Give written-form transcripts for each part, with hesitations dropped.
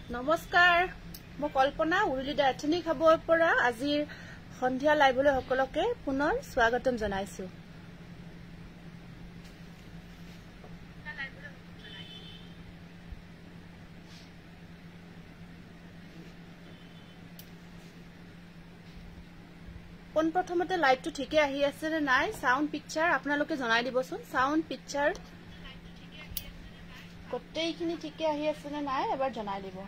নমস্কাৰ মই কল্পনা উৰুলিদা এথনিক খবৰ পৰা আজিৰ সন্ধিয়া লাইভলৈ সকলোকে পুনৰ স্বাগতম জনাইছো কোন প্ৰথমতে লাইভটো ঠিকে আহি আছে নে নাই সাউন্ড পিকচাৰ আপোনালোকে জনাই দিবচোন সাউন্ড পিকচাৰ গোটেইখিনি ঠিকে আহি আছে নে নাই এবাৰ জনাই দিব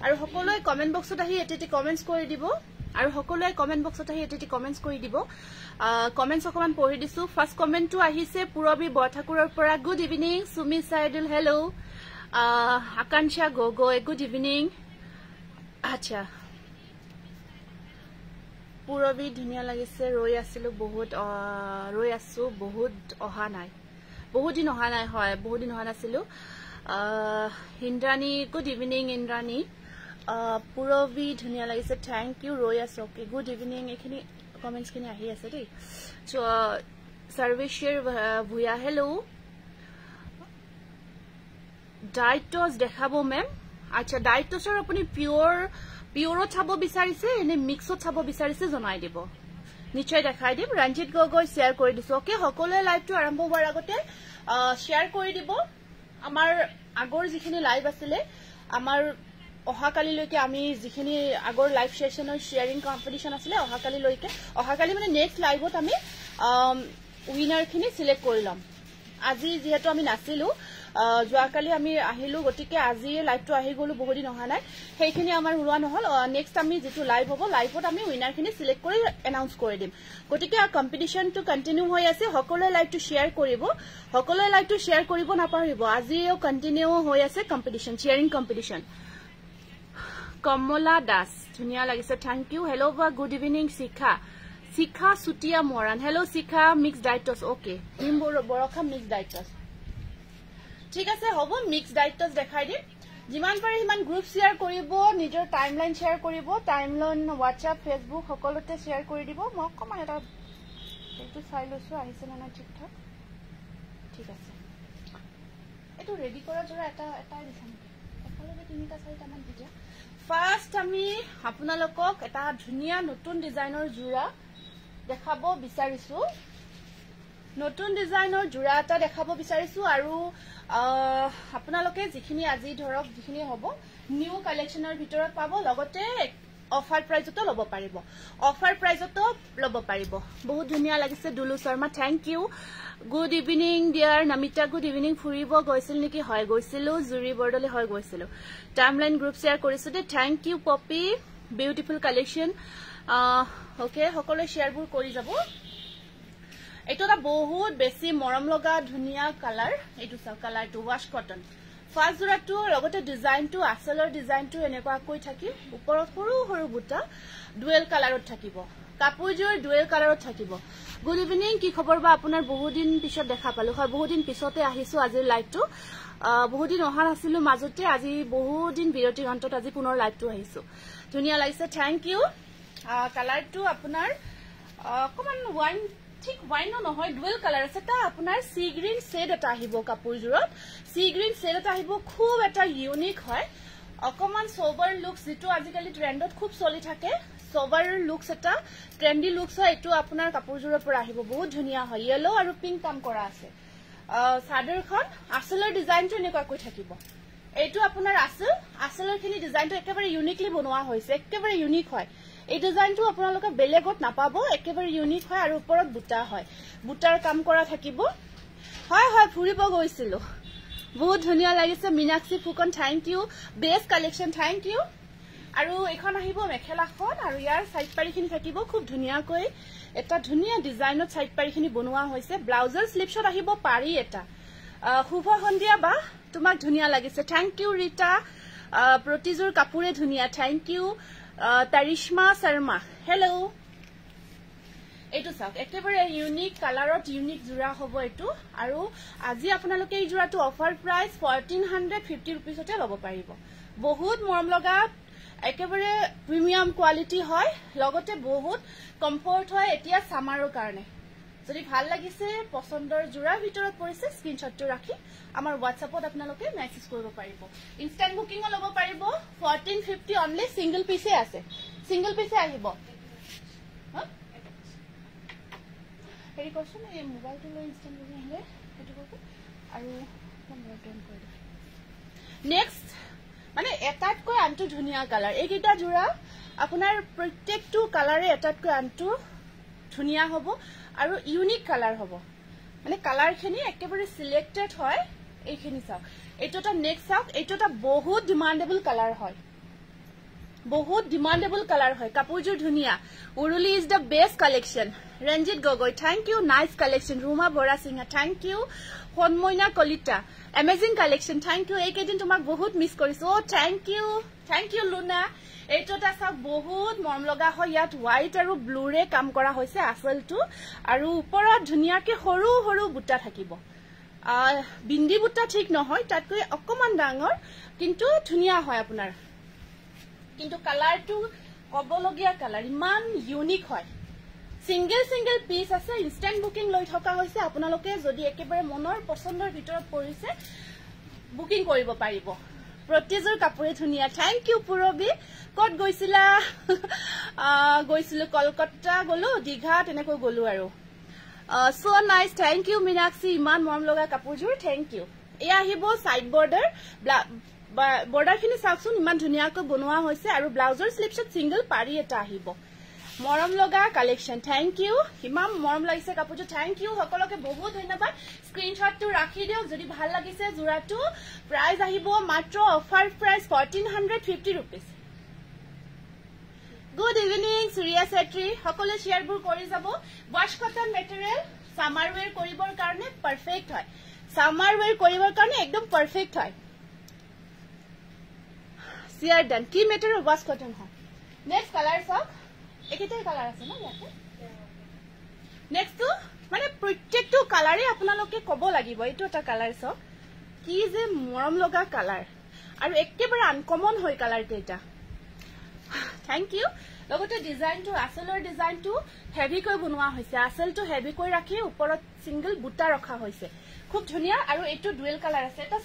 আৰু সকলোৱে কমেন্ট বক্সত আহি এটি কমেন্টস কৰি দিব আৰু সকলোৱে কমেন্ট বক্সত আহি এটি কমেন্টস কৰি দিব কমেন্টস অকমান পঢ়ি দিছো ফাৰ্স্ট কমেন্টটো আহিছে পুৰবী বৰঠাকুৰৰ পৰা good evening Sumi Saidul hello Akanksha Gogoi good evening আচ্ছা পুৰবী ধুনিয়া লাগিছে ৰৈ আছিলো বহুত ৰৈ আছো বহুত অহা নাই বহুত দিন অহা নাই হয় বহুত দিন অহা নাছিলো ইন্দ্ৰাণী গুড ইভিনিং ইন্দ্ৰাণী পুৰবী ধুনিয়া লাগিছে থ্যাংক ইউ ৰৈ আছো ওকে গুড ইভিনিং এখিনি কমেন্টস খিনি আহি আছে দেই সো সাৰ্ভেশ্বৰ ভুয়া হেল্ল ডাইটস দেখাবো মেম আচ্ছা ডাইটসৰ আপুনি পিওৰত চাব বিচাৰিছে এনে মিক্সত চাব বিচাৰিছে জনাই দিব নিশ্চয় দেখাই দিম ৰঞ্জিত গগৈ শেয়াৰ কৰি দিছো ওকে সকলোৱে লাইভটো আৰম্ভ হোৱাৰ আগতে শেয়াৰ কৰি দিব আমাৰ আগৰ যিখিনি লাইভ আছিলে আমাৰ অহাকালিলৈকে আমি যিখিনি আগৰ লাইভ সেশনৰ শেয়াৰিং কম্পিটিশন আছিলে অহাকালি মানে নেক্সট লাইভত আমি উইনাৰ খিনি সিলেক্ট কৰি লম আজি যেহেতু আমি নাছিলো যোৱাকালি আমি আহিলো গতিকে আজি লাইভটো আহি গলো বহুত দিন অহা নাই সেইখিনি আমাৰ উৰুৱা নহল নেক্সট আমি যেটো লাইভ হ'ব লাইভত আমি উইনাৰ খিনি সিলেক্ট কৰি এনাউন্স কৰি দিম গতিকে কম্পিটিশনটো কন্টিনিউ হৈ আছে সকলোৱে লাইভটো শেয়াৰ কৰিব নাপাহৰিব আজিও কন্টিনিউ হৈ আছে কম্পিটিশন শেয়াৰিং কম্পিটিশন কমলা দাস ধুনিয়া লাগিছে থ্যাংক ইউ হেল্ল বা গুড ইভিনিং শিখা সুটিয়া মৰাণ হেল্ল শিখা মিক্স ডাইটস ওকে হিম বৰখা মিক্স ডাইটস ঠিক আছে হ'ব মিক্স ডাইটস দেখাই দিম যিমান পাৰে হিমান গ্ৰুপ শেয়াৰ কৰিব নিজৰ টাইমলাইন শেয়াৰ কৰিব টাইমলাইন WhatsApp Facebook সকলোতে শেয়াৰ কৰি দিব মই অকমান এটা এইটো চাই লৈছো আহিছে না ঠিক আছে এটো ৰেডি কৰা জৰা এটা দিছাম এফালে তিনিটা চাৰিটা মান দিয়া ফাৰ্স্ট আমি আপোনালোকক এটা ধুনিয়া নতুন ডিজাইনৰ জোৰা দেখাব বিচাৰিছো নতুন ডিজাইনৰ জোৰা এটা দেখাব বিচাৰিছো আৰু আপোনালোকে যিখিনি আজি ধৰক যিখিনি হ'ব নিউ কালেকশনৰ ভিতৰত পাব লগতে অফাৰ প্ৰাইজতো ল'ব পাৰিব বহুত ধুনিয়া লাগিছে Dulu Sharma thank you good evening dear Namita good evening ফুৰিব গৈছিল নেকি হয় গৈছিলো জুৰি বৰদলে হয় গৈছিলো টাইমলাইন গ্ৰুপ শেয়াৰ কৰিছো দে thank you Poppy beautiful collection okay সকলো শেয়াৰবোৰ কৰি যাব এইটো এটা বহুত বেছি মৰম লগা ধুনিয়া কালাৰ এইটো সব কালাৰটো ওয়াশ কটন ফাৰ্স্ট জোৰাটো লগতে ডিজাইনটো আসলৰ ডিজাইনটো এনেকুৱা কৈ থাকি ওপৰত সৰু সৰু বুটা ডুৱেল কালাৰত থাকিব কাপোৰজোৰ ডুৱেল কালাৰত থাকিব গুড ইভিনিং কি খবৰ বা আপোনাৰ বহুত দিন পিছত দেখা পালো হয় বহুত দিন পিছতে আহিছো আজিৰ লাইভটো বহুত দিন অহা নাছিলো মাজতে আজি বহুত দিন বিৰতিৰ অন্তত আজি পুনৰ লাইভটো আহিছো ধুনিয়া লাগিছে থ্যাংক ইউ কালাৰটো আপোনাৰ অকমান ওয়াইন ঠিক ওয়াইন নহয় ডুৱেল কালাৰ আছে তা আপোনাৰ সি গ্ৰীন শেড এটা আহিব কাপোৰজোৰত সি গ্ৰীন শেড এটা আহিব খুব এটা ইউনিক হয় অকমান সোবাৰ লুকস যেটো আজিকালি ট্ৰেন্ডত খুব চলি থাকে সোবাৰ লুকস এটা ট্ৰেন্ডি লুকস হয় এটো আপোনাৰ কাপোৰজোৰৰ পৰা আহিব বহুত ধুনিয়া হয় ইয়েলো আৰু পিংক কাম কৰা আছে সাদৰখন আসলৰ ডিজাইনটো এনেকুৱা কৈ থাকিব এইটো আপোনাৰ আসলৰ খিনি ডিজাইনটো একেবাৰে ইউনিকলি বনোৱা হৈছে একেবাৰে ইউনিক হয় এই ডিজাইনটো আপোনালোকে বেলেগত নাপাব একেবাৰে ইউনিক হয় আৰু ওপৰত বুটা হয় বুটাৰ কাম কৰা থাকিব হয় ফুৰিব গৈছিলো বহুত ধুনিয়া লাগিছে Minakshi Phukan thank you best collection thank you আৰু এখন আহিব মেখেলাখন আৰু ইয়াৰ সাইড পাৰিখিনি থাকিব খুব ধুনিয়াকৈ এটা ধুনিয়া ডিজাইনত সাইড পাৰিখিনি বনোৱা হৈছে ব্লাউজৰ স্লিপছত আহিব পাৰি এটা শুভ সন্ধিয়া বা তোমাক ধুনিয়া লাগিছে থ্যাংক ইউ ৰীতা প্ৰতিজোৰ কাপোৰে ধুনিয়া থ্যাংক ইউ তাৰিশমা শৰ্মা হেল্ল এইটো চাওক একেবাৰে ইউনিক কালাৰত ইউনিক জোৰা হ'ব এইটো আৰু আজি আপোনালোকে এই জোৰাটো অফাৰ প্ৰাইস 1450 रुपीसতে ল'ব পাৰিব বহুত মৰম লগা একেবাৰে প্ৰিমিয়াম কোৱালিটি হয় লগতে বহুত কমফৰ্ট হয় এতিয়া সামাৰৰ কাৰণে যদি ভাল লাগিছে পছন্দৰ জোৰাৰ ভিতৰত পৰিছে স্ক্ৰিনশ্বটটো ৰাখি আমাৰ WhatsAppত আপোনালোকে মেছেজ কৰিব পাৰিব ইনষ্টেন্ট বুকিং ল'ব পাৰিব 1450 অনলি সিঙ্গল পিসে আছে সিঙ্গল পিসে আহিব হেৰি কোৱেশ্চন এই মোবাইলটো লৈ ইনষ্টেন্ট বুকিং আহিলে হেতু কৰিব আৰু নম্বৰটো অন কৰি দিম নেক্সট মানে এটাতকৈ আনটো ধুনিয়া কালাৰ এইকেইটা জোৰা আপোনাৰ প্ৰত্যেকটো কালাৰে এটাতকৈ আনটো ধুনিয়া হ'ব আৰু ইউনিক কালাৰ হ'ব মানে কালাৰখিনি একেবাৰে সিলেক্টেড হয় এইখিনি চাওক এইটোটা নেক্সট চাওক এইটোটা বহুত ডিমান্ডেবল কালাৰ হয় বহুত ডিমান্ডেবল কালাৰ হয় কাপোৰজোৰ ধুনিয়া উৰুলি is the best collection Ranjit Gogoi thank you nice collection Ruma Bora Singha thank you Honmoina Kalita amazing collection thank you এই কেদিন তোমাক বহুত মিস কৰিছো ও থ্যাংক ইউ লুনা এইটোটা চাওক বহুত মৰম লগা হয় ইয়াত হোৱাইট আৰু ব্লুৰে কাম কৰা হৈছে আসলটো আৰু ওপৰত ধুনিয়াকে সৰু সৰু বুটা থাকিব বিন্দি বুটা ঠিক নহয় তাতকৈ অকমান ডাঙৰ কিন্তু ধুনিয়া হয় আপোনাৰ কিন্তু কালাৰটো কবলগিয়া কালাৰ ইমান ইউনিক হয় সিঙ্গল পিস আছে ইনষ্টেন্ট বুকিং লৈ থকা হৈছে আপোনালোকে যদি একেবাৰে মনৰ পছন্দৰ ভিতৰত পৰিছে বুকিং কৰিব পাৰিব প্ৰতিজোৰ কাপোৰে ধুনিয়া থ্যাংক ইউ পুৰবি কত গৈছিলা গৈছিল কলকাতা গলো দীঘা তেনেকৈ গলো আৰু so nice thank you Minakshi ইমান মৰম লগা কাপোৰজোৰ থ্যাংক ইউ এয়া আহিব সাইড বৰ্ডাৰ বৰ্ডাৰখিনি চাওকচোন ইমান ধুনিয়াকৈ বনোৱা হৈছে আৰু ব্লাউজৰ স্লিপছত সিঙ্গল পাৰি এটা আহিব মৰম লগা কালেকশন থ্যাংক ইউ ইমান মৰম লাগিছে কাপোৰটো থ্যাংক ইউ সকলোকে বহুত ধন্যবাদ স্ক্ৰিনশ্বটটো ৰাখি দিও যদি ভাল লাগিছে জোৰাটো প্ৰাইস আহিব মাত্ৰ offer price 1450 rupees good evening Surya Chetry সকলো শেয়াৰবোৰ কৰি যাব wash cotton material summer wear কৰিবৰ কাৰণে পাৰফেক্ট হয় সামাৰ ওয়্যাৰ কৰিবৰ কাৰণে একদম পাৰফেক্ট হয় শেয়াৰ ডান কি মেটেৰিয়েল ওয়াশ কটন হয় নেক্সট কালাৰ চাওক একেটাই কালাৰ আছে না ইয়াতে নেক্সট মানে প্ৰত্যেকটো কালাৰে আপোনালোকে কব লাগিব এইটো এটা কালাৰ চাওক কি যে মৰম লগা কালাৰ আৰু একেবাৰে আনকমন হয় কালাৰটো এটা থ্যাংক ইউ লগতে ডিজাইনটো আসলৰ ডিজাইনটো হেভি কৈ বনোৱা হৈছে আসলটো হেভি কৈ ৰাখি ওপৰত সিঙ্গল বুটা ৰখা হৈছে খুব ধুনিয়া আৰু এইটো ডুৱেল কালাৰ আছে এটা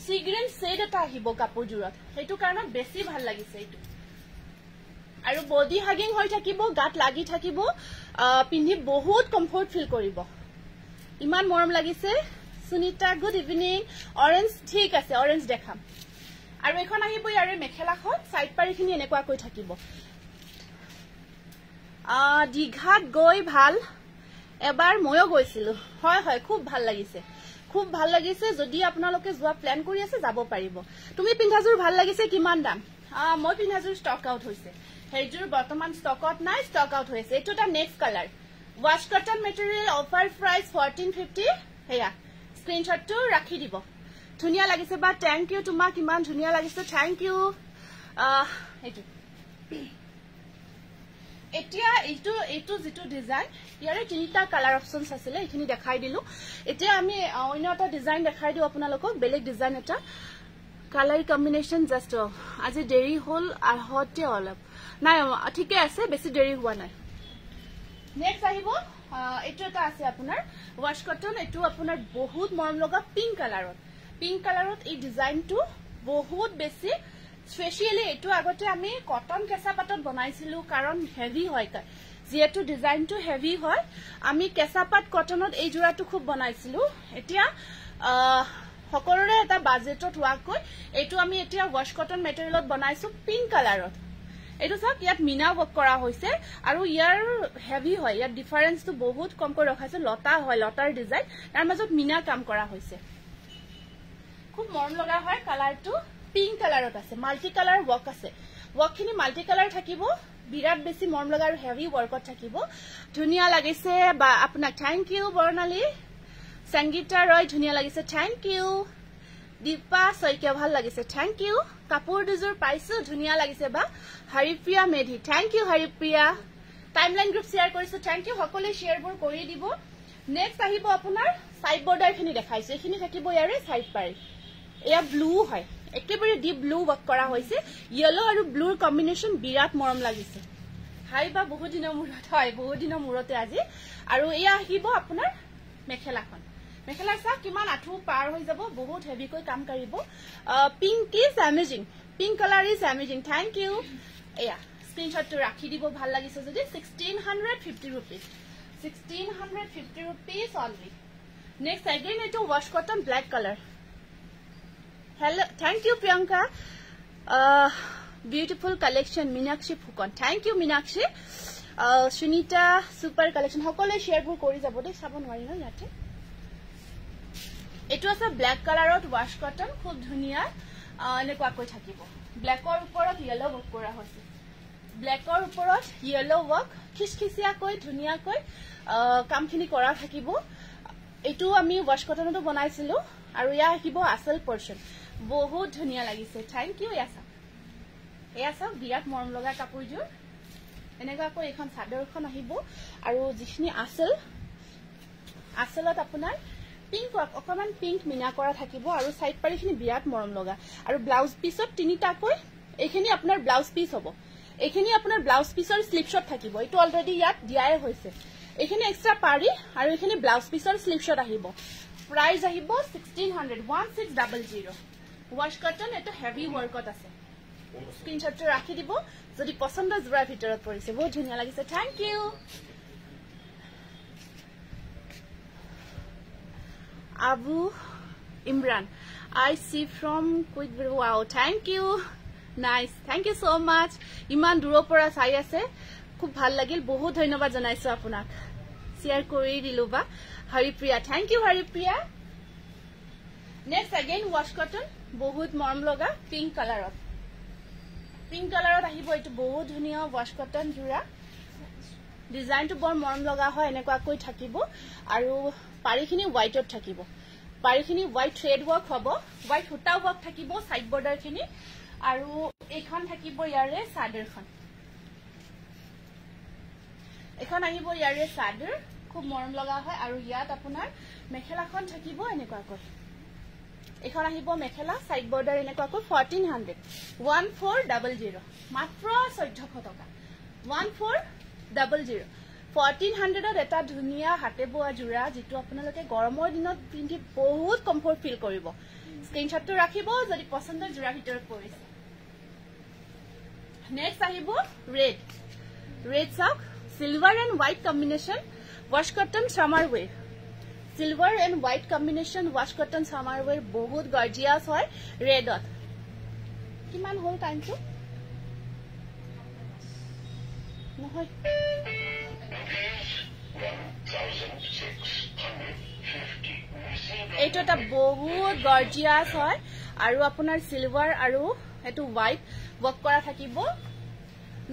সি গ্ৰীন শেড এটা আহিব কাপোৰজোৰত সেইটো কাৰণে বেছি ভাল লাগিছে এইটো আৰু বডি হাগিং হৈ থাকিব গাত লাগি থাকিব পিন্ধি বহুত কমফৰ্ট ফিল কৰিব ইমান মৰম লাগিছে সুনিতা গুড ইভিনিং অৰেঞ্জ ঠিক আছে অৰেঞ্জ দেখাম আৰু এখন আহিব ইয়াৰে মেখেলাখন সাইড পাৰিখিনি এনেকুৱা কৈ থাকিব দীঘাত গৈ ভাল এবাৰ ময়ো গৈছিলো হয় হয় খুব ভাল লাগিছে যদি আপোনালোকে যোৱা প্ল্যান কৰি আছে যাব পাৰিব তুমি পিন্ধাজোৰ ভাল লাগিছে কিমান দাম মই পিন্ধাজোৰ ষ্টক আউট হৈছে হেজুৰ বৰ্তমান ষ্টকত নাই ষ্টক আউট হৈছে এইটো এটা next colour wash cotton material offer price 1450 হেয়া স্ক্ৰিনশ্বটটো ৰাখি দিব ধুনিয়া লাগিছে বা থ্যাংক ইউ তোমাক ইমান ধুনিয়া লাগিছে থ্যাংক ইউ এইটো এতিয়া এইটো যেটো ডিজাইন ইয়াৰে তিনিটা কালাৰ অপচনছ আছিল এইখিনি দেখাই দিলো এতিয়া আমি অন্য এটা ডিজাইন দেখাই দিও আপোনালোকক বেলেগ ডিজাইন এটা কালাৰ কম্বিনেশন জাস্ট আজি দেৰি হল আহতে অলপ নাই ঠিকে আছে বেছি দেৰি হোৱা নাই নেক্সট আহিব এইটো এটা আছে আপোনাৰ ওয়াশ কটন এইটো আপোনাৰ বহুত মৰম লগা পিংক কালাৰত এই ডিজাইনটো বহুত বেছি স্পেশালি এইটো আগতে আমি কটন কেঁচা পাটত বনাইছিলো কাৰণ হেভি হয় যেহেতু ডিজাইনটো হেভি হয় আমি কেঁচা পাট কটনত এই জোৰাটো খুব বনাইছিলো এতিয়া সকলোৰে এটা বাজেটত হোৱাকৈ এইটো আমি এতিয়া ওয়াশ কটন মেটেৰিয়েলত বনাইছো পিংক কালাৰত এইটো চাওক ইয়াত মিনা ওয়াৰ্ক কৰা হৈছে আৰু ইয়াৰ হেভি হয় ইয়াৰ ডিফাৰেন্সটো বহুত কমকৈ ৰখাইছে লতা হয় লতাৰ ডিজাইন তাৰ মাজত মিনা কাম কৰা হৈছে খুব মৰম লগা হয় কালাৰটো পিংক কালাৰত আছে মাল্টি কালাৰ ওয়াৰ্ক আছে ওয়াৰ্কখিনি মাল্টি কালাৰ থাকিব বিৰাট বেছি মৰম লগা আৰু হেভি ওয়াৰ্কত থাকিব ধুনিয়া লাগিছে বা আপোনাক থ্যাংক ইউ বৰ্ণালী সংগীতা ৰয় ধুনিয়া লাগিছে থ্যাংক ইউ দীপা সৈকিয়া ভাল লাগিছে থ্যাংক ইউ কাপোৰ দুজোৰ পাইছো ধুনিয়া লাগিছে বা Haripriya Medhi thank you Haripriya timeline group share কৰিছো থ্যাংক ইউ সকলে শেয়াৰবোৰ কৰি দিব নেক্সট আহিব আপোনাৰ সাইড বৰ্ডাৰখিনি দেখাইছো এইখিনি থাকিব ইয়াৰে সাইড পাৰি এয়া ব্লু হয় একেবাৰে ডিপ ব্লু ওয়াৰ্ক কৰা হৈছে ইয়েলো আৰু ব্লুৰ কম্বিনেশন বিৰাট মৰম লাগিছে হাই বা বহুত দিনৰ মূৰত হয় বহুত দিনৰ মূৰতে আজি আৰু এয়া আহিব আপোনাৰ মেখেলাখন মেখেলা চাওক কিমান আঠু পাৰ হৈ যাব বহুত হেভিকৈ কাম কৰিব pink is amazing pink colour is amazing thank you এয়া স্ক্ৰিনশ্বটটো ৰাখি দিব ভাল লাগিছে যদি 1650 rupees 1650 rupees only next again eto wash cotton black color hello thank you priyanka beautiful collection Meenakshi Phukon thank you Meenakshi Sunita super collection hokole share bur kori jabo de sabo nwari no yate eto asa black color ot wash cotton khub dhuniya ene kwa koi thakibo black or uporot yellow work kora hoise black or uporot yellow work খিসখিসিয়া কই ধুনিয়া কই কামখিনি কৰা থাকিব এটো আমি wash cotton তো বনাইছিলো আৰু ইয়া আহিব আসল পোৰশন বহুত ধুনিয়া লাগিছে থ্যাংক ইউ ইয়াসা ইয়াসা বিৰাট মৰম লগা কাপোৰজোৰ এনেকা কই এখন চাদৰখন আহিব আৰু যিখিনি আসলত আপোনাৰ পিংক অকমান পিংক মিনা কৰা থাকিব আৰু সাইড পাৰিখিনি বিৰাট মৰম লগা আৰু ব্লাউজ পিছত তিনিটা কই এইখিনি আপোনাৰ ব্লাউজ পিস হ'ব এইখিনি আপোনাৰ ব্লাউজ পিসৰ স্লিপ শট থাকিব এটো অলৰেডি ইয়াত দিয়াই হৈছে এইখিনি এক্সট্ৰা পাৰি আৰু এইখিনি ব্লাউজ পিসৰ স্লিপ শট আহিব প্ৰাইস আহিব 1600 wash cotton এটো হেভি ওয়াৰ্কত আছে স্ক্ৰিনশটটো ৰাখি দিব যদি পছন্দ জোৰা ভিতৰত পৰিছে বহুত ধুনিয়া লাগিছে thank you Abu Imran I see from Kuwait wow thank you nice thank you so much iman duro pora sai ase khub bhal lagil bahut dhonnobad janaisu apunak share kori dilu ba Haripriya thank you Haripriya next again wash cotton bahut morom loga pink color ot ahibo etu bahut dhuniya wash cotton jura design to bor morom loga hoy enekwa koi thakibo aru pari khini white ot thakibo pari khini white thread work hobo white huta work thakibo side border khini আৰু এখন থাকিব ইয়াৰে চাদৰখন এখন আহিব ইয়াৰে চাদৰ খুব মৰম লগা হয় আৰু ইয়াত আপোনাৰ মেখেলাখন থাকিব এনেকুৱা কৈ এখন আহিব মেখেলা সাইড বৰ্ডাৰ এনেকুৱা কৈ 1400 1400 মাত্ৰ 1400 টকা 1400 1400 এটা ধুনিয়া হাতে বোৱা জোৰা যেটো আপোনালোকে গৰমৰ দিনত পিন্ধি বহুত কমফৰ্ট ফিল কৰিব স্ক্ৰিনশ্বটটো ৰাখিব যদি পছন্দ জোৰা ভিতৰত পৰিছে next ahibo red sock silver and white combination wash cotton summer wear silver and white combination wash cotton summer wear bahut gorgeous hoy red ot kiman hol time to nohoy 1650 eto ta bahut gorgeous hoy aru apunar silver aru etu white work kora thakibo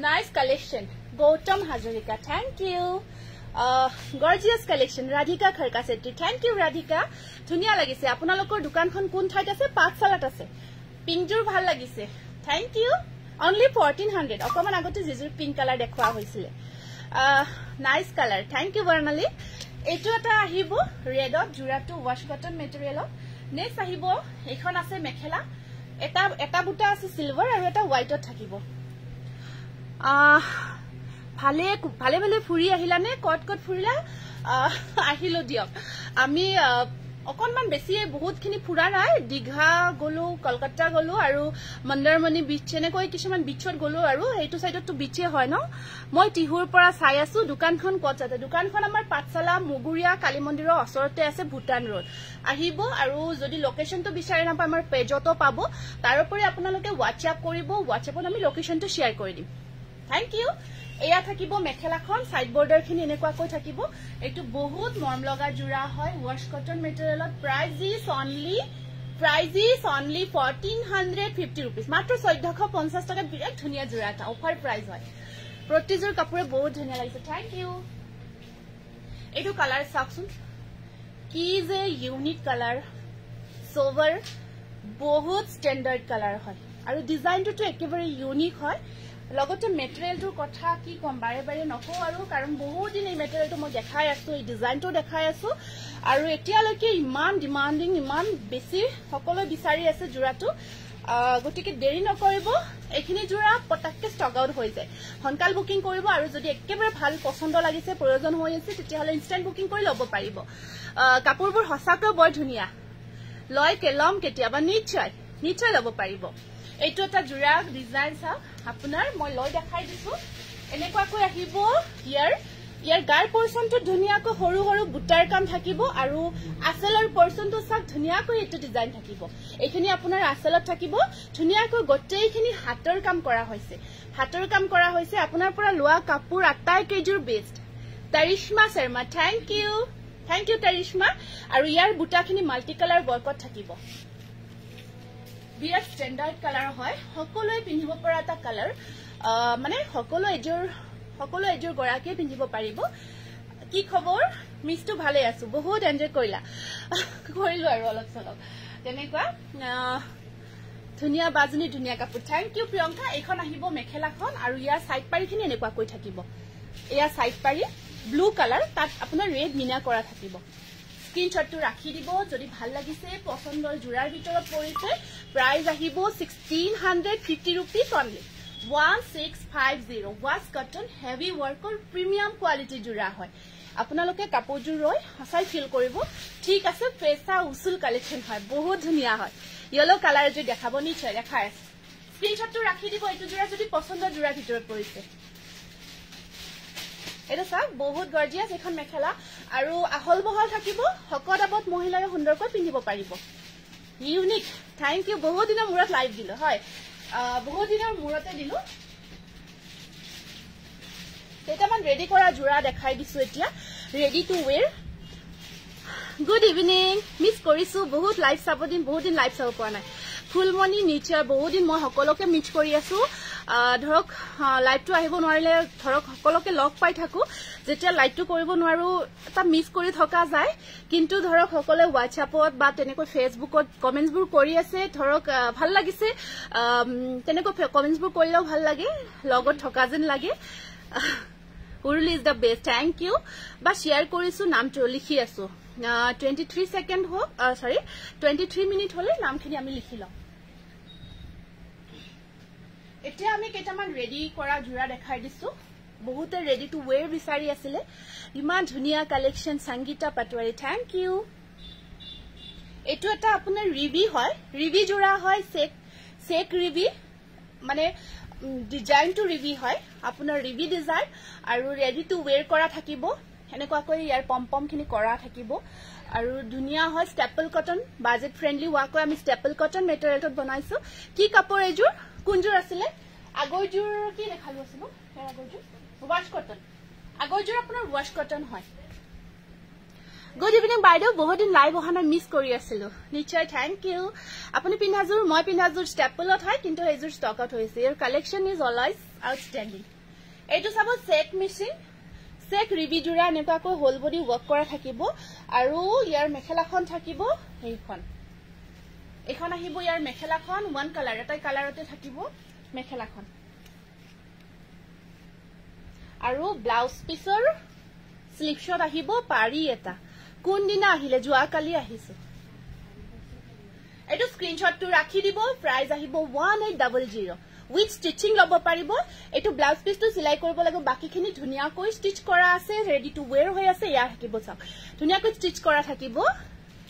nice collection Gautam Hazarika thank you gorgeous collection Radhika Kharka Setri thank you Radhika dhuniya lagise apunalokor dukankhon kun thait ase Pathsalat ase pink jur bhal lagise thank you only 1400 okaman agote jejur pink color dekhwa hoisile nice color thank you Varnali etu eta ahibo red ot jura to wash cotton material next ahibo ekhon ase mekhela eta buta ase silver aru eta white ot thakibo ভালে ফুৰি আহিলা নে কট ফুৰিলা আহিলো দিয়ক আমি অকনমান বেছি বহুতখিনি ফুৰা নাই দিঘা গলো কলকাতা গলো আৰু মন্দাৰমণি বিচ এনেকৈ কিছুমান বিচত গলো আৰু এইটো সাইডত তো বিচে হয় ন মই টিহুৰ পৰা চাই আছো দোকানখন কত আছে দোকানখন আমাৰ পাঠশালা মুগুৰিয়া কালী মন্দিৰৰ ওচৰতে আছে ভুটান ৰোড আহিব আৰু যদি লোকেশনটো বিচাৰি নাপায় আমাৰ পেজতো পাব তাৰ উপৰি আপোনালোকে WhatsApp কৰিব WhatsAppত আমি লোকেশনটো শেয়াৰ কৰি দিম থ্যাংক ইউ এয়া থাকিব মেখেলাখন সাইড বৰ্ডাৰ খিনি এনেকুৱা কৈ থাকিব এটো বহুত মৰম লগা জোৰা হয় wash cotton materialত price is only 1450 rupees মাত্ৰ 1450 টকা বিৰাট ধুনিয়া জোৰা এটা অফাৰ প্ৰাইস হয় প্ৰতিজোৰ কাপোৰে বহুত ধুনিয়া লাগিছে থ্যাংক ইউ এটো কালাৰ চাওকচোন কি যে ইউনিক কালাৰ সোভাৰ বহুত স্ট্যান্ডাৰ্ড কালাৰ হয় আৰু ডিজাইনটো একেবাৰে ইউনিক হয় লগতে মেটেৰিয়েলটোৰ কথা কি কম বাৰে বাৰে নকও আৰু কাৰণ বহুত দিন এই মেটেৰিয়েলটো মই দেখাই আছো এই ডিজাইনটো দেখাই আছো আৰু এতিয়ালৈকে ইমান ডিমান্ডিং ইমান বেছি সকলো বিচাৰি আছে জোৰাটো গতিকে দেৰি নকৰিব এইখিনি জোৰা পটাককে ষ্টক আউট হৈ যায় হনকাল বুকিং কৰিব আৰু যদি একেবাৰে ভাল পছন্দ লাগিছে প্ৰয়োজন হৈ আছে তেতিয়াহলে ইনষ্টেন্ট বুকিং কৰি ল'ব পাৰিব কাপোৰবোৰ হসাকৈ বৰ ধুনিয়া লয় কেলম কেতিয়াবা নিশ্চয় ল'ব পাৰিব এইটো এটা জোৰা ডিজাইন চাওক আপোনাৰ মই লৈ দেখাই দিছো এনেকুৱাকৈ আহিব ইয়াৰ গাৰ পৰ্চনটো ধুনিয়াকৈ সৰু সৰু বুটাৰ কাম থাকিব আৰু আঁচলৰ পৰ্চনটো চাওক ধুনিয়াকৈ এইটো ডিজাইন থাকিব এইখিনি আপোনাৰ আঁচলত থাকিব ধুনিয়াকৈ গোটেইখিনি হাতৰ কাম কৰা হৈছে আপোনাৰ পৰা লোৱা কাপোৰ আটাইকেইযোৰ বেষ্ট তাৰিশ্মা শৰ্মা থ্যাংক ইউ তাৰিশ্মা আৰু ইয়াৰ বুটাখিনি মাল্টি কালাৰ ৱৰ্কত থাকিব বিৰাট ষ্টেণ্ডাৰ্ড কালাৰ হয় সকলোৱে পিন্ধিব পৰা এটা কালাৰ মানে সকলো এযোৰ গৰাকীয়ে পিন্ধিব পাৰিব কি খবৰ মিছটো ভালে আছো বহুত এনজয় কৰিলো আৰু অলপ চলপ তেনেকুৱা ধুনিয়া বাজনী ধুনিয়া কাপোৰ থ্যাংক ইউ প্ৰিয়ংকা এইখন আহিব মেখেলাখন আৰু ইয়াৰ সাইড পাৰিখিনি এনেকুৱাকৈ থাকিব এয়া সাইড পাৰি ব্লু কালাৰ তাত আপোনাৰ ৰেড মিনা কৰা থাকিব স্ক্ৰিনশ্বটটো ৰাখি দিব যদি ভাল লাগিছে পছন্দৰ জোৰাৰ ভিতৰত পৰিছে প্ৰাইস আহিব 1650 rupees only 1650 wash cotton heavy ওয়াৰ্কৰ প্ৰিমিয়াম কোৱালিটি জোৰা হয় আপোনালোকে কাপোৰজোৰ ৰৈ হসাই ফিল কৰিব ঠিক আছে পেছা উসুল কালেকশন হয় বহুত ধুনিয়া হয় ইয়েলো কালাৰ যে দেখাব নিশ্চয় দেখাই আছে স্ক্ৰিনশ্বটটো ৰাখি দিব এইটো জোৰা যদি পছন্দৰ জোৰাৰ ভিতৰত পৰিছে এটা চাওক বহুত গৰ্জিয়াস এখন মেখেলা আৰু আহল বহল থাকিব হকত আবত মহিলাই সুন্দৰকৈ পিন্ধিব পাৰিব ইউনিক থ্যাংক ইউ বহুত দিনৰ মূৰত লাইভ দিলো হয় বহুত দিনৰ মূৰতে দিলো কেইটামান ৰেডি কৰা জোৰা দেখাই দিছো এতিয়া ready to wear good evening miss কৰিছো বহুত লাইভ চাব দিন বহুত দিন লাইভ চাব পৰা নাই ফুলমণি নিশ্চয় বহুত দিন মই সকলোকে মিছ কৰি আছো ধৰক লাইভটো আহিব নোৱাৰিলে ধৰক সকলোকে লগ পাই থাকো যেতিয়া লাইভটো কৰিব নোৱাৰো এটা মিছ কৰি থকা যায় কিন্তু ধৰক সকলে হোৱাটছআপত বা তেনেকৈ ফেসবুকত কমেন্টছবোৰ কৰি আছে ধৰক ভাল লাগিছে তেনেকৈ কমেন্টছবোৰ কৰিলেও ভাল লাগে লগত থকা যেন লাগে Uruli is the best thank you বা শেয়াৰ কৰিছো নামটো লিখি আছো 23 সেকেন্ড হোক সৰি 23 মিনিট হলে নামখিনি আমি লিখি লওঁ এতিয়া আমি কেইটামান ৰেডি কৰা জোৰা দেখাই দিছো বহুতে ৰেডি টু ওৱেৰ বিচাৰি আছিলে ইমান ধুনিয়া collection Sangita Patowari thank you এটো এটা আপোনাৰ ৰিভি হয় ৰিভি জোৰা হয় চেক ৰিভি মানে ডিজাইন টু ৰিভি হয় আপোনাৰ ৰিভি ডিজাইন আৰু ৰেডি টু ওৱেৰ কৰা থাকিব এনেকুৱাকৈ ইয়াৰ পম খিনি কৰা থাকিব আৰু ধুনিয়া হয় ষ্টেপল কটন বাজেট ফ্ৰেন্ডলি ওয়াকৈ আমি ষ্টেপল কটন মেটেৰিয়েলত বনাইছো কি কাপোৰ এজোৰ কোনজোৰ আছিলে আগৰজোৰ কি দেখালো আছিল আগৰজোৰ ওয়াশ কটন আগৰজোৰ আপোনাৰ ওয়াশ কটন হয় গুড ইভিনিং বাইদেউ বহুত দিন লাইভ অহা মিছ কৰি আছিলো নিশ্চয় থ্যাংক ইউ আপুনি পিন্ধাজোৰ মই পিন্ধাজোৰ ষ্টেপলত হয় কিন্তু এইজোৰ ষ্টক আউট হৈছে ইয়াৰ কালেকশন ইজ অলৱেজ আউটষ্টেণ্ডিং এইটো চাব চেক মেচিন চেক ৰিভি জোৰা এনেকুৱাকৈ হোল বডি ওয়াৰ্ক কৰা থাকিব আৰু ইয়াৰ মেখেলাখন থাকিব এইখন আহিব ইয়াৰ মেখেলাখন ওয়ান কালাৰ এটাই কালাৰতে থাকিব মেখেলাখন আৰু ব্লাউজ পিছৰ স্লিপ শট আহিব পাৰি এটা কোন দিনা আহিলে জুৱা কালি আহিছে এটো স্ক্ৰিনশ্বটটো ৰাখি দিব প্ৰাইস আহিব 1800 উইথ স্টিচিং লব পাৰিব এটো ব্লাউজ পিছটো সিলাই কৰিব লাগিব বাকিখিনি ধুনিয়াকৈ স্টিচ কৰা আছে ৰেডি টু ওৱেৰ হৈ আছে ইয়া থাকিব চাওক ধুনিয়াকৈ স্টিচ কৰা থাকিব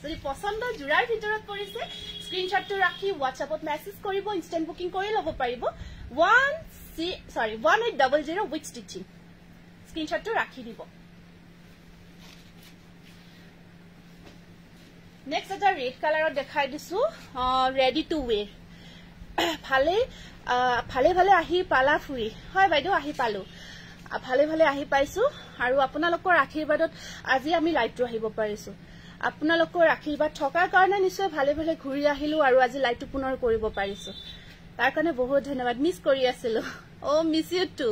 যদি পছন্দ জোৰাৰ ভিতৰত পৰিছে স্ক্ৰিনশ্বটটো ৰাখি হোৱাটছআপত মেছেজ কৰিব ইনষ্টেন্ট বুকিং কৰি লব পাৰিব 1800 উইথ স্টিচিং স্ক্ৰিনশ্বটটো ৰাখি দিব নেক্সট এটা ৰেড কালাৰত দেখাই দিছো ৰেডি টু ওৱেৰ ভালে আহি পালা ফুৰি হয় বাইদেউ আহি পালো ভালে আহি পাইছো আৰু আপোনালোকৰ আশীৰ্বাদত আজি আমি লাইভটো আহিব পাৰিছো আপোনালোকৰ আশীৰ্বাদ থকাৰ কাৰণে নিশ্চয় ভালে ঘূৰি আহিলো আৰু আজি লাইভটো পুনৰ কৰিব পাৰিছো তাৰ কাৰণে বহুত ধন্যবাদ মিছ কৰি আছিলো ও মিছ ইউ টু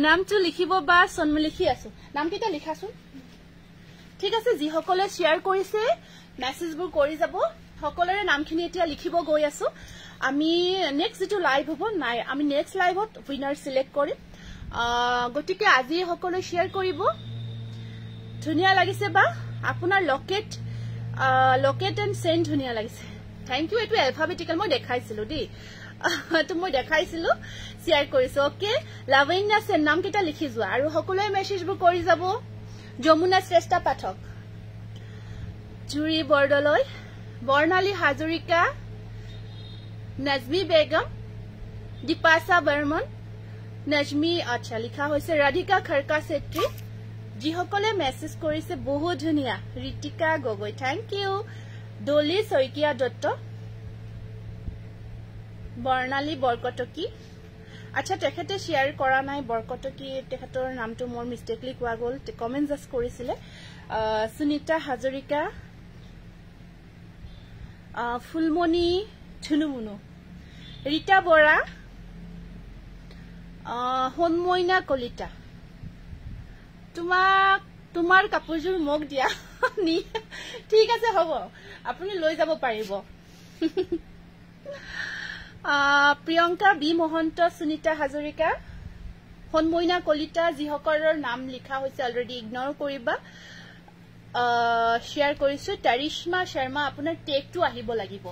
নামটো লিখিব বা সন্ম লিখি আছো নাম কিটা লিখাছো ঠিক আছে যি সকলে শেয়াৰ কৰিছে মেছেজবোৰ কৰি যাব সকলোৰে নামখিনি এতিয়া লিখিব গৈ আছো আমি নেক্সট যেটো লাইভ হ'ব নাই আমি নেক্সট লাইভত উইনাৰ সিলেক্ট কৰিম গটিকে আজি সকলো শেয়াৰ কৰিব ধুনিয়া লাগিছে বা আপোনাৰ লকেট এণ্ড চেইন ধুনিয়া লাগিছে থ্যাংক ইউ এটো অ্যালফাবেটিক্যাল মই দেখাইছিলো দি তো মই দেখাইছিলো শেয়ার কৰিছো ওকে লাভেন্যা সেন নাম কিটা লিখি যোৱা আৰু সকলোৱে মেছেজবোৰ কৰি যাব যমুনা শ্ৰেষ্ঠা পাঠক জুৰি বৰদলৈ বৰ্ণালী হাজৰিকা নজমি বেগম দীপাশা বৰ্মন নজমি আচ্ছা লিখা হৈছে ৰাধিকা খৰকা সেত্ৰী যিসকলে মেছেজ কৰিছে বহুত ধুনিয়া ঋতিকা গগৈ থ্যাংক ইউ দলি সৈকিয়া দত্ত বৰ্ণালী বৰকটকি আচ্ছা তেখেতে শেয়াৰ কৰা নাই বৰকটকি তেখেতৰ নামটো মোৰ মিস্টেকলি কোৱা গল কমেন্ট জাস্ট কৰিছিলে সুনিতা হাজৰিকা ফুলমণি ধুনুমুনু ৰীতা বৰা হনমইনা কলিতা তোমাৰ কাপোৰজোৰ মোক দিয়া ঠিক আছে হ'ব আপুনি লৈ যাব পাৰিব প্ৰিয়ংকা বি মহন্ত সুনিতা হাজৰিকা হনমইনা কলিতা যিসকলৰ নাম লিখা হৈছে অলৰেডি ইগনোৰ কৰিবা শেয়াৰ কৰিছো তাৰিশমা শৰ্মা আপোনাৰ টেগটো আহিব লাগিব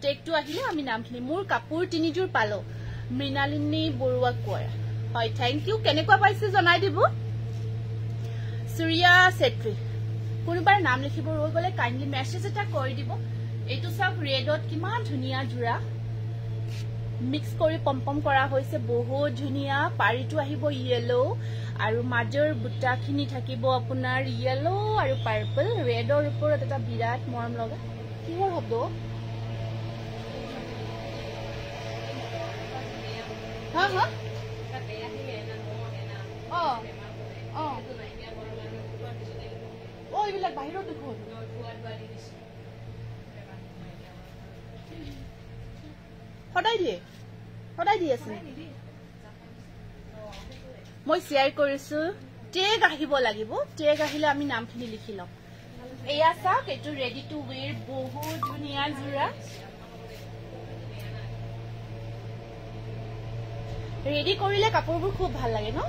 টেগটো আহিলে আমি নামখিনি মোৰ কাপোৰ তিনিজোৰ পালো মৃণালিনী বৰুৱা কয় হয় থ্যাংক ইউ কেনেকুৱা পাইছে জনাই দিব সূৰ্যা সেত্ৰী কোনোবাৰ নাম লিখিব ৰৈ গলে কাইন্ডলি মেছেজ এটা কৰি দিব এইটো সব ৰেডত কিমান ধুনিয়া জুৰা মিক্স কৰি পম্পম কৰা হৈছে বহুত ধুনিয়া পাৰিটো আহিব ইয়েলো আৰু মাজৰ বুটাখিনি থাকিব আপোনাৰ ইয়েলো আৰু পাৰ্পল ৰেডৰ ওপৰত এটা বিৰাট মৰম লগা কিহৰ হ'ব হা হা Oh, you like Bahiro to go? What idea? মই শেয়াৰ কৰিছো টেগ আহিব লাগিব টেগ আহিলে আমি নামখিনি লিখি লম এয়া চাওক এটো ৰেডি টু ওয়্যাৰ বহুত ধুনিয়া জুৰা ৰেডি কৰিলে কাপোৰবোৰ খুব ভাল লাগে ন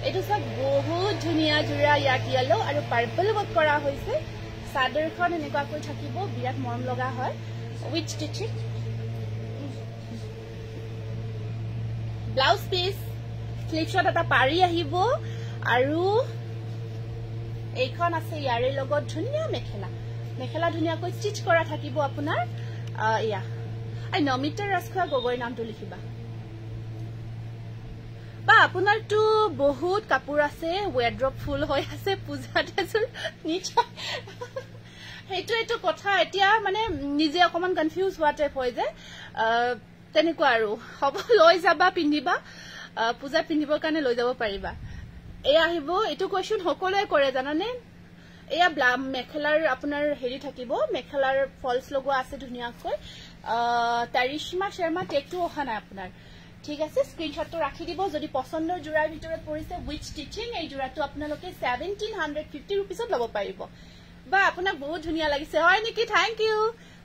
এটো সব বহুত ধুনিয়া জুৰা ইয়াত ইয়েলো আৰু পাৰ্পল ওয়াৰ্ক কৰা হৈছে সাদৰখন এনেকুৱা কৈ থাকিব বিৰাট মৰম লগা হয় with stitching blouse piece slip shot এটা পাৰি আহিব আৰু এইখন আছে ইয়াৰে লগত ধুনিয়া মেখেলা ধুনিয়াকৈ স্টিচ কৰা থাকিব আপোনাৰ ইয়া আই নমিতা ৰাজখোৱা গগৈ নামটো লিখিবা বা আপোনাৰ তো বহুত কাপোৰ আছে ওয়াৰ্ড্ৰপ ফুল হৈ আছে পূজাতেজুৰ নিশ্চয় হেইটো কথা এতিয়া মানে নিজে অকমান কনফিউজ হোৱা টাইপ হৈ যে তেনেকুৱা আৰু হ'ব লৈ যাবা পিন্ধিবা পূজা পিন্ধিবৰ কাৰণে লৈ যাব পাৰিবা এয়া আহিব এটো কোৱেশ্চন সকলোৱে কৰে জানানে এয়া মেখেলাৰ আপোনাৰ হেৰি থাকিব মেখেলাৰ ফলস লগোৱা আছে ধুনিয়াকৈ তাৰিশমা শৰ্মা টেগটো অহা নাই আপোনাৰ ঠিক আছে স্ক্ৰিনশটটো ৰাখি দিব যদি পছন্দৰ জোৰাৰ ভিতৰত পৰিছে উইথ স্টিচিং এই জোৰাটো আপোনালোকে 1750 रुपीसত লব পাৰিব বা আপোনাক বহুত ধুনিয়া লাগিছে হয় নেকি থ্যাংক ইউ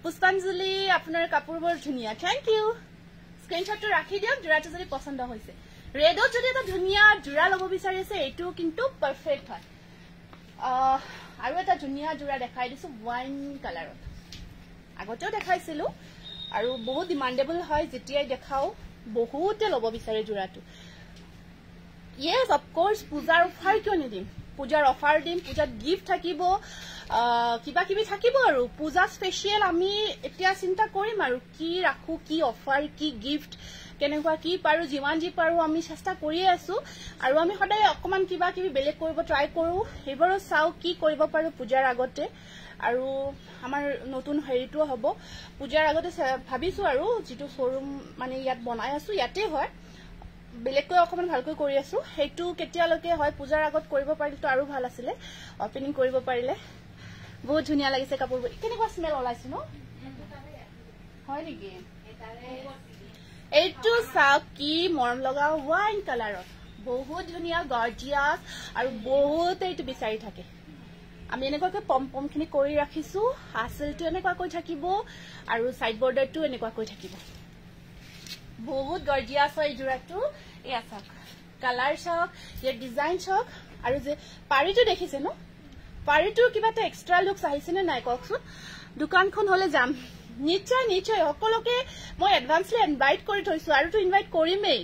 পুষ্পাঞ্জলি আপোনাৰ কাপোৰবোৰ ধুনিয়া থ্যাংক ইউ স্ক্ৰিনশটটো ৰাখি দিয়ক জোৰাটো যদি পছন্দ হৈছে ৰেডত যদি এটা ধুনিয়া জোৰা লব বিচাৰিছে এইটো কিন্তু পাৰফেক্ট হয় আৰু এটা ধুনিয়া জোৰা দেখাই দিছো ওয়াইন কালাৰত আগতেও দেখাইছিলো আৰু বহুত ডিমান্ডেবল হয় যেতিয়াই দেখাও বহুতে লব বিচাৰে জোৰাটো yes of course পূজাৰ অফাৰ কিয় নিদিম পূজাৰ অফাৰ দিম পূজাত গিফট থাকিব কিবা কিবি থাকিব আৰু পূজা স্পেশাল আমি এতিয়া চিন্তা কৰিম আৰু কি ৰাখো কি অফাৰ কি গিফট কেনেকুৱা কি পাৰো যিমান যি পাৰো আমি চেষ্টা কৰি আছো আৰু আমি সদায় অকমান কিবা কিবি বেলেগ কৰিব ট্ৰাই কৰো এবাৰো চাও কি কৰিব পাৰো পূজাৰ আগতে আৰু আমাৰ নতুন হেৰিটো হ'ব পূজাৰ আগতে ভাবিছো আৰু যেটো শোৰুম মানে ইয়াত বনাই আছো ইয়াতে হয় বেলেগকৈ অকমান ভালকৈ কৰি আছো হেতু কেতিয়ালৈকে হয় পূজাৰ আগত কৰিব পাৰিলে আৰু ভাল আছিল ওপেনিং কৰিব পাৰিলে বহুত ধুনিয়া লাগিছে কাপোৰবোৰ কেনেকুৱা স্মেল ওলাইছে ন হয় নেকি এইটো চাওক কি মৰম লগা ওয়াইন কালাৰত বহুত ধুনিয়া গৰ্জিয়াস আৰু বহুত এইটো বিচাৰি থাকে আমি এনেকুৱাকৈ পম খিনি কৰি ৰাখিছো হাসলটো এনেকুৱাকৈ থাকিব আৰু সাইড বৰ্ডাৰটো এনেকুৱাকৈ থাকিব বহুত গৰ্জিয়াস হয় জোৰাটো এয়া চাওক কালাৰ চাওক ইয়াৰ ডিজাইন চাওক আৰু যে পাৰিটো দেখিছে ন পাৰিটো কিবা এটা এক্সট্ৰা লুকস আহিছে নে নাই কওকচোন দোকানখন হলে যাম নিশ্চয় নিশ্চয় সকলোকে মই এডভান্সলি ইনভাইট কৰি থৈছো আৰু তো ইনভাইট কৰিমেই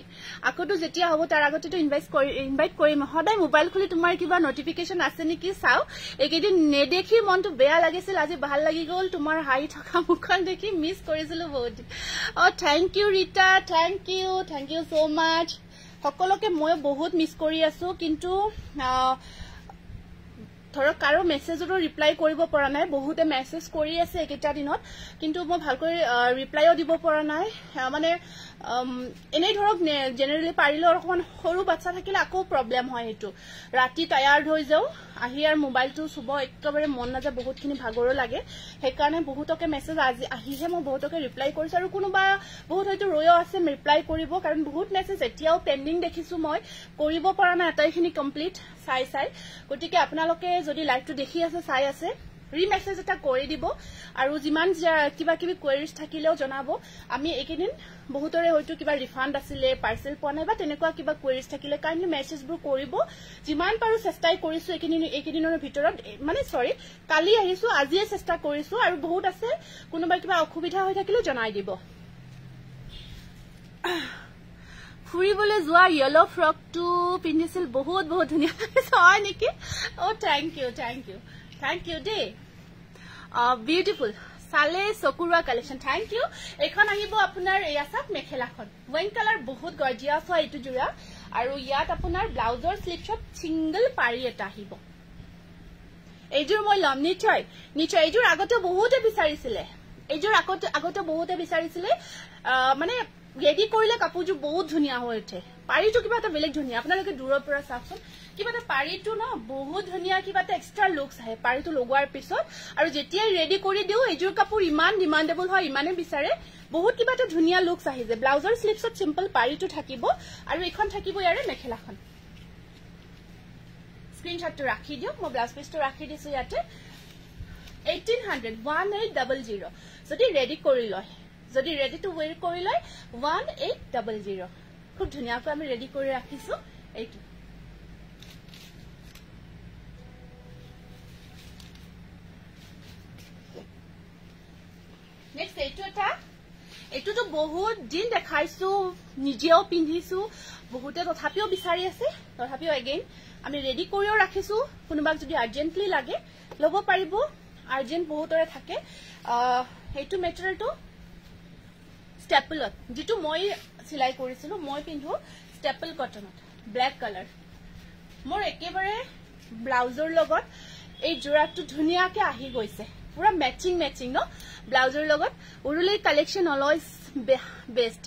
আকতো যেতিয়া হ'ব তাৰ আগতে তো ইনভাইট কৰিম সদায় মোবাইল খুলি তোমাৰ কিবা নটিফিকেশন আছে নেকি চাও একেদিন নেদেখি মনটো বেয়া লাগিছিল আজি ভাল লাগি গল তোমাৰ হাই থকা মুখখন দেখি মিস কৰিছিলো বহুত thank you Rita thank you so much সকলোকে মই বহুত মিস কৰি আছো কিন্তু ধৰক কাৰো মেছেজৰো ৰিপ্লাই কৰিব পৰা নাই বহুতে মেছেজ কৰি আছে একেটা দিনত কিন্তু মই ভালকৈ ৰিপ্লাইও দিব পৰা নাই মানে এনেই ধৰক জেনাৰেলি পাৰিলে অকমান সৰু বাচ্চা থাকিলে আকৌ প্ৰবলেম হয় এটো ৰাতি টায়াৰ্ড হৈ যাও আহি আৰু মোবাইলটো সুব একেবাৰে মন নাযায় বহুতখিনি ভাগৰো লাগে হেকাৰণে বহুতকে মেছেজ আজি আহিহে মই বহুতকে ৰিপ্লাই কৰিছো আৰু কোনোবা বহুত হয়তো ৰয়ো আছে ৰিপ্লাই কৰিব কাৰণ বহুত মেছেজ এতিয়াও পেন্ডিং দেখিছো মই কৰিব পৰা নাই এটাইখিনি কমপ্লিট চাই গতিকে আপোনালোকে যদি লাইভটো দেখি আছে চাই আছে ৰিমেছেজ এটা কৰি দিব আৰু যিমান কিবা কিবি কোৱেৰিজ থাকিলেও জনাব আমি একেদিন বহুতৰে হয়তো কিবা ৰিফান্ড আছিলে পাৰ্সেল পোৱা নাই বা তেনেকুৱা কিবা কোৱেৰিজ থাকিলে কাইন্ডলি মেছেজবোৰ কৰিব যিমান পাৰো চেষ্টাই কৰিছো একেদিনৰ ভিতৰত মানে সৰি কালি আহিছো আজিয়ে চেষ্টা কৰিছো আৰু বহুত আছে কোনোবা কিবা অসুবিধা হৈ থাকিলে জনাই দিব ফুৰিবলে যোৱা ইয়েলো ফ্ৰকটো পিন্ধিছিল বহুত ধুনিয়া হয় নেকি থ্যাংক ইউ দে বিউটিফুল সালে সকুৰা কালেকশন থ্যাংক ইউ এখন আহিব আপোনাৰ এয়া সাত মেখেলাখন ওয়াইন কালাৰ বহুত গৰ্জিয়াস হয় এটো জোৰা আৰু ইয়াত আপোনাৰ ব্লাউজৰ স্লিপছত সিঙ্গল পাৰি এটা আহিব এইজোৰ মই লম নিশ্চয় এইজোৰ আগতে বহুতে বিচাৰিছিলে মানে ৰেডি কৰিলে কাপোৰজোৰ বহুত ধুনিয়া হৈ উঠে পাৰিটো কিবা এটা বেলেগ ধুনিয়া আপোনালোকে দূৰৰ পৰা চাওকচোন কিবা এটা পাৰিটো ন বহুত ধুনিয়া কিবা এটা এক্সট্ৰা লুকস আহে পাৰিটো লগোৱাৰ পিছত আৰু যেতিয়া ৰেডি কৰি দিও এইজোৰ কাপোৰ ইমান ডিমান্ডেবল হয় ইমানে বিচাৰে বহুত কিবা এটা ধুনিয়া লুকস আহি যে ব্লাউজৰ স্লিপছত সিম্পল পাৰিটো থাকিব আৰু এখন থাকিব ইয়াৰে মেখেলাখন স্ক্ৰিনশ্বটটো ৰাখি দিও মই ব্লাউজ পিছটো ৰাখি দিছো ইয়াতে 1800 যদি ৰেডি কৰি লয় যদি ৰেডি টু ওয়্যাৰ কৰি লয় 1800 খুব ধুনিয়াকৈ আমি ৰেডি কৰি ৰাখিছো এইটো নেক্সট এইটো তো বহুত দিন দেখাইছো নিজেও পিন্ধিছো বহুতে তথাপিও বিচাৰি আছে তথাপিও এগেইন আমি ৰেডি কৰিও ৰাখিছো কোনোবাক যদি আৰ্জেন্টলি লাগে লব পাৰিব আৰ্জেন্ট বহুতৰে থাকে এইটো মেটেৰিয়েলটো স্টেপলত যেটো মই সিলাই কৰিছিলো মই পিন্ধো স্টেপল কটনত ব্ল্যাক কালাৰ মোৰ একেবাৰে ব্লাউজৰ লগত এই জোৰাটো ধুনিয়াকে আহি গৈছে পুৰা ম্যাচিং ন ব্লাউজৰ লগত উৰুলি কালেকশন অলৱেজ বেষ্ট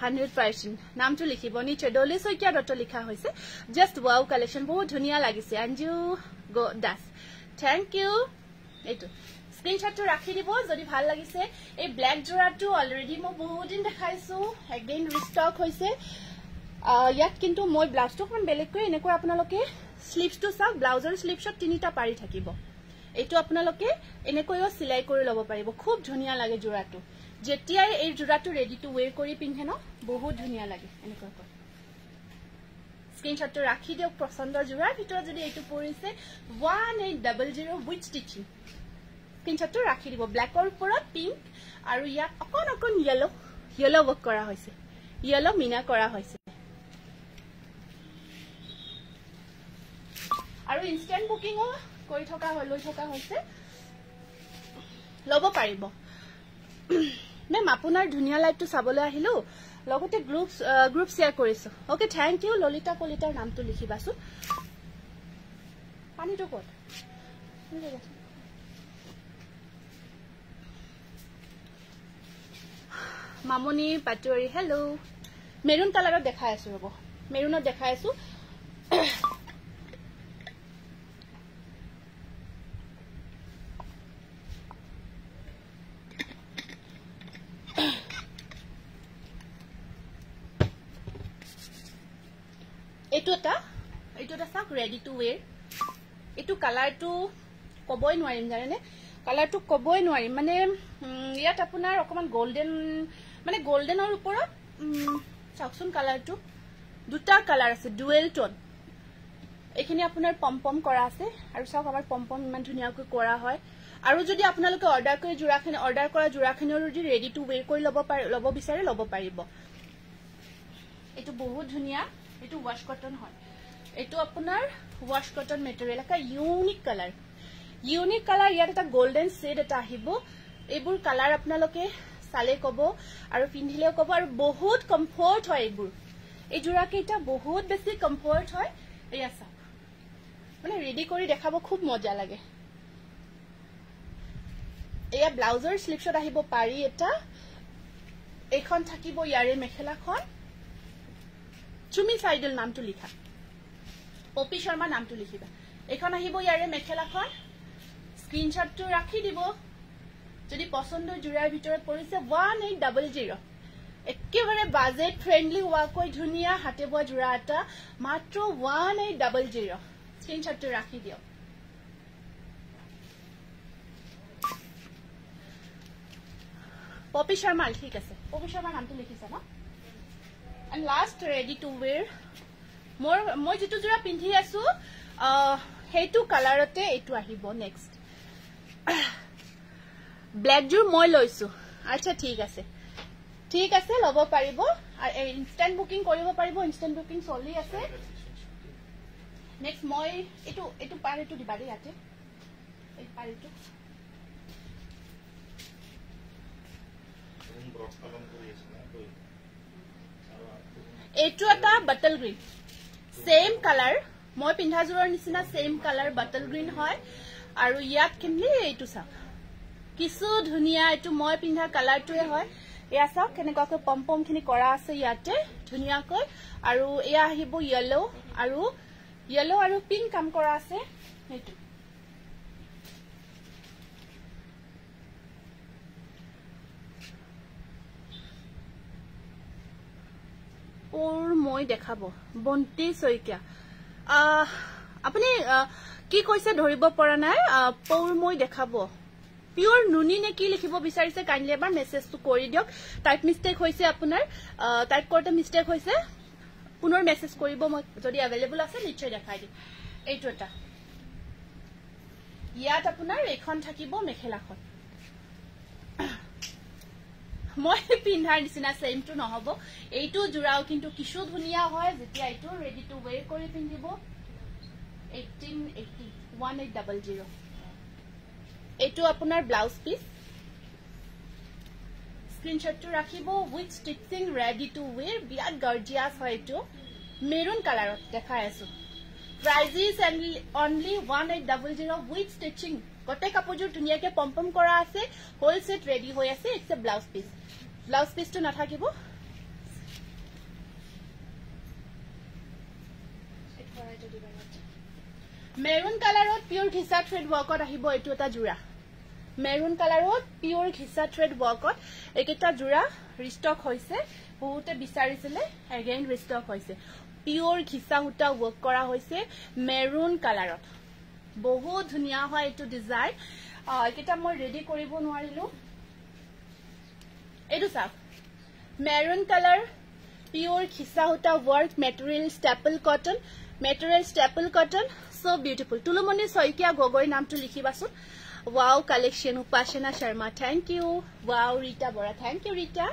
100% নামটো লিখিব নিচে ডলি সৈকিয়া ডট লিখা হৈছে জাস্ট ওয়াও কালেকশন বহুত ধুনিয়া লাগিছে অঞ্জু দাস থ্যাংক ইউ এইটো স্ক্রিনশটটো ৰাখি দিব যদি ভাল লাগিছে এই ব্ল্যাক জোৰাটো অলৰেডি মই বহুত দিন দেখাইছো এগেইন ৰিস্টক হৈছে ইয়াত কিন্তু মই ব্লাউজটো কোন বেলেগকৈ এনেকৈ আপোনালোকে স্লিপসটো চাওক ব্লাউজৰ স্লিপছত তিনিটা পাৰি থাকিব এইটো আপোনালোকে এনেকৈও সিলাই কৰি লব পাৰিব খুব ধুনিয়া লাগে জোৰাটো যেতিয়া এই জোৰাটো ৰেডি টু ওয়্যাৰ কৰি পিন্ধে ন বহুত ধুনিয়া লাগে এনেকৈ স্ক্ৰিনশটটো ৰাখি দিওক পছন্দৰ জোৰাৰ ভিতৰত যদি এইটো পৰিছে 1800 উইথ স্টিচিং স্ক্ৰিনশটটো ৰাখি দিব ব্ল্যাকৰ ওপৰত পিংক আৰু ইয়াত অকন ইয়েলো ওয়াৰ্ক কৰা হৈছে ইয়েলো মিনা কৰা হৈছে আৰু ইনস্ট্যান্ট বুকিংও কৰি থকা লৈ থকা হৈছে লব পাৰিব মেম আপোনাৰ ধুনিয়া লাইভটো চাবলৈ আহিলো লগতে গ্ৰুপ শেয়াৰ কৰিছো ওকে থ্যাংক ইউ ললিতা কলিতাৰ নামটো লিখিবাছো পানীটো ক'ত মামনি পাটোৰি হেল্ল মেৰুন কালাৰত দেখাই আছো ৰব মেৰুনত দেখাই আছো এইটো এটা সাক ৰেডি টু ওয়্যাৰ এইটো কালাৰটো কবই নোৱাৰিম জানেনে কালাৰটো কবই নোৱাৰিম মানে ইয়াত আপোনাৰ অকমান গোল্ডেন মানে গোল্ডেনৰ ওপৰত চাকচোন কালাৰটো দুটা কালাৰ আছে ডুৱেল টোন এখিনি আপোনাৰ পম কৰা আছে আৰু চাওক আমাৰ পম ইমান ধুনিয়াকৈ কৰা হয় আৰু যদি আপোনালোকে অৰ্ডাৰ কৰি জোৰাখিনি অৰ্ডাৰ কৰা জোৰাখিনিও যদি ৰেডি টু ওয়েৰ কৰি ল'ব বিচাৰে ল'ব পাৰিব এটো বহুত ধুনিয়া এটো ওয়াশ কটন হয় এটো আপোনাৰ ওয়াশ কটন মেটেৰিয়েল এটা ইউনিক কালাৰ ইয়াত এটা গোল্ডেন শেড এটা আহিব এইবোৰ কালাৰ আপোনালোকে চালে কব আৰু পিন্ধিলেও কব আৰু বহুত কমফৰ্ট হয় এইবোৰ এই জোৰা কেইটা বহুত বেছি কমফৰ্ট হয় এয়া চাওক মানে ৰেডি কৰি দেখাব খুব মজা লাগে এয়া ব্লাউজৰ স্লিপছত আহিব পাৰি এটা এখন থাকিব ইয়াৰে মেখেলাখন চুমি সাইডল নামটো লিখা পপি শৰ্মা নামটো লিখিবা এখন আহিব ইয়াৰে মেখেলাখন স্ক্ৰিনশ্বটটো ৰাখি দিব যদি পছন্দৰ জোৰাৰ ভিতৰত পৰিছে 1800 একেবাৰে বাজেট ফ্ৰেন্ডলি হোৱাকৈ ধুনিয়া হাতে বোৱা জোৰা এটা মাত্ৰ 1800 স্ক্ৰিনশ্বটটো ৰাখি দিও পপি শৰ্মা ঠিক আছে পপি শৰ্মা নামটো লিখিছা না and last ready to wear মই যেটো জোৰা পিন্ধি আছো হেতু কালাৰতে এটো আহিব নেক্সট ব্ল্যাক জোৰ মই লৈছো আচ্ছা ঠিক আছে লব পাৰিব আৰু ইনস্ট্যান্ট বুকিং কৰিব পাৰিব ইনস্ট্যান্ট বুকিং চলি আছে নেক্সট মই এটো পাৰেটো দিবা দে ইয়াতে এই পাৰেটো এটো এটা বাটল গ্ৰীন সেম কালাৰ মই পিন্ধা জোৰৰ নিচিনা সেম কালাৰ বাটল গ্ৰীন হয় আৰু ইয়াত কিনলি এটো চাওক কিছু ধুনিয়া এটো মই পিন্ধা কালাৰটোৱে হয় এয়া চাওক কেনেকৈ পম্পম খিনি কৰা আছে ইয়াতে ধুনিয়াকৈ আৰু এয়া আহিব ইয়েলো আৰু পিংক কাম কৰা আছে এটো और মই দেখাব বন্তি সৈকিয়া আপুনি কি কৈছে ধৰিব পৰা নাই পৌৰ মই দেখাব পিওৰ নুনি নে কি লিখিব বিচাৰিছে কাইন্ডলি এবাৰ মেসেজটো কৰি দিওক টাইপ মিস্টেক হৈছে আপোনাৰ টাইপ কৰতে মিস্টেক হৈছে পুনৰ মেসেজ কৰিব মই যদি अवेलेबल আছে নিশ্চয় দেখাই দিম এইটো এটা ইয়াত আপোনাৰ এখন থাকিব মেখেলাখন মই পিন্ধাৰ নিচিনা সেম টু নহব এইটো জোৰাও কিন্তু কিশু ধুনিয়া হয় যেতিয়া এইটো ৰেডি টু ওয়েৰ কৰি পিন্ধিব 1800 এইটো আপোনাৰ ব্লাউজ পিস স্ক্ৰিনশ্বটটো ৰাখিব with stitching ready to were বিয়াত গৰ্জিয়াস হয় এইটো মেৰুন কালাৰত দেখাই আছো price is only 1800 with stitching গটে কাপোৰজোৰ ধুনিয়াকে পম্পম কৰা আছে হোল সেট ৰেডি হৈ আছে ইটস এ ব্লাউজ পিসটো নাথাকিব মেৰুন কালাৰত পিওৰ ঘিসা থ্ৰেড ওয়াৰ্কত আহিব এটো এটা জোৰা মেৰুন কালাৰত পিওৰ ঘিসা থ্ৰেড ওয়াৰ্কত একেটা জোৰা ৰিস্টক হৈছে বহুতে বিচাৰিছিলে এগেইন ৰিস্টক হৈছে পিওৰ ঘিসা হুটা ওয়াৰ্ক কৰা হৈছে মেৰুন কালাৰত বহুত ধুনিয়া হয় এটো ডিজাইন একেটা মই ৰেডি কৰিব নোৱাৰিলো এটো চাওক মেৰুন কালাৰ পিওৰ ঘিসা হুটা work material staple cotton so beautiful Tulumoni Saikia Gogoi নামটো লিখিবাছুন wow collection Upasana Sharma thank you wow Rita Bora thank you Rita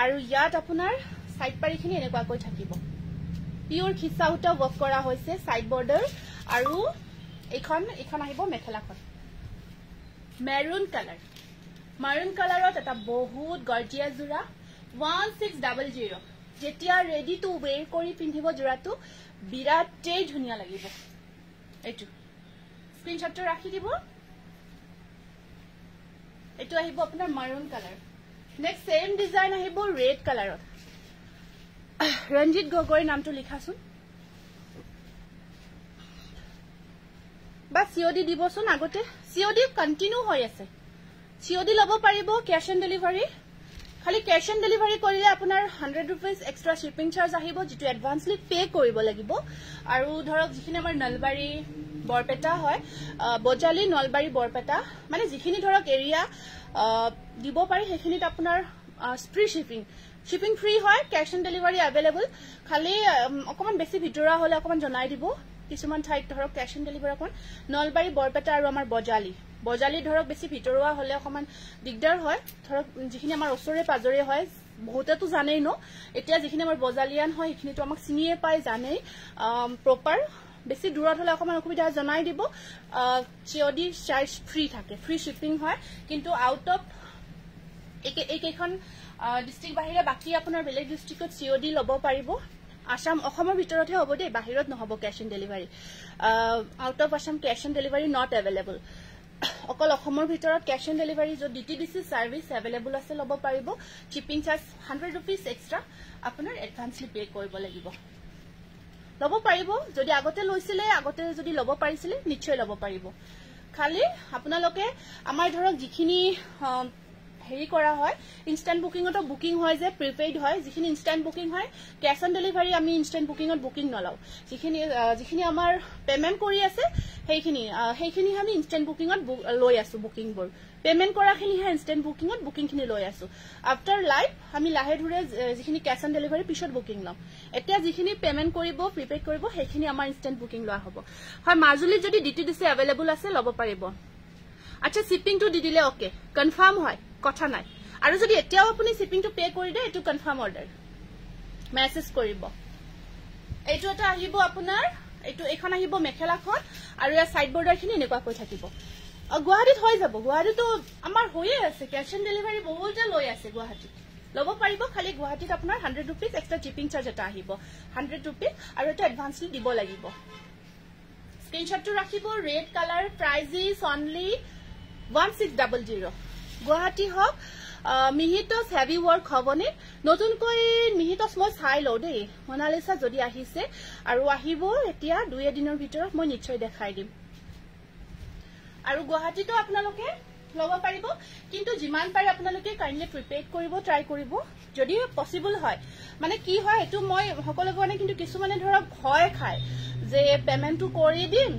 আৰু ইয়াত আপোনাৰ সাইড পাৰিখিনি এনেকুৱাকৈ থাকিব পিওৰ ঘিসা হুটা ওয়াৰ্ক কৰা হৈছে সাইড বৰ্ডাৰ আৰু এখন আহিব মেখেলাখন মেৰুন কালাৰত এটা বহুত গৰ্জিয়াস জোৰা 1600 যেতিয়া ৰেডি টু ওয়েৰ কৰি পিন্ধিব জোৰাটো বিৰাটেই ধুনিয়া লাগিব এইটো স্ক্ৰিনশ্বটটো ৰাখি দিব এইটো আহিব আপোনাৰ মাৰুন কালাৰ নেক্সট সেম ডিজাইন আহিব ৰেড কালাৰত ৰঞ্জিত গগৈ নামটো লিখাছুন বা সিওডি দিবছুন আগতে সিওডি কন্টিনিউ হৈ আছে সিওডি লব পাৰিব ক্যাশ অন ডেলিভাৰী খালি ক্যাশ অন ডেলিভাৰী কৰিলে আপোনাৰ 100 रुपीस এক্সট্ৰা শিপিং চাৰ্জ আহিব যেটো এডভান্সলি পে কৰিব লাগিব আৰু ধৰক যিখিনি আমাৰ নলবাৰী বৰপেটা হয় বজালি নলবাৰী বৰপেটা মানে যিখিনি ধৰক এৰিয়া দিব পাৰি সেইখিনিত আপোনাৰ ফ্ৰী শিপিং ফ্ৰী হয় ক্যাশ অন ডেলিভাৰী अवेलेबल খালি অকমান বেছি ভিতৰা হলে অকমান জনাই দিব কিছুমান ঠাইত ধৰক ক্যাশ অন ডেলিভাৰী অকমান নলবাৰী বৰপেটা আৰু আমাৰ বজালি ধৰক বেছি ভিতৰুৱা হলে অকমান দিগদাৰ হয় ধৰক যিখিনি আমাৰ ওচৰে পাজৰে হয় বহুতেতো জানেই ন এতিয়া যিখিনি আমাৰ বজালিয়ান হয় এইখিনিতো আমাক চিনিয়ে পায় জানেই প্ৰপাৰ বেছি দূৰত হলে অকমান অসুবিধা জনাই দিব COD চাৰ্জ ফ্ৰী থাকে ফ্ৰী শিপিং হয় কিন্তু আউট অফ এইকেইখন ডিস্ট্ৰিক্ট বাহিৰে বাকি আপোনাৰ বেলেগ ডিস্ট্ৰিক্টত COD ল'ব পাৰিব আসাম অসমৰ ভিতৰতহে হ'ব দেই বাহিৰত নহব cash on delivery out of Assam cash on delivery not available অকল অসমৰ ভিতৰত ক্যাশ অন ডেলিভাৰী য'ত DTDC সাৰ্ভিস এভেইলেবল আছে ল'ব পাৰিব শিপিং চাৰ্জ 100 रुपीस এক্সট্ৰা আপোনাৰ এডভান্সলি পে কৰিব লাগিব ল'ব পাৰিব যদি আগতে লৈছিলে আগতে যদি ল'ব পাৰিছিলে নিশ্চয় ল'ব পাৰিব খালি আপোনালোকে আমাৰ ধৰক যিখিনি হেৰি কৰা হয় ইনস্ট্যান্ট বুকিংতো বুকিং হয় যে প্ৰিপেইড হয় যিখিনি ইনস্ট্যান্ট বুকিং হয় ক্যাশ অন ডেলিভাৰী আমি ইনস্ট্যান্ট বুকিংত বুকিং নলাও যিখিনি আমাৰ পেমেন্ট কৰি আছে সেইখিনি আমি ইনস্ট্যান্ট বুকিংত লৈ আছো বুকিং বোৰ পেমেন্ট কৰাখিনি হে ইনস্ট্যান্ট বুকিংত বুকিংখিনি লৈ আছো আফটাৰ লাইভ আমি লাহে ধৰে যিখিনি ক্যাশ অন ডেলিভাৰী পিছত বুকিং লম এতিয়া যিখিনি পেমেন্ট কৰিব প্ৰিপেইড কৰিব সেইখিনি আমাৰ ইনস্ট্যান্ট বুকিং লোৱা হ'ব হয় মাজুলী যদি DTDC এভেইলেবল আছে ল'ব পাৰিব আচ্ছা শিপিংটো দি দিলে ওকে কনফাৰ্ম হয় কথা নাই আৰু যদি এতিয়াও আপুনি শিপিংটো পে কৰি দে এটো কনফাৰ্ম অৰ্ডাৰ মেসেজ কৰিব এটো এটা আহিব আপোনাৰ এটো এখন আহিব মেখেলাখন আৰু ইয়াৰ সাইড বৰ্ডাৰখিনি এনেকুৱা কৈ থাকিব গুৱাহাটীত হৈ যাব গুৱাহাটীতো আমাৰ হৈয়ে আছে ক্যাশ অন ডেলিভাৰী বহুতে লৈ আছে গুৱাহাটীত ল'ব পাৰিব খালি গুৱাহাটীত আপোনাৰ 100 रुपीस এক্সট্ৰা শিপিং চাৰ্জ এটা আহিব 100 रुपीस আৰু এটা এডভান্সলি দিব লাগিব স্ক্ৰিনশ্বটটো ৰাখিব red colour price is only 1600 Guwahati হক মিহিটস হেভি ওয়ার্ক হবনে নতুনকৈ মিহিটস মই চাই লও দেই মোনালিসা যদি আহিছে আৰু আহিব এতিয়া 2 দিনৰ ভিতৰত মই নিশ্চয় দেখাই দিম আৰু গুৱাহাটীতো আপোনালোকে ল'ব পাৰিব কিন্তু যিমান পাৰে আপোনালোকে কাইন্ডলি প্ৰিপেইড কৰিব ট্ৰাই কৰিব যদি পসিবল হয় মানে কি হয় এটো মই সকলো কাৰণে কিন্তু কিছু মানে ধৰক ভয় খায় যে পেমেন্টটো কৰি দিম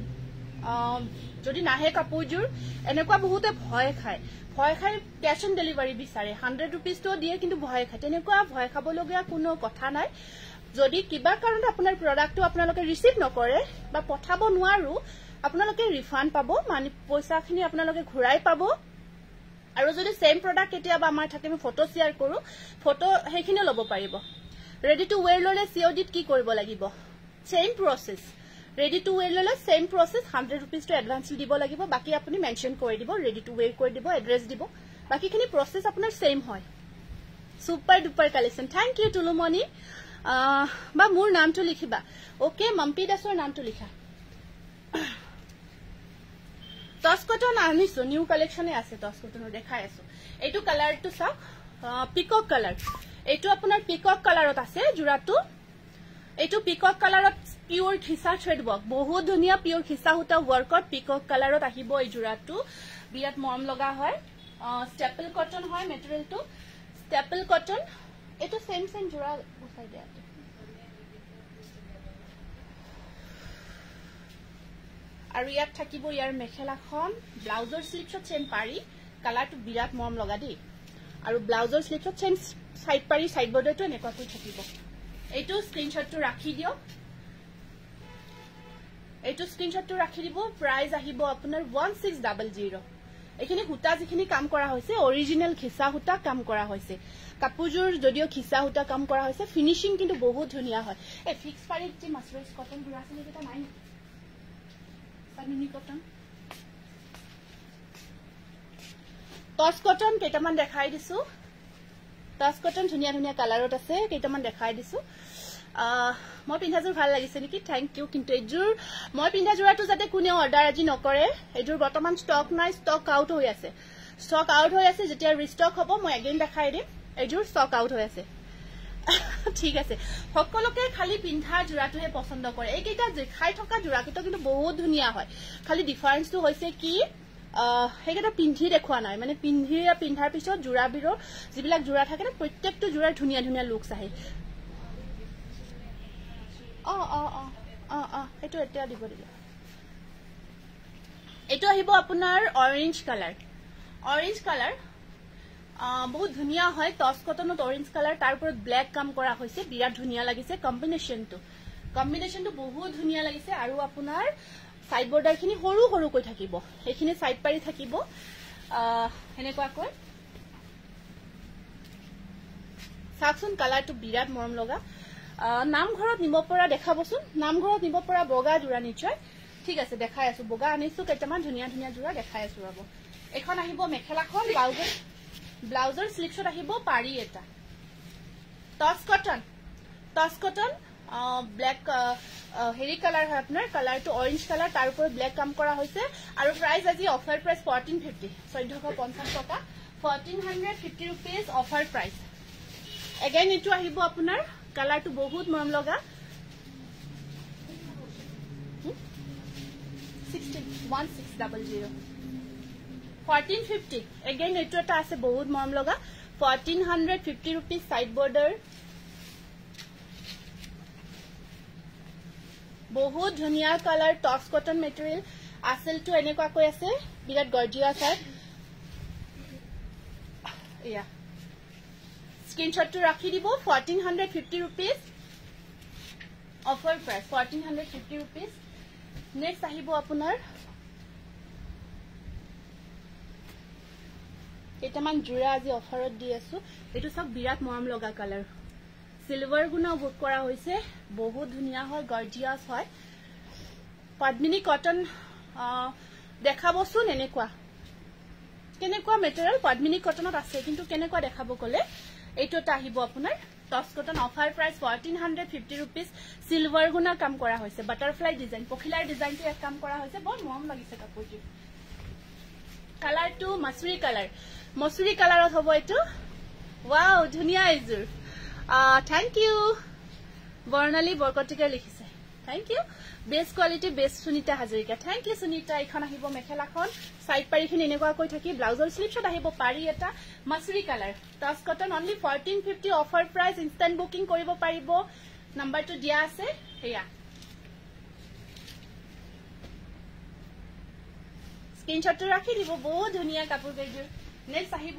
যদি নাহে কাপোৰজোৰ এনেকুৱা বহুতে ভয় খায় ক্যাশ অন ডেলিভাৰী বিচাৰে 100 रुपीस তো দিয়ে কিন্তু ভয় খায় তেনেকুৱা ভয় খাব লগিয়া কোনো কথা নাই যদি কিবা কাৰণত আপোনাৰ প্ৰডাক্টটো আপোনালোকে ৰিসিভ নকৰে বা পঠাব নোৱাৰো আপোনালোকে ৰিফান্ড পাব মানে পইচাখিনি আপোনালোকে ঘূৰাই পাব আৰু যদি সেম প্ৰডাক্ট কেতিয়াবা আমাৰ থাকে আমি ফটো শেয়াৰ কৰো ফটো হেখিনি ল'ব পাৰিব ৰেডি টু ওয়্যাৰ ললে COD কি কৰিব লাগিব same process ready to where ললে সেম প্ৰসেস 100 रुपीस তো এডভান্স দিব লাগিব বাকি আপুনি মেনশন কৰি দিব ৰেডি টু ওয়্যাৰ কৰি দিব এড্ৰেছ দিব বাকিখিনি প্ৰসেস আপোনাৰ সেম হয় super duper collection thank you Tulumoni বা মোৰ নামটো লিখিবা ওকে মাম্পি দাসৰ নামটো লিখা টস কটন আনিছো নিউ কালেকশনে আছে টস কটনৰ দেখাই আছো এইটো কালাৰটো চাওক পিকক কালাৰ এইটো আপোনাৰ পিকক কালাৰত আছে জোৰাটো এইটো পিকক কালাৰত পিওৰ খিসা থ্ৰেড ওয়াৰ্ক বহুত ধুনিয়া পিওৰ খিসা হুতা ওয়াৰ্কত পিকক কালাৰত আহিব এই জোৰাটো বিৰাট মৰম লগা হয় স্টেপল কটন হয় মেটেৰিয়েলটো স্টেপল কটন এটো সেম জোৰা উঠাই দিয়া আৰু ইয়াত থাকিব ইয়াৰ মেখেলাখন ব্লাউজৰ স্লিভছত চেন পাৰি কালাৰটো বিৰাট মৰম লগা দেই আৰু ব্লাউজৰ স্লিভছত চেন সাইড পাৰি সাইড বৰ্ডাৰটো এনেকুৱা কৈ থাকিব এইটো স্ক্ৰিনশ্বটটো ৰাখি দিও এইটো স্ক্ৰিনশ্বটটো ৰাখি দিব প্ৰাইস আহিব আপোনাৰ 1600 এখিনি হুতা যিখিনি কাম কৰা হৈছে অৰিজিনাল খিসা হুতা কাম কৰা হৈছে কাপোৰজোৰ যদিও খিসা হুতা কাম কৰা হৈছে ফিনিশিং কিন্তু বহুত ধুনিয়া হয় এই ফিক্স পাৰি যে মাছৰাইজ কটন গুৰা আছে এটা নাই সামিনি কটন টস কটন কেইটামান দেখাই দিছো টস কটন ধুনিয়া ধুনিয়া কালাৰত আছে কেইটামান দেখাই দিছো মই পিন্ধাজোৰ ভাল লাগিছে নেকি থ্যাংক ইউ কিন্তু এজোৰ মই পিন্ধা জোৰাটো যাতে কোনে অৰ্ডাৰ আজি নকৰে এজোৰ বৰ্তমান ষ্টক নাই ষ্টক আউট হৈ আছে যেতিয়া ৰিষ্টক হ'ব মই এগেইন দেখাই দিম এজোৰ ষ্টক আউট হৈ আছে ঠিক আছে সকলোকে খালি পিন্ধা জোৰাটোহে পছন্দ কৰে এইকেইটা দেখাই থকা জোৰাকেইটা কিন্তু বহুত ধুনিয়া হয় খালি ডিফাৰেন্সটো হৈছে কি হেগেটা পিন্ধি দেখুৱা নাই মানে পিন্ধাৰ পিছত জোৰাবিৰৰ যিবিলাক জোৰা থাকে না প্ৰত্যেকটো জোৰাৰ ধুনিয়া ধুনিয়া লুকস আহে এটো এতিয়া দিব দিলে এটো আহিব আপোনাৰ অৰেঞ্জ কালাৰ বহুত ধুনিয়া হয় টস কটনত অৰেঞ্জ কালাৰ তাৰ ওপৰত ব্ল্যাক কাম কৰা হৈছে বিৰাট ধুনিয়া লাগিছে কম্বিনেশনটো কম্বিনেশনটো বহুত ধুনিয়া লাগিছে আৰু আপোনাৰ সাইড বৰ্ডাৰ খিনি সৰু সৰু কৈ থাকিব এখিনি সাইড পাৰি থাকিব হেনেকুৱা কৈ সাকসুন কালাৰটো বিৰাট মৰম লগা নামঘৰত নিব পৰা দেখাবচোন নামঘৰত নিব পৰা বগা জোৰা নিশ্চয় ঠিক আছে দেখাই আছো বগা আনিছো কেইটামান ধুনিয়া ধুনিয়া জোৰা দেখাই আছো ৰব এখন আহিব মেখেলাখন ব্লাউজৰ স্লিপছত আহিব পাৰি এটা টচ কটন ব্ল্যাক হেৰি কালাৰ হয় আপোনাৰ কালাৰটো অৰেঞ্জ কালাৰ তাৰ ওপৰত ব্ল্যাক কাম কৰা হৈছে আৰু প্ৰাইস আজি অফাৰ প্ৰাইস 1450 1450 টকা 1450 रुपीस অফাৰ প্ৰাইস এগেইন এটো আহিব আপোনাৰ কালাৰটো বহুত মৰম লগা 1600 1450 এগেইন এটো এটা আছে বহুত মৰম লগা 1450 रुपीस সাইড বৰ্ডাৰ বহুত ধুনিয়া কালাৰ টপস কটন মেটেৰিয়েল আসলটো এনেকুৱা কৈ আছে বিৰাট গৰ্জিয়াস হয় ইয়া স্ক্ৰিনশ্বটটো ৰাখি দিব 1450 rupees offer price 1450 rupees next আহিব আপোনাৰ কেটামান জোৰা আজি অফাৰত দি আছো এটো সব বিৰাট মৰম লগা কালাৰ সিলভাৰ গুনা বুক কৰা হৈছে বহুত ধুনিয়া হয় গৰ্জিয়াস হয় পদ্মিনী কটন দেখাবচোন এনেকুৱা কেনেকুৱা মেটেৰিয়েল পদ্মিনী কটনত আছে কিন্তু কেনেকুৱা দেখাব কলে এইটোটা আহিব আপোনাৰ tops cotton offer price 1450 rupees silver গুনা কাম কৰা হৈছে বাটাৰফ্লাই ডিজাইন পখিলাৰ ডিজাইনটো এক কাম কৰা হৈছে বহুত মৰম লাগিছে কাপোৰটো কালাৰটো মসুৰী কালাৰত হ'ব এটো ওয়াও ধুনিয়া ইজুৰ থ্যাংক ইউ বৰ্ণালী বৰকটিকে লিখিছে thank you best quality best Sunita Hazarika thank you Sunita এখন আহিব মেখেলাখন সাইড পাৰিখিনি এনেকুৱা কৈ থাকি ব্লাউজৰ স্লিপছত আহিব পাৰি এটা মসুৰী colour tops cotton only 1450 offer price instant booking কৰিব পাৰিব নাম্বাৰটো দিয়া আছে হেয়া স্ক্ৰিনশ্বটটো ৰাখি দিব বহুত ধুনিয়া কাপোৰ কেইযোৰ নেক্সট আহিব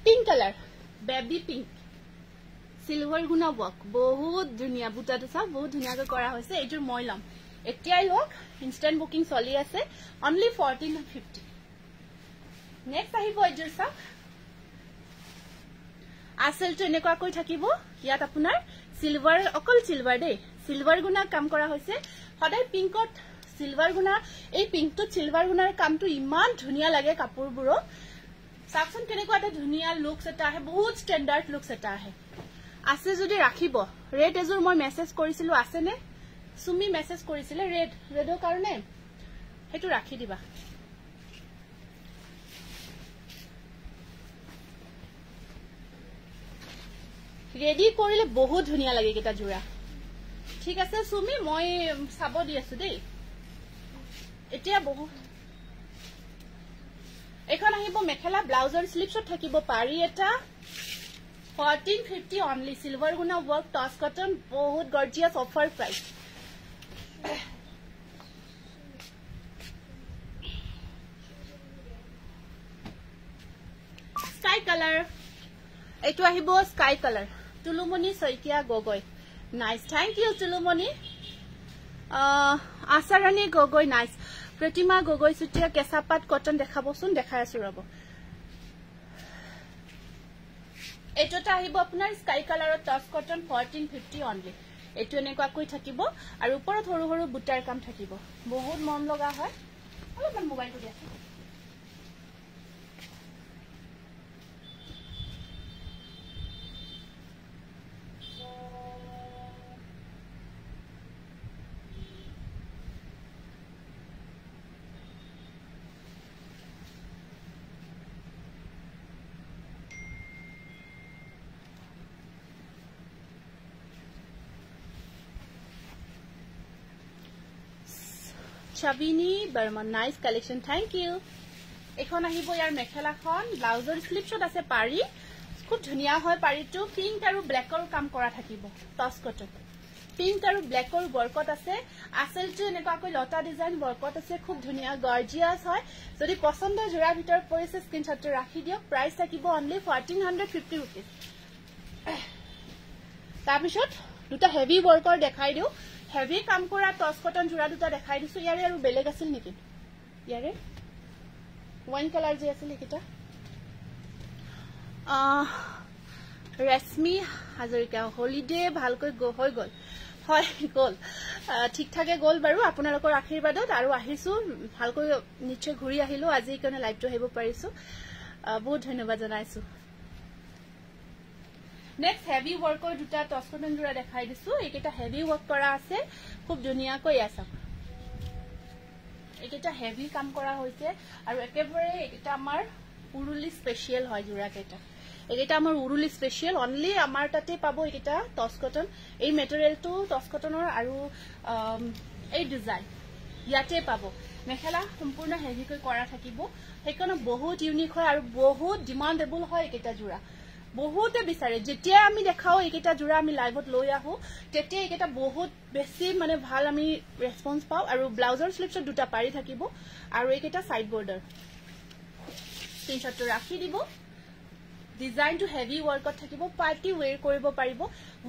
pink colour baby pink silver গুনা ওয়াৰ্ক বহুত ধুনিয়া বুটাটো সব বহুত ধুনিয়াকৈ কৰা হৈছে এইটোৰ মই লম এতিয়াই লক ইনস্ট্যান্ট বুকিং চলি আছে অনলি 1450 নেক্সট আহিব এইটোৰ সব আসলটো এনেকুৱা কৈ থাকিব ইয়াত আপোনাৰ সিলভাৰ অকল সিলভাৰ দে সিলভাৰ গুনা কাম কৰা হৈছে সদায় পিংকত সিলভাৰ গুনা এই পিংকটো সিলভাৰ গুনাৰ কামটো ইমান ধুনিয়া লাগে কাপোৰবোৰো সাকসন কেনেকুৱা এটা ধুনিয়া লুকস এটা আহে বহুত ষ্টেণ্ডাৰ্ড লুকস এটা আহে আছে যদি ৰাখিব ৰেড এজুৰ মই মেসেজ কৰিছিলো আছে নে সুমি মেসেজ কৰিছিলে ৰেডৰ কাৰণে হেতু ৰাখি দিবা ৰেডি কৰিলে বহুত ধুনিয়া লাগে কেটা জোৰা ঠিক আছে সুমি মই চাব দি আছো দেই এতিয়া বহুত এখন আহিব মেখেলা ব্লাউজৰ স্লিপছত থাকিব পাৰি এটা 1450 only silver guna work toss cotton बहुत gorgeous offer price sky color etu ahibo sky color tulumoni soikia gogoi nice thank you tulumoni asarani gogoi nice pratima gogoi sutia kesapat cotton dekhabosun dekhai asu robo এটোটা আহিব আপোনাৰ sky কালাৰৰ tops cotton 1450 only এটো এনেকুৱা কৈ থাকিব আৰু ওপৰত সৰু সৰু বুটাৰ কাম থাকিব বহুত মন লগা হয় অলপমান মোবাইলটো দিয়া Chavini Burman nice collection thank you এখন আহিব ইয়াৰ মেখেলাখন ব্লাউজৰ স্লিপছত আছে পাৰি খুব ধুনিয়া হয় পাৰিটো পিংক আৰু ব্ল্যাকৰ কাম কৰা থাকিব টপস কটন পিংক আৰু ব্ল্যাকৰ ওয়াৰ্কত আছে আসলটো এনেকুৱাকৈ লতা ডিজাইন ওয়াৰ্কত আছে খুব ধুনিয়া গৰ্জিয়াস হয় যদি পছন্দ জোৰা ভিতৰ পৰিছে স্ক্ৰিনশ্বটটো ৰাখি দিয়ক প্ৰাইস থাকিব অনলি 1450 रुपीस তাৰপিছত দুটা হেভি ওয়াৰ্কৰ দেখাই দিও হেভি কাম কৰা টচ কটন জোৰা দুটা দেখাই দিছো ইয়াৰে আৰু বেলেগ আছিল নেকি ইয়াৰে ওয়াইন কালাৰ যে আছিল এটা ৰেশমি হাজৰিকা হলিডে ভালকৈ হৈ গল হয় গল ঠিক ঠাকে গল বাৰু আপোনালোকৰ আশীৰ্বাদত আৰু আহিছো ভালকৈ নিশ্চয় ঘূৰি আহিলো আজি কাৰণে লাইভটো হেব পাৰিছো বহুত ধন্যবাদ জনাইছো নেক্সট হেভি ওয়াৰ্কৰ দুটা টচ কটন জোৰা দেখাই দিছো এইকেইটা হেভি ওয়াৰ্ক কৰা আছে খুব ধুনিয়াকৈ আছে এইকেইটা হেভি কাম কৰা হৈছে আৰু একেবাৰে এইকেইটা আমাৰ উৰুলি স্পেশাল হয় জোৰা কেইটা এইকেইটা আমাৰ উৰুলি স্পেশাল অনলি আমাৰ তাতে পাবো এইকেইটা টচ কটন এই মেটেৰিয়েলটো টচ কটনৰ আৰু এই ডিজাইন ইয়াতে পাবো মেখেলা সম্পূৰ্ণ হেভিকৈ কৰা থাকিব সেইকাৰণে বহুত ইউনিক হয় আৰু বহুত ডিমান্ডেবল হয় এইকেইটা জোৰা বহুতে বিচাৰে যেতিয়া আমি দেখাও এইকেইটা জোৰা আমি লাইভত লৈ আহো তেতিয়া এইকেইটা বহুত বেছি মানে ভাল আমি ৰেসপন্স পাও আৰু ব্লাউজৰ স্লিপছত দুটা পাৰি থাকিব আৰু এইকেইটা সাইড বৰ্ডাৰ স্ক্ৰিনশ্বটটো ৰাখি দিব ডিজাইনটো হেভি ওয়াৰ্কত থাকিব পাৰ্টি ওয়্যাৰ কৰিব পাৰিব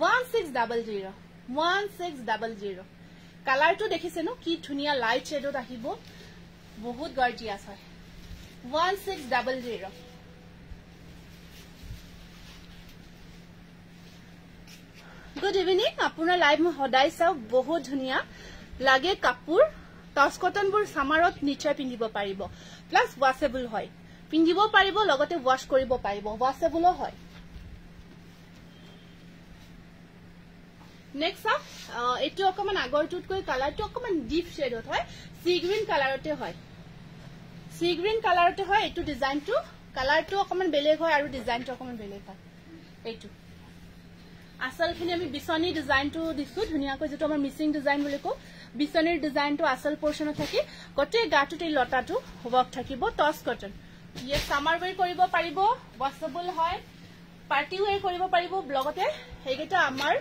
1600 কালাৰটো দেখিছে ন কি ধুনিয়া লাইট শেডত আহিব বহুত গৰ্জিয়াস হয় 1600 Good evening. Apuna live mo hodai sa बहुत धुनिया लागे कापुर टच कटन बुर सामारत निचय पिंधिबो पारिबो प्लस वॉशेबल হয় পিন্ধিব পাৰিব লগতে ওয়াশ কৰিব পাৰিব ওয়াশেবল হয় নেক্সট এটো অকমান আগৰটুতকৈ কালাৰটো অকমান ডিপ শেডত হয় সি গ্ৰীন কালাৰতে হয় সি গ্ৰীন কালাৰতে হয় এটো ডিজাইনটো কালাৰটো অকমান বেলেগ হয় আৰু ডিজাইনটো অকমান বেলেগ হয় এটো আসলখিনি আমি বিছনি ডিজাইনটো দিছো ধুনিয়াকৈ যেটো আমাৰ মিসিং ডিজাইন বুলি কো বিছনিৰ ডিজাইনটো আসল পোৰশনত থাকি গটে গাটুতে লতাটো ওয়াৰ্ক থাকিব টচ কটন ইয়ে সামাৰ ওয়্যাৰ কৰিব পাৰিব ওয়াশেবল হয় পাৰ্টি ওয়্যাৰ কৰিব পাৰিব ব্লগতে হেগেটা আমাৰ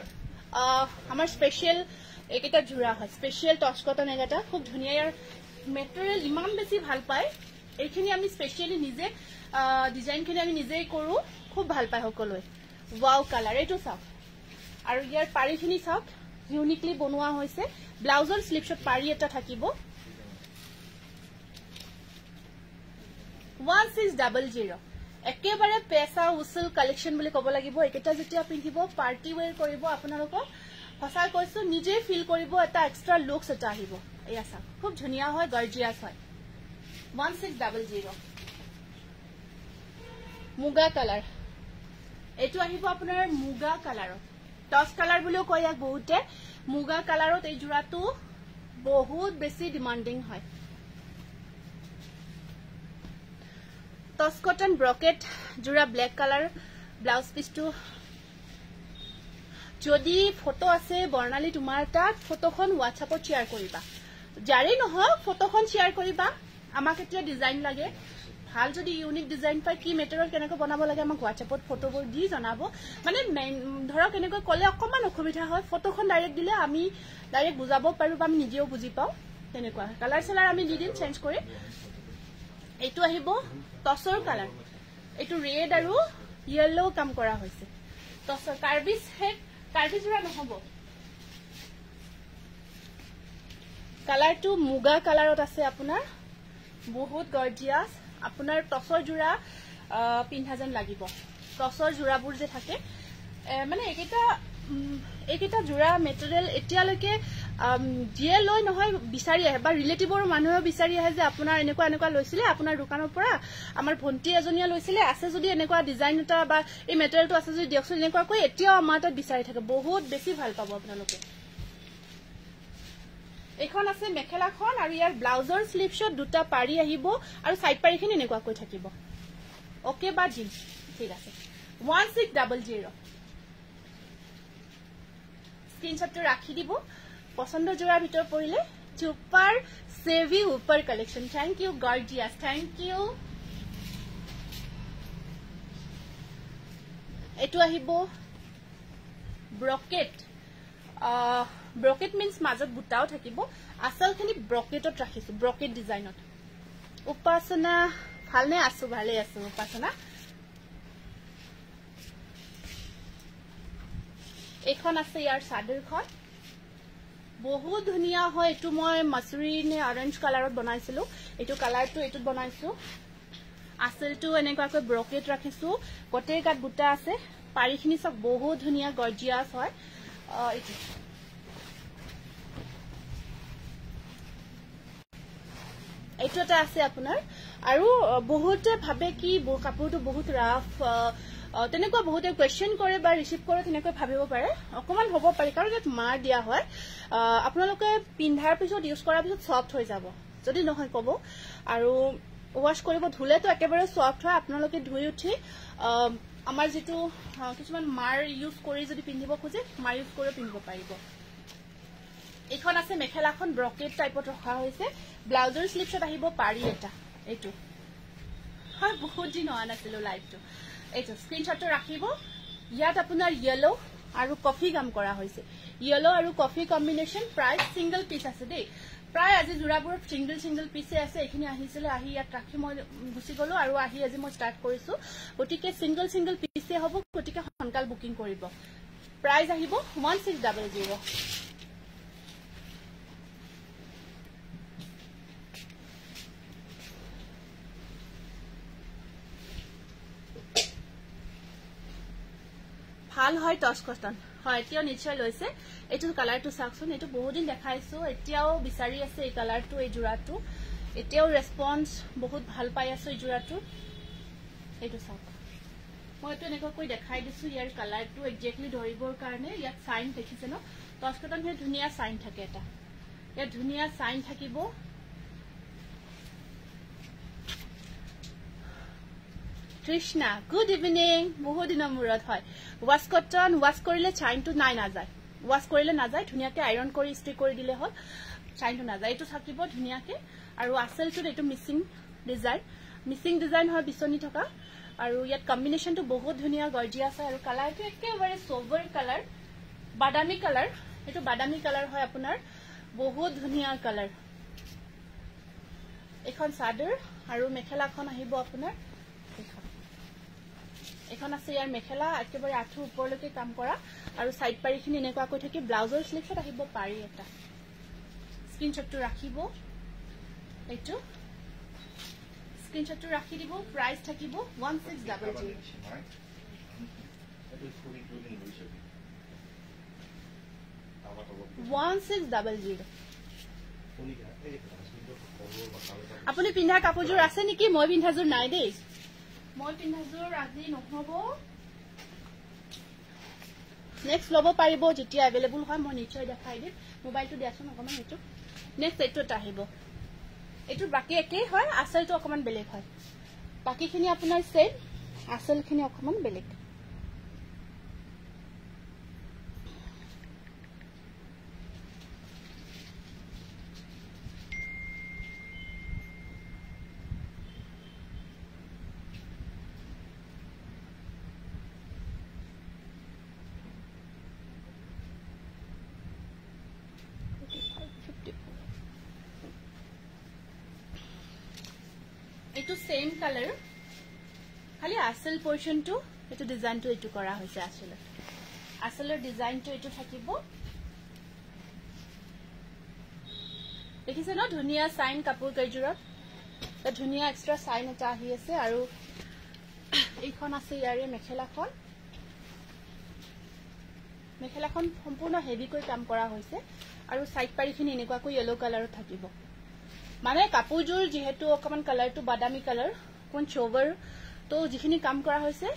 স্পেশাল একেটা জোৰা হয় স্পেশাল টচ কটন এগাটা খুব ধুনিয়া ইয়াৰ মেটেৰিয়েল ইমান বেছি ভাল পায় এইখিনি আমি স্পেশালি নিজে ডিজাইনখিনি আমি নিজেই কৰো খুব ভাল পায় সকলোৱে ওয়াও কালাৰ এটো চাওক আৰু ইয়াৰ পাৰিখিনি চাওক ইউনিকলি বনোৱা হৈছে ব্লাউজৰ স্লিপছত পাৰি এটা থাকিব 1600 একেবাৰে পেসা উসুল কালেকশন বুলি ক'ব লাগিব একেটা যেতিয়া পিন্ধিব পাৰ্টি ওয়্যাৰ কৰিব আপোনালোকক ফসাই কৈছো নিজে ফিল কৰিব এটা এক্সট্ৰা লুকস এটা আহিব এয়া চাওক খুব ধুনিয়া হয় গৰ্জিয়াস হয় 1600 মুগা কালাৰ এটো আহিব আপোনাৰ মুগা কালাৰত টচ কালাৰ বুলিও কয় ইয়াক বহুতে মুগা কালাৰত এই জোৰাটো বহুত বেছি ডিমান্ডিং হয় টচ কটন ব্ৰকেট জোৰা ব্ল্যাক কালাৰ ব্লাউজ পিসটো যদি ফটো আছে বৰ্ণালী তোমাৰ তাত ফটোখন WhatsAppত শেয়াৰ কৰিবা জাৰি নহয় ফটোখন শেয়াৰ কৰিবা আমাক এতিয়া ডিজাইন লাগে ভাল যদি ইউনিক ডিজাইন পাই কি মেটেৰিয়েল কেনেকৈ বনাব লাগে আমাক WhatsAppত ফটোবোৰ দি জনাব মানে ধৰক কেনেকৈ কলে অকমান অসুবিধা হয় ফটোখন ডাইৰেক্ট দিলে আমি ডাইৰেক্ট বুজাব পাৰো বা আমি নিজেও বুজি পাও তেনেকুৱা কালাৰ সেলাৰ আমি দি দিম চেঞ্জ কৰি এটো আহিব টচৰ কালাৰ এটো ৰেড আৰু ইয়েলো কাম কৰা হৈছে টচৰ কাৰ্বিস হেড কাৰ্বি জোৰা নহব কালাৰটো মুগা কালাৰত আছে আপোনাৰ বহুত গৰ্জিয়াস আপোনাৰ টচৰ জোৰা পিন্ধা যেন লাগিব টচৰ জোৰাবোৰ যে থাকে মানে একেটা জোৰা মেটেৰিয়েল এতিয়ালৈকে জিয়ে লৈ নহয় বিচাৰি আহে বা ৰিলেটিভৰ মানুহে বিচাৰি আহে যে আপোনাৰ এনেকুৱা লৈছিলে আপোনাৰ দোকানৰ পৰা আমাৰ ভন্টি এজনীয়া লৈছিলে আছে যদি এনেকুৱা ডিজাইন এটা বা এই মেটেৰিয়েলটো আছে যদি দিয়কচোন এনেকুৱা কৈ এতিয়াও আমাৰ তাত বিচাৰি থাকে বহুত বেছি ভাল পাব আপোনালোকে এখন আছে মেখেলাখন আৰু ইয়াৰ ব্লাউজৰ স্লিপছত দুটা পাৰি আহিব আৰু সাইড পাৰিখিনি এনেকুৱা কৈ থাকিব ওকে বা জিন্স ঠিক আছে 1600 স্ক্ৰিনশটটো ৰাখি দিব পছন্দ জোড়াৰ ভিতৰত পৰিলে সুপাৰ সেভি উপৰ collection thank you gorgeous thank you এটো আহিব ব্ৰকেট ব্ৰকেট মিন্স মাজত বুটাও থাকিব আসলখিনি ব্ৰকেটত ৰাখিছো ব্ৰকেট ডিজাইনত উপাসনা ভালনে আছো ভালে আছো উপাসনা এখন আছে ইয়াৰ সাদৰখন বহুত ধুনিয়া হয় এটু মই মাছুৰি নে অৰেঞ্জ কালাৰত বনাইছিলো এটু কালাৰটো এটুত বনাইছো আসলটো এনেকুৱাকৈ ব্ৰকেট ৰাখিছো গোটেই কাট বুটা আছে পাৰিখিনি সব বহুত ধুনিয়া গৰ্জিয়াস হয় এইটো এটা আছে আপোনাৰ আৰু বহুতে ভাবে কি কাপোৰটো বহুত ৰাফ তেনেকুৱা বহুতে কোৱেশ্চন কৰে বা ৰিসিভ কৰে তেনেকৈ ভাবিব পাৰে অকমান হ'ব পাৰে কাৰণ ইয়াত মাৰ দিয়া হয় আপোনালোকে পিন্ধাৰ পিছত ইউজ কৰাৰ পিছত সফট হৈ যাব যদি নহয় কব আৰু ওয়াশ কৰিব ধুলে তো একেবাৰে সফট হয় আপোনালোকে ধুই উঠি আমাৰ যেটো কিছুমান মাৰ ইউজ কৰি যদি পিন্ধিব খোজে মাৰ ইউজ কৰি পিন্ধিব পাৰিব এখন আছে মেখেলাখন ব্ৰকেট টাইপত ৰখা হৈছে ব্লাউজৰ স্লিপছত আহিব পাৰি এটা এইটো হয় বহুত দিন হোৱা নাছিল লাইভটো এইটো স্ক্ৰিনশ্বটটো ৰাখিব ইয়াত আপোনাৰ ইয়েলো আৰু কফি কাম কৰা হৈছে ইয়েলো আৰু coffee combination price single piece আছে দেই প্ৰায় আজি জোৰাবোৰ সিঙ্গল পিসে আছে এখিনি আহিছিলে আহি ইয়াত ৰাখি মই গুছি গলো আৰু আহি আজি মই স্টাৰ্ট কৰিছো গটিকে সিঙ্গল পিসে হ'ব গটিকে সোনকাল বুকিং কৰিব প্ৰাইস আহিব 1600 ভাল হয় টস কটন হয় এতিয়াও নিশ্চয় লৈছে এটো কালাৰটো চাকচোন এটো বহুত দিন দেখাইছো এতিয়াও বিচাৰি আছে এই কালাৰটো এই জোৰাটো এতিয়াও ৰেসপন্স বহুত ভাল পাই আছে এই জোৰাটো এটো চাওক মই এটো এনেকৈ দেখাই দিছো ইয়াৰ কালাৰটো এক্স্যাক্টলি ধৰিবৰ কাৰণে ইয়াত সাইন দেখিছে ন টস কটন হে ধুনিয়া সাইন থাকে এটা ইয়াত ধুনিয়া সাইন থাকিব কৃষ্ণা গুড ইভিনিং বহুত দিনৰ মূৰত হয় ওয়াশ কটন ওয়াশ কৰিলে চাইনটো নাই না যায় ওয়াশ কৰিলে না যায় ধুনিয়াকে আইৰন কৰি ইস্ত্ৰি কৰি দিলে হল চাইনটো না যায় এটো থাকিব ধুনিয়াকে আৰু আসলটো এটো মিসিং ডিজাইন হয় বিচনি থকা আৰু ইয়াত কম্বিনেশনটো বহুত ধুনিয়া গৰ্জিয়াস হয় আৰু কালাৰটো একেবাৰে সোভাৰ কালাৰ বাদামী কালাৰ এটো বাদামী কালাৰ হয় আপোনাৰ বহুত ধুনিয়া কালাৰ এখন সাদৰ আৰু মেখেলাখন আহিব আপোনাৰ এখন আছে ইয়াৰ মেখেলা একেবাৰে আঠু ওপৰলৈকে কাম কৰা আৰু সাইড পাৰিখিনি এনেকুৱাকৈ থাকি ব্লাউজৰ স্লিপছত আহিব পাৰি এটা স্ক্ৰিনশ্বটটো ৰাখিব এইটো স্ক্ৰিনশ্বটটো ৰাখি দিব প্ৰাইস থাকিব 1600 আপুনি পিন্ধা কাপোৰজোৰ আছে নেকি মই পিন্ধাজোৰ নাই দেই মই পিন্ধাজোৰ আজি নহব নেক্সট লব পাৰিব যেতিয়া अवेलेबल হয় মই নিশ্চয় দেখাই দিম মোবাইলটো দিয়াছোন অকমান এটো নেক্সট এটোটা আহিব এটো বাকি একেই হয় আসলটো অকমান বেলেগ হয় বাকিখিনি আপোনাৰ সেম আসলখিনি অকমান বেলেগ এটো সেম কালাৰ খালি আসল পোৰশনটো এটো ডিজাইনটো এটো কৰা হৈছে আসলৰ ডিজাইনটো এটো থাকিব দেখিছে ন ধুনিয়া সাইন কাপোৰ কেজুৰত তা ধুনিয়া এক্সট্ৰা সাইন এটা আহি আছে আৰু এইখন আছে ইয়াৰে মেখেলাখন সম্পূৰ্ণ হেভি কৈ কাম কৰা হৈছে আৰু সাইড পাৰিখিনি এনেকুৱাকৈ ইয়েলো কালাৰত থাকিব মানে কাপোৰজোৰ যেহেতু অকমান কালাৰটো বাদামী কালাৰ কোন চোভাৰ তো যিখিনি কাম কৰা হৈছে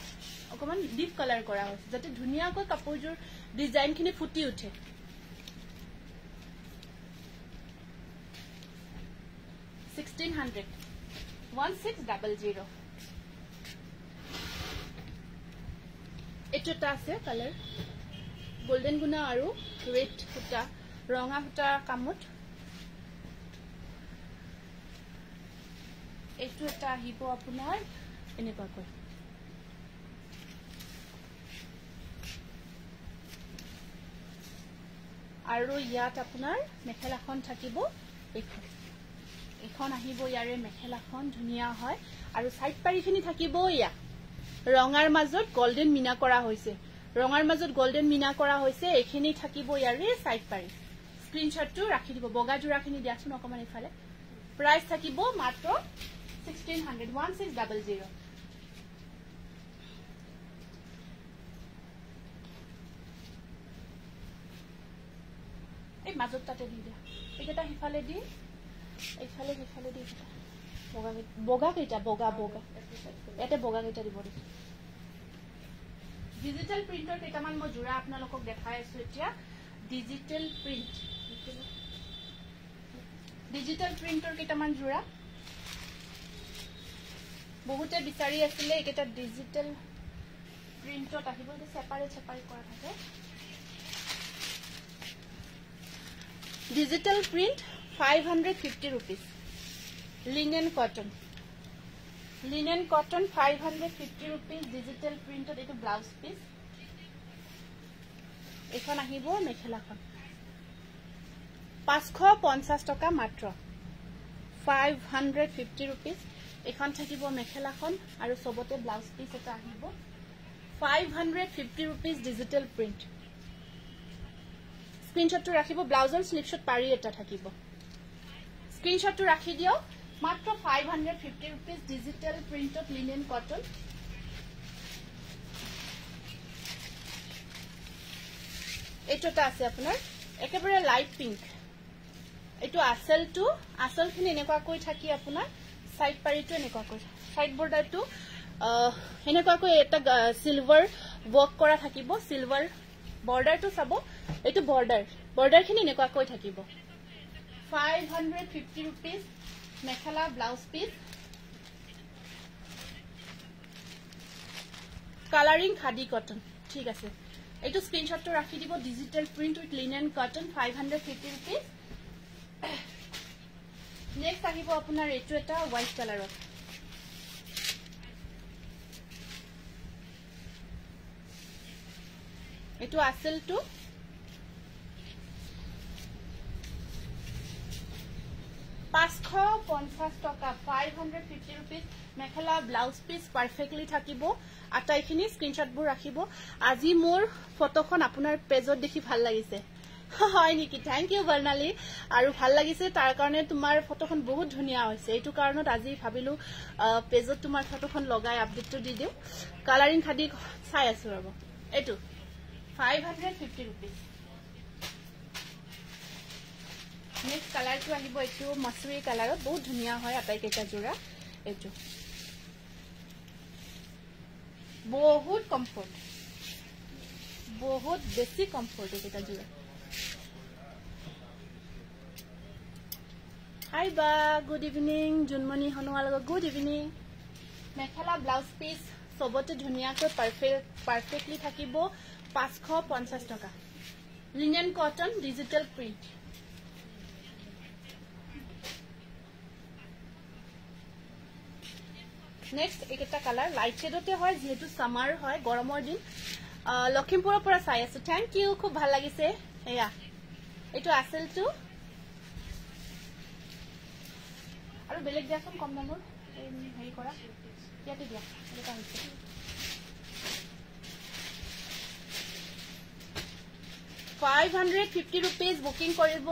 অকমান ডিপ কালাৰ কৰা হৈছে যাতে ধুনিয়াকৈ কাপোৰজোৰ ডিজাইনখিনি ফুটি উঠে $1600 এটোটা আছে কালাৰ গোল্ডেন গুনা আৰু ৰেড ফুটা ৰঙা ফুটা কামত এটো এটা আহিব আপোনাৰ এনেকুৱাকৈ আৰু ইয়াত আপোনাৰ মেখেলাখন থাকিব এখন আহিব ইয়াৰে মেখেলাখন ধুনিয়া হয় আৰু সাইড পাৰিখিনি থাকিব ইয়া ৰঙাৰ মাজত গোল্ডেন মিনা কৰা হৈছে ৰঙাৰ মাজত গোল্ডেন মিনা কৰা হৈছে এখিনি থাকিব ইয়াৰে সাইড পাৰি স্ক্ৰিনশ্বটটো ৰাখি দিব বগা জোৰাখিনি দিয়াচোন অকমান ইফালে প্ৰাইস থাকিব মাত্ৰ 1600 1600 এই মাজত তাতে দি দিয়া এইটা হিফালে দি এইফালে হিফালে দি বগা কেইটা বগা বগা এতে বগা কেইটা দিব দিছে ডিজিটাল প্ৰিন্টৰ কেইটামান মই জোৰা আপোনালোকক দেখাই আছো এতিয়া ডিজিটাল প্ৰিন্টৰ কেইটামান জোৰা বহুতে বিচাৰি আছিল এইকেইটা ডিজিটাল প্ৰিন্টত আহিব যে সেপাৰেট কৰা থাকে digital print 550 rupees linen cotton 550 rupees digital printed etu blouse piece এখন আহিব মেখেলাখন 550 টকা মাত্ৰ 550 rupees এখন থাকিব মেখেলাখন আৰু সবতে ব্লাউজ পিস এটা আহিব 550 rupees digital print স্ক্ৰিনশ্বটটো ৰাখিব ব্লাউজৰ স্লিপশ্বট পাৰি এটা থাকিব স্ক্ৰিনশ্বটটো ৰাখি দিও মাত্ৰ 550 rupees digital printed linen cotton এটোটা আছে আপোনাৰ একেবাৰে লাইট পিংক এটো আসলখিনি এনেকুৱা কৈ থাকি আপোনাৰ সাইড পাৰিটো এনেকুৱা কৈ সাইড বৰ্ডাৰটো এনেকুৱা কৈ এটা সিলভাৰ ওয়াৰ্ক কৰা থাকিব সিলভাৰ বৰ্ডাৰটো চাব এটো বৰ্ডাৰখিনি এনেকুৱা কৈ থাকিব 550 rupees mekhela blouse piece colouring khadi cotton ঠিক আছে এটো স্ক্ৰিনশটটো ৰাখি দিব digital print with linen cotton 550 rupees next আহিব আপোনাৰ এটো এটা হোৱাইট কালাৰত এটো আসলটো 550 টকা 550 rupees mekhela blouse piece perfectly থাকিব আটাইখিনি স্ক্ৰিনশটবোৰ ৰাখিব আজি মোৰ ফটোখন আপোনাৰ পেজত দেখি ভাল লাগিছে হয় নেকি থ্যাংক ইউ বৰ্ণালী আৰু ভাল লাগিছে তাৰ কাৰণে তোমাৰ ফটোখন বহুত ধুনিয়া হৈছে এইটো কাৰণত আজি ভাবিলো পেজত তোমাৰ ফটোখন লগাই আপডেটটো দি দিও কালাৰিং খাদি চাই আছো ৰব এটো 550 rupees নেক্সট কালাৰটো আহিব এটো মসুৰী কালাৰত বহুত ধুনিয়া হয় আটাই কেটা জোৰা এটো বহুত কমফৰ্ট বহুত বেছি কমফৰ্ট এটা জোৰা হাই বা good evening Junmoni Hanuwal good evening mekhela blouse piece সবতে ধুনিয়াকৈ পারফেক্টলি থাকিব 550 টকা linen cotton digital print next একটা কালার লাইট শেডতে হয় যেহেতু সামার হয় গৰমৰ দিন লখিমপুৰৰ পৰা চাই আছো থ্যাংক ইউ খুব ভাল লাগিছে এয়া এটো আসলটো আৰু বেলেগ দিয়াচোন কম দামৰ হেৰি কৰা ইয়াতে দিয়া এটা হৈছে 550 rupees বুকিং কৰিব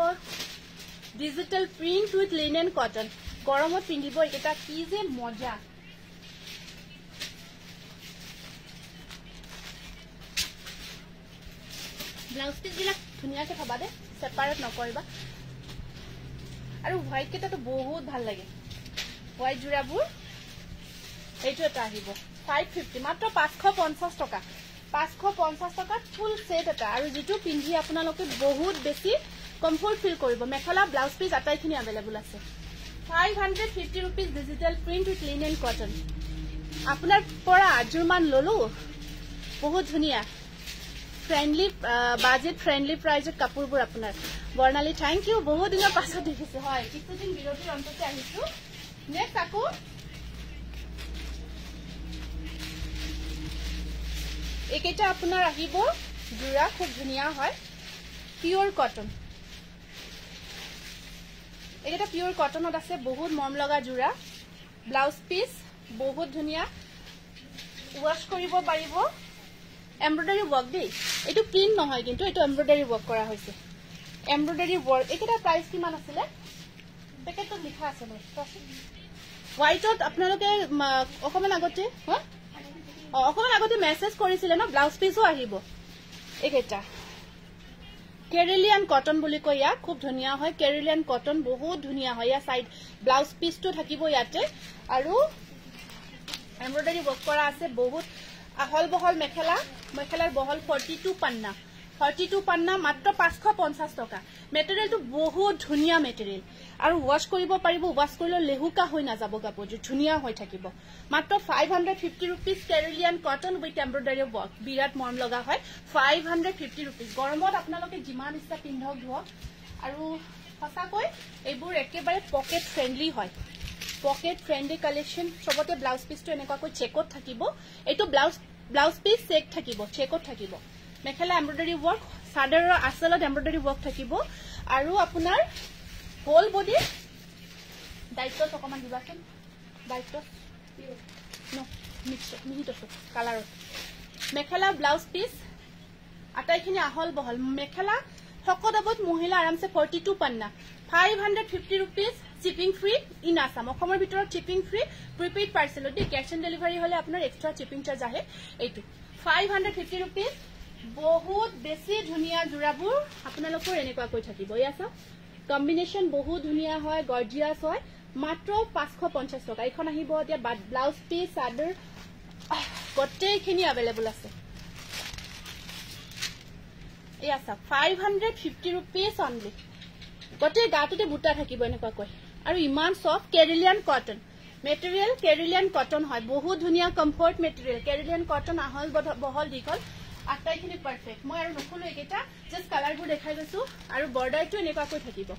digital print with linen cotton গৰমত পিন্ধিব এটা কি যে মজা ব্লাউজ পিস বিলাক ধুনিয়াকে থবা দে সেপাৰেট নকৰিবা আৰু হোৱাইট কেটা তো বহুত ভাল লাগে হোৱাইট জোৰাবোৰ এইটো এটা আহিব 550 মাত্ৰ 550 টকা 550 টকা ফুল সেট এটা আৰু যেটো পিন্ধি আপোনালোকে বহুত বেছি কমফৰ্ট ফিল কৰিব মেখেলা ব্লাউজ পিস আটাইখিনি अवेलेबल আছে 550 rupees digital print with linen cotton আপোনাৰ পৰা আজুৰমান ললো বহুত ধুনিয়া ফ্ৰেন্ডলি বাজেট ফ্ৰেন্ডলি প্ৰাইজত কাপোৰবোৰ আপোনাৰ বৰ্ণালী থ্যাংক ইউ বহুত দিনৰ পাছত দেখিছো হয় কিছুদিন বিৰতিৰ অন্ততে আহিছো নেক্সট আকো একেটা আপোনাৰ আহিব জোৰা খুব ধুনিয়া হয় পিওৰ কটন এটা পিওৰ কটনত আছে বহুত মৰম লগা জোৰা ব্লাউজ পিস বহুত ধুনিয়া ওয়াশ কৰিব পাৰিব এমব্ৰয়ডাৰী ওয়াৰ্ক দেই এটো প্ৰিন্ট নহয় কিন্তু এটো এমব্ৰয়ডাৰী ওয়াৰ্ক কৰা হৈছে এমব্ৰইডাৰী ৱৰ্ক এইকেইটা প্ৰাইচ কিমান আছিলে পেকেটত লিখা আছে ন হোৱাইটত আপোনালোকে অকমান আগতে অকমান আগতে মেছেজ কৰিছিলে ন ব্লাউজ পিছো আহিব এইকেইটা কেৰেলিয়ান কটন বুলি কয় ইয়াক খুব ধুনীয়া হয় কেৰেলিয়ান কটন বহুত ধুনীয়া হয় ইয়া সাইড ব্লাউজ পিসটো থাকিব ইয়াতে আৰু এমব্ৰইডাৰী ৱৰ্ক কৰা আছে বহুত আহল বহল মেখেলাৰ বহল 42 পান্না মাত্ৰ 550 টকা মেটেৰিয়েলটো বহুত ধুনীয়া মেটেৰিয়েল আৰু ওয়াশ কৰিব পাৰিব ওয়াশ কৰিলে লেহুকা হৈ নাযাব কাপোৰটো ধুনীয়া হৈ থাকিব মাত্ৰ 550 rupees Keralian cotton with embroidery work বিৰাট মৰম লগা হয় 550 रुपीस গৰমত আপোনালোকে যিমান ইচ্ছা পিন্ধক ধুওক আৰু সঁচাকৈ এইবোৰ একেবাৰে পকেট ফ্ৰেন্ডলি হয় পকেট ফ্ৰেন্ডলি কালেকশন সবতে ব্লাউজ পিসটো এনেকুৱাকৈ চেকত থাকিব এইটো ব্লাউজ পিস চেক থাকিব চেকত থাকিব মেখেলা এমব্ৰইডাৰী ৱৰ্ক সাদৰৰ আসলত এমব্ৰইডাৰী ৱৰ্ক থাকিব আৰু আপোনাৰ হোল বডি দায়িত্ব অকমান দিবাচোন দায়িত্ব নো মিনিট কালাৰ মেখেলা ব্লাউজ পিস আটাইখিনি আহল বহল মেখেলা সকদাবত মহিলা আৰামছে 42 পান্না 550 rupees shipping free in Assam অসমৰ ভিতৰত shipping free prepaid parcel the cash on delivery হলে আপোনাৰ extra shipping charge আহে এইটো 550 रुपीस বহুত বেছি ধুনীয়া জোৰাবোৰ আপোনালোকৰ এনেকুৱা কৈ থাকিব ইয়াছা কম্বিনেশন বহুত ধুনীয়া হয় গৰ্জিয়াস হয় মাত্ৰ 550 টকা এখন আহিব এতিয়া ব্লাউজ পিস চাদৰ গোটেইখিনি अवेलेबल আছে ইয়াছা 550 रुपीस only গোটেই গাটোতে বুটা থাকিব এনেকুৱা কৈ আৰু ইমান সফট কেৰেলিয়ান কটন মেটেৰিয়েল কেৰেলিয়ান কটন হয় বহুত ধুনীয়া কমফৰ্ট মেটেৰিয়েল কেৰেলিয়ান কটন আহল বহল দীঘল আটাইখিনি পাৰফেক্ট মই আৰু নখলো একেটা জাস্ট কালাৰবোৰ দেখাই গৈছো আৰু বৰ্ডাৰটো এনেকুৱাকৈ থাকিব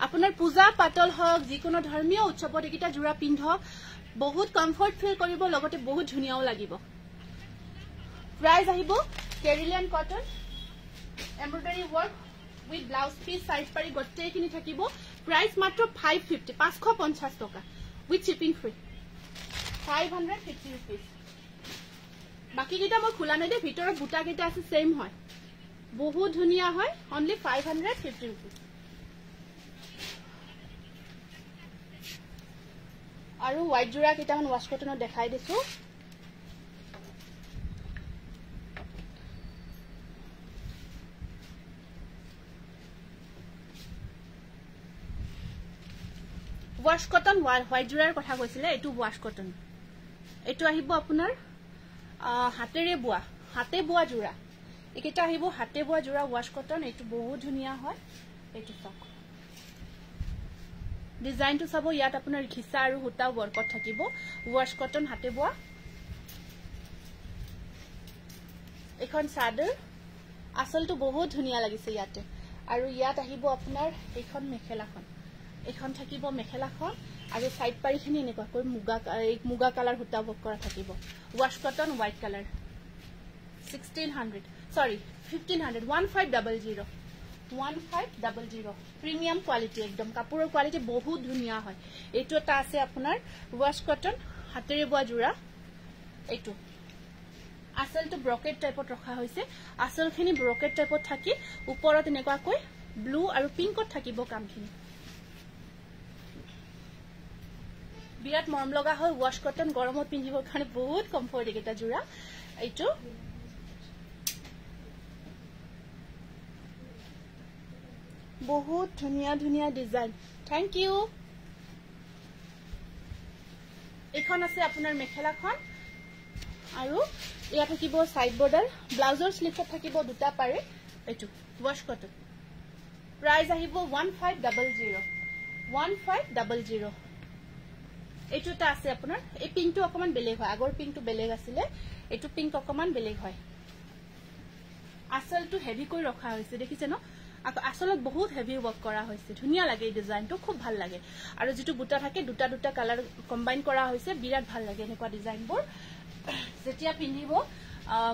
আপোনাৰ পূজা পাতল হওক যিকোনো ধৰ্মীয় উৎসৱত একেটা জোৰা পিন্ধক বহুত কমফৰ্ট ফিল কৰিব লগতে বহুত ধুনীয়াও লাগিব প্ৰাইস আহিব Keralian cotton embroidery work with blouse piece size পাৰি গোটেইখিনি থাকিব প্ৰাইস মাত্ৰ 550 টকা উইথ শিপিং ফ্ৰী 550 रुपीस বাকি কিটা মই খোলা নাই দে ভিতৰৰ বুটা কিটা আছে সেম হয় বহুত ধুনীয়া হয় অনলি 550 रुपीस আৰু হোৱাইট জোৰা কিটা হন ওয়াশ কটনত দেখাই দিছো ওয়াশ কটন হোৱাইট জোৰাৰ কথা কৈছিলে এটো ওয়াশ কটন এটো আহিব আপোনাৰ হাতেৰে বোৱা জোৰা একেটা আহিব হাতে বোৱা জোৰা ওয়াশ কটন এটো বহুত ধুনীয়া হয় এটো সক ডিজাইনটো চাব ইয়াত আপোনাৰ খিসা আৰু হুটা ওয়াৰ্কত থাকিব ওয়াশ কটন হাতে বোৱা এখন সাদৰ আসলটো বহুত ধুনীয়া লাগিছে ইয়াতে আৰু ইয়াত আহিব আপোনাৰ এখন মেখেলাখন এখন থাকিব মেখেলাখন আৰু সাইড পাৰিখিনি এনেকুৱাকৈ মুগা কালাৰ হুটা ওয়াৰ্ক কৰা থাকিব wash cotton white colour 1500 1500 premium quality একদম কাপোৰৰ কোৱালিটি বহুত ধুনীয়া হয় এইটো এটা আছে আপোনাৰ ওয়াশ কটন হাতেৰে বোৱা জোৰা এইটো আসলটো ব্ৰকেট টাইপত ৰখা হৈছে আসলখিনি ব্ৰকেট টাইপত থাকি ওপৰত এনেকুৱাকৈ ব্লু আৰু পিংকত থাকিব কামখিনি বিৰাট মৰম লগা হয় ওয়াশ কটন গৰমত পিন্ধিবৰ কাৰণে বহুত কমফৰ্ট এটা জোৰা এইটো বহুত ধুনীয়া ডিজাইন থ্যাংক ইউ এখন আছে আপোনাৰ মেখেলাখন আৰু ইয়া থাকিব সাইড বৰ্ডাৰ ব্লাউজৰ স্লিভত থাকিব দুটা পাৰে এইটো ওয়াশ কটন প্ৰাইস আহিব 1500 এইটোটা আছে আপোনাৰ এই পিংকটো অকমান বেলেগ হয় আগৰ পিংকটো বেলেগ আছিল এইটো পিংক অকমান বেলেগ হয় আসলটো হেভি কৰি ৰখা হৈছে দেখিছে ন আসলত বহুত হেভি ওয়াৰ্ক কৰা হৈছে ধুনীয়া লাগে এই ডিজাইনটো খুব ভাল লাগে আৰু যেটো বুটা থাকে দুটা কালাৰ কম্বাইন কৰা হৈছে বিৰাট ভাল লাগে এনেকুৱা ডিজাইনবোৰ যেতিয়া পিন্ধিব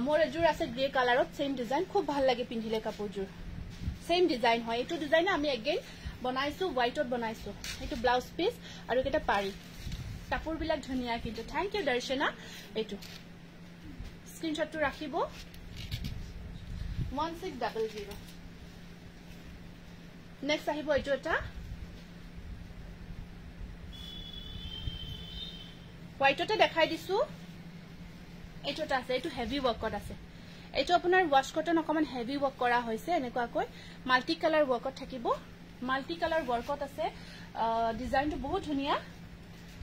মোৰ এজোৰ আছে গ্ৰে কালাৰত সেম ডিজাইন খুব ভাল লাগে পিন্ধিলে কাপোৰজোৰ সেম ডিজাইন হয় এইটো ডিজাইন আমি এগেইন বনাইছো হোৱাইটত বনাইছো এইটো ব্লাউজ পিস আৰু এটা পাৰি কাপোৰ বিলাক ধুনীয়া কিন্তু থ্যাংক ইউ দৰ্শনা এইটো স্ক্ৰিনশ্বটটো ৰাখিব 1600 নেক্সট আহিব এইটো এটা হোয়াইটতে দেখাই দিছো এইটো এটা আছে এইটো হেভি ওয়ার্কত আছে এইটো আপোনাৰ ওয়াশ কটন অকমান হেভি ওয়াৰ্ক কৰা হৈছে এনেকুৱা কৈ মাল্টি কালাৰ ওয়াৰ্কত থাকিব মাল্টি কালাৰ ওয়ার্কত আছে ডিজাইনটো বহুত ধুনিয়া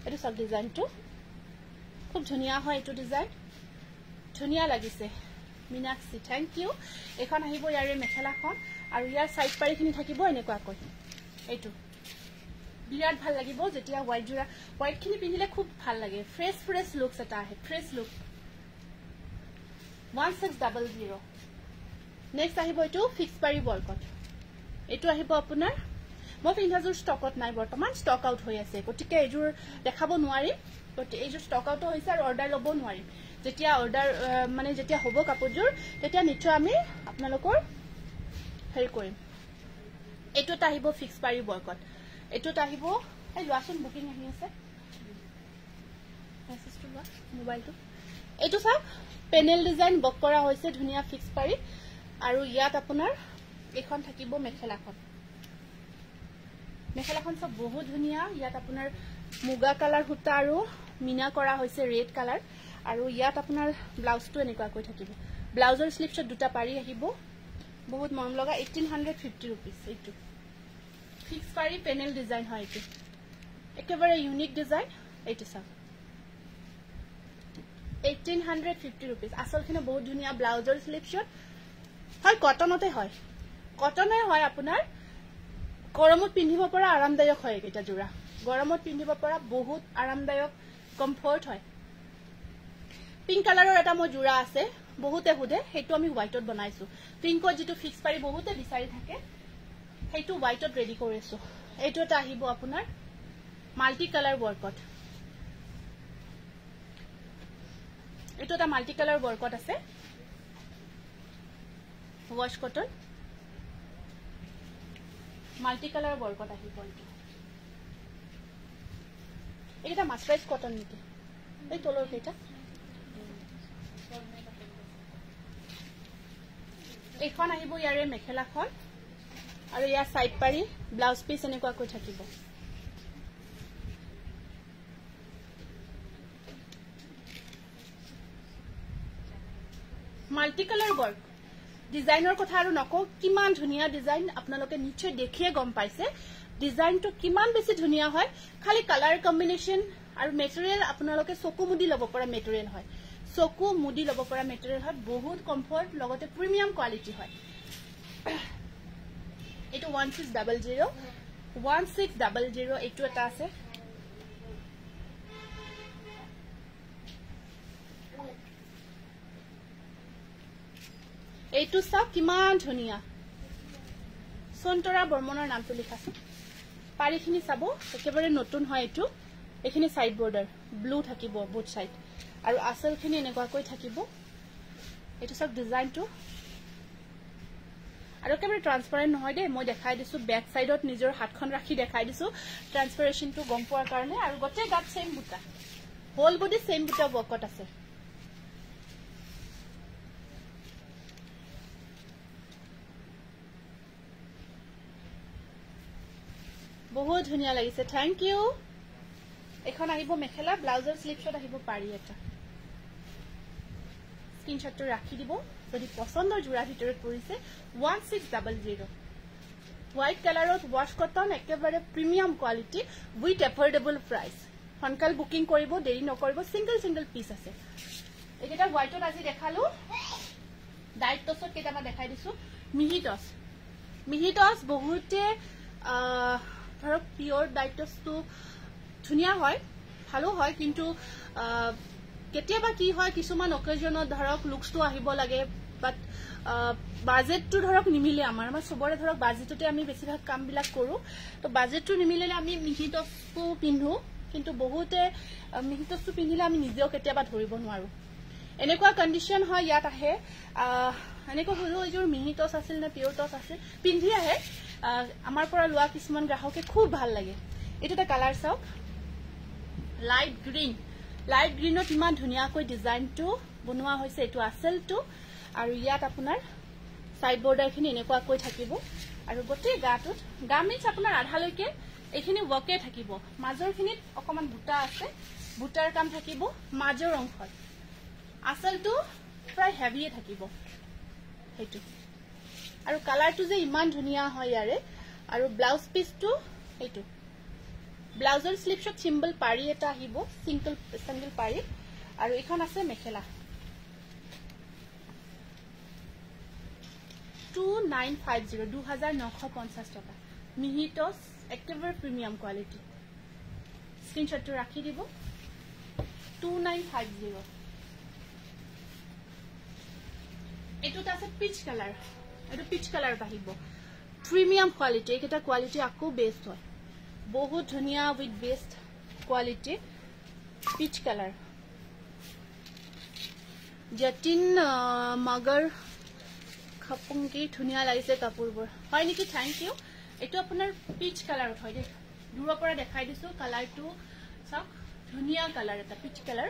এইটো সব ডিজাইনটো খুব ধুনিয়া হয় এইটো ডিজাইন ধুনিয়া লাগিছে মিনাক্ষী থ্যাংক ইউ এখন আহিব ইয়াৰে মেখেলাখন আৰু ইয়াৰ সাইড পাৰিখিনি থাকিব এনেকুৱা কৈ এইটো বিৰাট ভাল লাগিব যেতিয়া হোয়াইট জোৰা হোয়াইট খিনি পিন্ধিলে খুব ভাল লাগে ফ্ৰেশ ফ্ৰেশ লুকস এটা আহে ফ্ৰেশ লুক 1600 নেক্সট আহিব এইটো ফিক্স পাৰি ওয়াৰ্কত এইটো আহিব আপোনাৰ মই পিন্ধাজোৰ ষ্টকত নাই বৰ্তমান ষ্টক আউট হৈ আছে গতিকে এইজোৰ দেখাব নোৱাৰি গতিকে এইজোৰ ষ্টক আউট হৈছে আৰু অৰ্ডাৰ ল'ব নোৱাৰিম যেতিয়া অৰ্ডাৰ মানে যেতিয়া হ'ব কাপোৰজোৰ তেতিয়া নিশ্চয় আমি আপোনালোকৰ হেৰি কৰিম এইটো আহিব ফিক্স পাৰি ওয়াৰ্কত এইটো আহিব এই লোৱাচোন বুকিং আহি আছে মেছেজটো লোৱা মোবাইলটো এইটো সব পেনেল ডিজাইন বক কৰা হৈছে ধুনিয়া ফিক্স পাৰি আৰু ইয়াত আপোনাৰ এখন থাকিব মেখেলাখন সব বহুত ধুনিয়া ইয়াত আপোনাৰ মুগা কালাৰ হুতা আৰু মিনা কৰা হৈছে ৰেড কালাৰ আৰু ইয়াত আপোনাৰ ব্লাউজটো এনেকুৱা কৈ থাকিব ব্লাউজৰ স্লিপছত দুটা পাৰি আহিব বহুত মৰম লগা 1850 रुपीस এইটো ফিক্স পাৰি পেনেল ডিজাইন হয় এইটো একেবাৰে ইউনিক ডিজাইন এইটো সব 1850 रुपीस আসলখিনি বহুত ধুনিয়া ব্লাউজৰ স্লিপছত হয় কটনতে হয় কটনে হয় আপোনাৰ গৰমত পিন্ধিব পৰা আৰামদায়ক হয় এটা জোৰা গৰমত পিন্ধিব পৰা বহুত আৰামদায়ক কমফৰ্ট হয় পিঙ্ক কালাৰৰ এটা মই জোৰা আছে বহুতে হুদে হেতু আমি হোয়াইটত বনাইছো পিঙ্কত যেটো ফিক্স পাৰি বহুতে বিচাৰি থাকে হেতু হোয়াইটত ৰেডি কৰিছো এইটো এটা আহিব আপোনাৰ মাল্টি কালাৰ ওয়াৰ্কত এইটো এটা মাল্টি কালাৰ ওয়াৰ্কত আছে ওয়াশ কটন মাল্টি কালাৰ ওয়াৰ্কত আহিব এইটা মাস্টাৰাইজ কটন নেকি এই তলৰ কেইটা এখন আহিব ইয়াৰে মেখেলাখন আৰু ইয়াৰ সাইড পাৰি ব্লাউজ পিস এনেকুৱা কৈ থাকিব মাল্টি কালাৰ ওয়াৰ্ক ডিজাইনৰ কথা আৰু নকও কিমান ধুনিয়া ডিজাইন আপোনালোকে নিশ্চয় দেখিয়ে গম পাইছে ডিজাইনটো কিমান বেছি ধুনিয়া হয় খালি কালাৰ কম্বিনেশন আৰু মেটেৰিয়েল আপোনালোকে চকু মুদি ল'ব পৰা মেটেৰিয়েল হয় চকু মুদি ল'ব পৰা মেটেৰিয়েল হয় বহুত কমফৰ্ট লগতে প্ৰিমিয়াম কোৱালিটি হয় এইটো 1600 এইটো এটা আছে এইটো সব কিমান ধুনিয়া সন্তৰা বৰ্মনৰ নামটো লিখাছে পাৰিখিনি চাব একেবাৰে নতুন হয় এইটো এখিনি সাইড বৰ্ডাৰ ব্লু থাকিব বুট সাইড আৰু আসলখিনি এনেকুৱা কৈ থাকিব এইটো সব ডিজাইনটো আৰু একেবাৰে ট্ৰান্সপাৰেন্ট নহয় দে মই দেখাই দিছো ব্যাক সাইডত নিজৰ হাতখন ৰাখি দেখাই দিছো ট্ৰান্সপাৰেশনটো গম পোৱাৰ কাৰণে আৰু গটে গাত সেম বুটা হোল বডি সেম বুটা ওয়াৰ্কত আছে বহুত ধুনিয়া লাগিছে থ্যাংক ইউ এখন আহিব মেখেলা ব্লাউজৰ স্লিপছত আহিব পাৰি এটা স্ক্ৰিনশ্বটটো ৰাখি দিব যদি পছন্দৰ জোৰা ভিতৰত পৰিছে 1600 হোয়াইট কালাৰত ওয়াশ কটন একেবাৰে premium quality with affordable price সোনকাল বুকিং কৰিব দেৰি নকৰিব সিঙ্গল পিস আছে এটা হোয়াইটত আজি দেখালো ডাইট টছত কেটামা দেখাই দিছো মিহিটস বহুতে ধৰক পিওর ডাইটসটো ধুনিয়া হয় ভালো হয় কিন্তু কেতিয়াবা কি হয় কিছুমান অকেজনত ধৰক লুকসটো আহিব লাগে বাট বাজেটটো ধৰক নিমিলে আমাৰ সবৰে ধৰক বাজেটতে আমি বেছিভাগ কাম বিলাক কৰো তো বাজেটটো নিমিলে আমি মিহিটসটো পিন্ধো কিন্তু বহুতে মিহিটসটো পিন্ধিলে আমি নিজেও কেতিয়াবা ধৰিব নোৱাৰো এনেকুৱা কন্ডিশন হয় ইয়াত আহে এনেকুৱা হলো এজোৰ মিহিটস আছিল না পিওৰ টস আছিল পিন্ধি আহে আমাৰ পৰা লোৱা কিছুমান গ্ৰাহকে খুব ভাল লাগে এটা এটা কালাৰ চাওক লাইট গ্ৰীনত ইমান ধুনিয়াকৈ ডিজাইনটো বনোৱা হৈছে এটো আসলটো আৰু ইয়াত আপোনাৰ সাইড বৰ্ডাৰখিনি এনেকুৱা কৈ থাকিব আৰু গোটেই গাটোত গা মিন্স আপোনাৰ আধালৈকে এইখিনি ওয়াকে থাকিব মাজৰখিনিত অকমান বুটা আছে বুটাৰ কাম থাকিব মাজৰ অংশত আসলটো প্ৰায় হেভিয়ে থাকিব হেতু আৰু কালাৰটো যে ইমান ধুনিয়া হয় ইয়াৰে আৰু ব্লাউজ পিসটো হেতু ব্লাউজৰ স্লিপছত সিম্বল পাৰি এটা আহিব সিঙ্গল পাৰি আৰু এখন আছে মেখেলা 2950 2950 টাকা মিহিটস একেবাৰে প্ৰিমিয়াম কোৱালিটি স্ক্ৰিনশ্বটটো ৰাখি দিব 2950 এটোত আছে পিচ কালাৰ এটো পিচ কালাৰ আহিব প্ৰিমিয়াম কোৱালিটি এটা কোৱালিটি আকো বেস্ট হয় বহুত ধুনিয়া with best quality peach colour জটিন মগৰ খপংকি ধুনিয়া লাগিছে কাপোৰবোৰ হয় নেকি থ্যাংক ইউ এটো আপোনাৰ পিচ কালাৰত হয় দেখ দূৰৰ পৰা দেখাই দিছো কালাৰটো সব ধুনিয়া কালাৰ এটা পিচ কালাৰ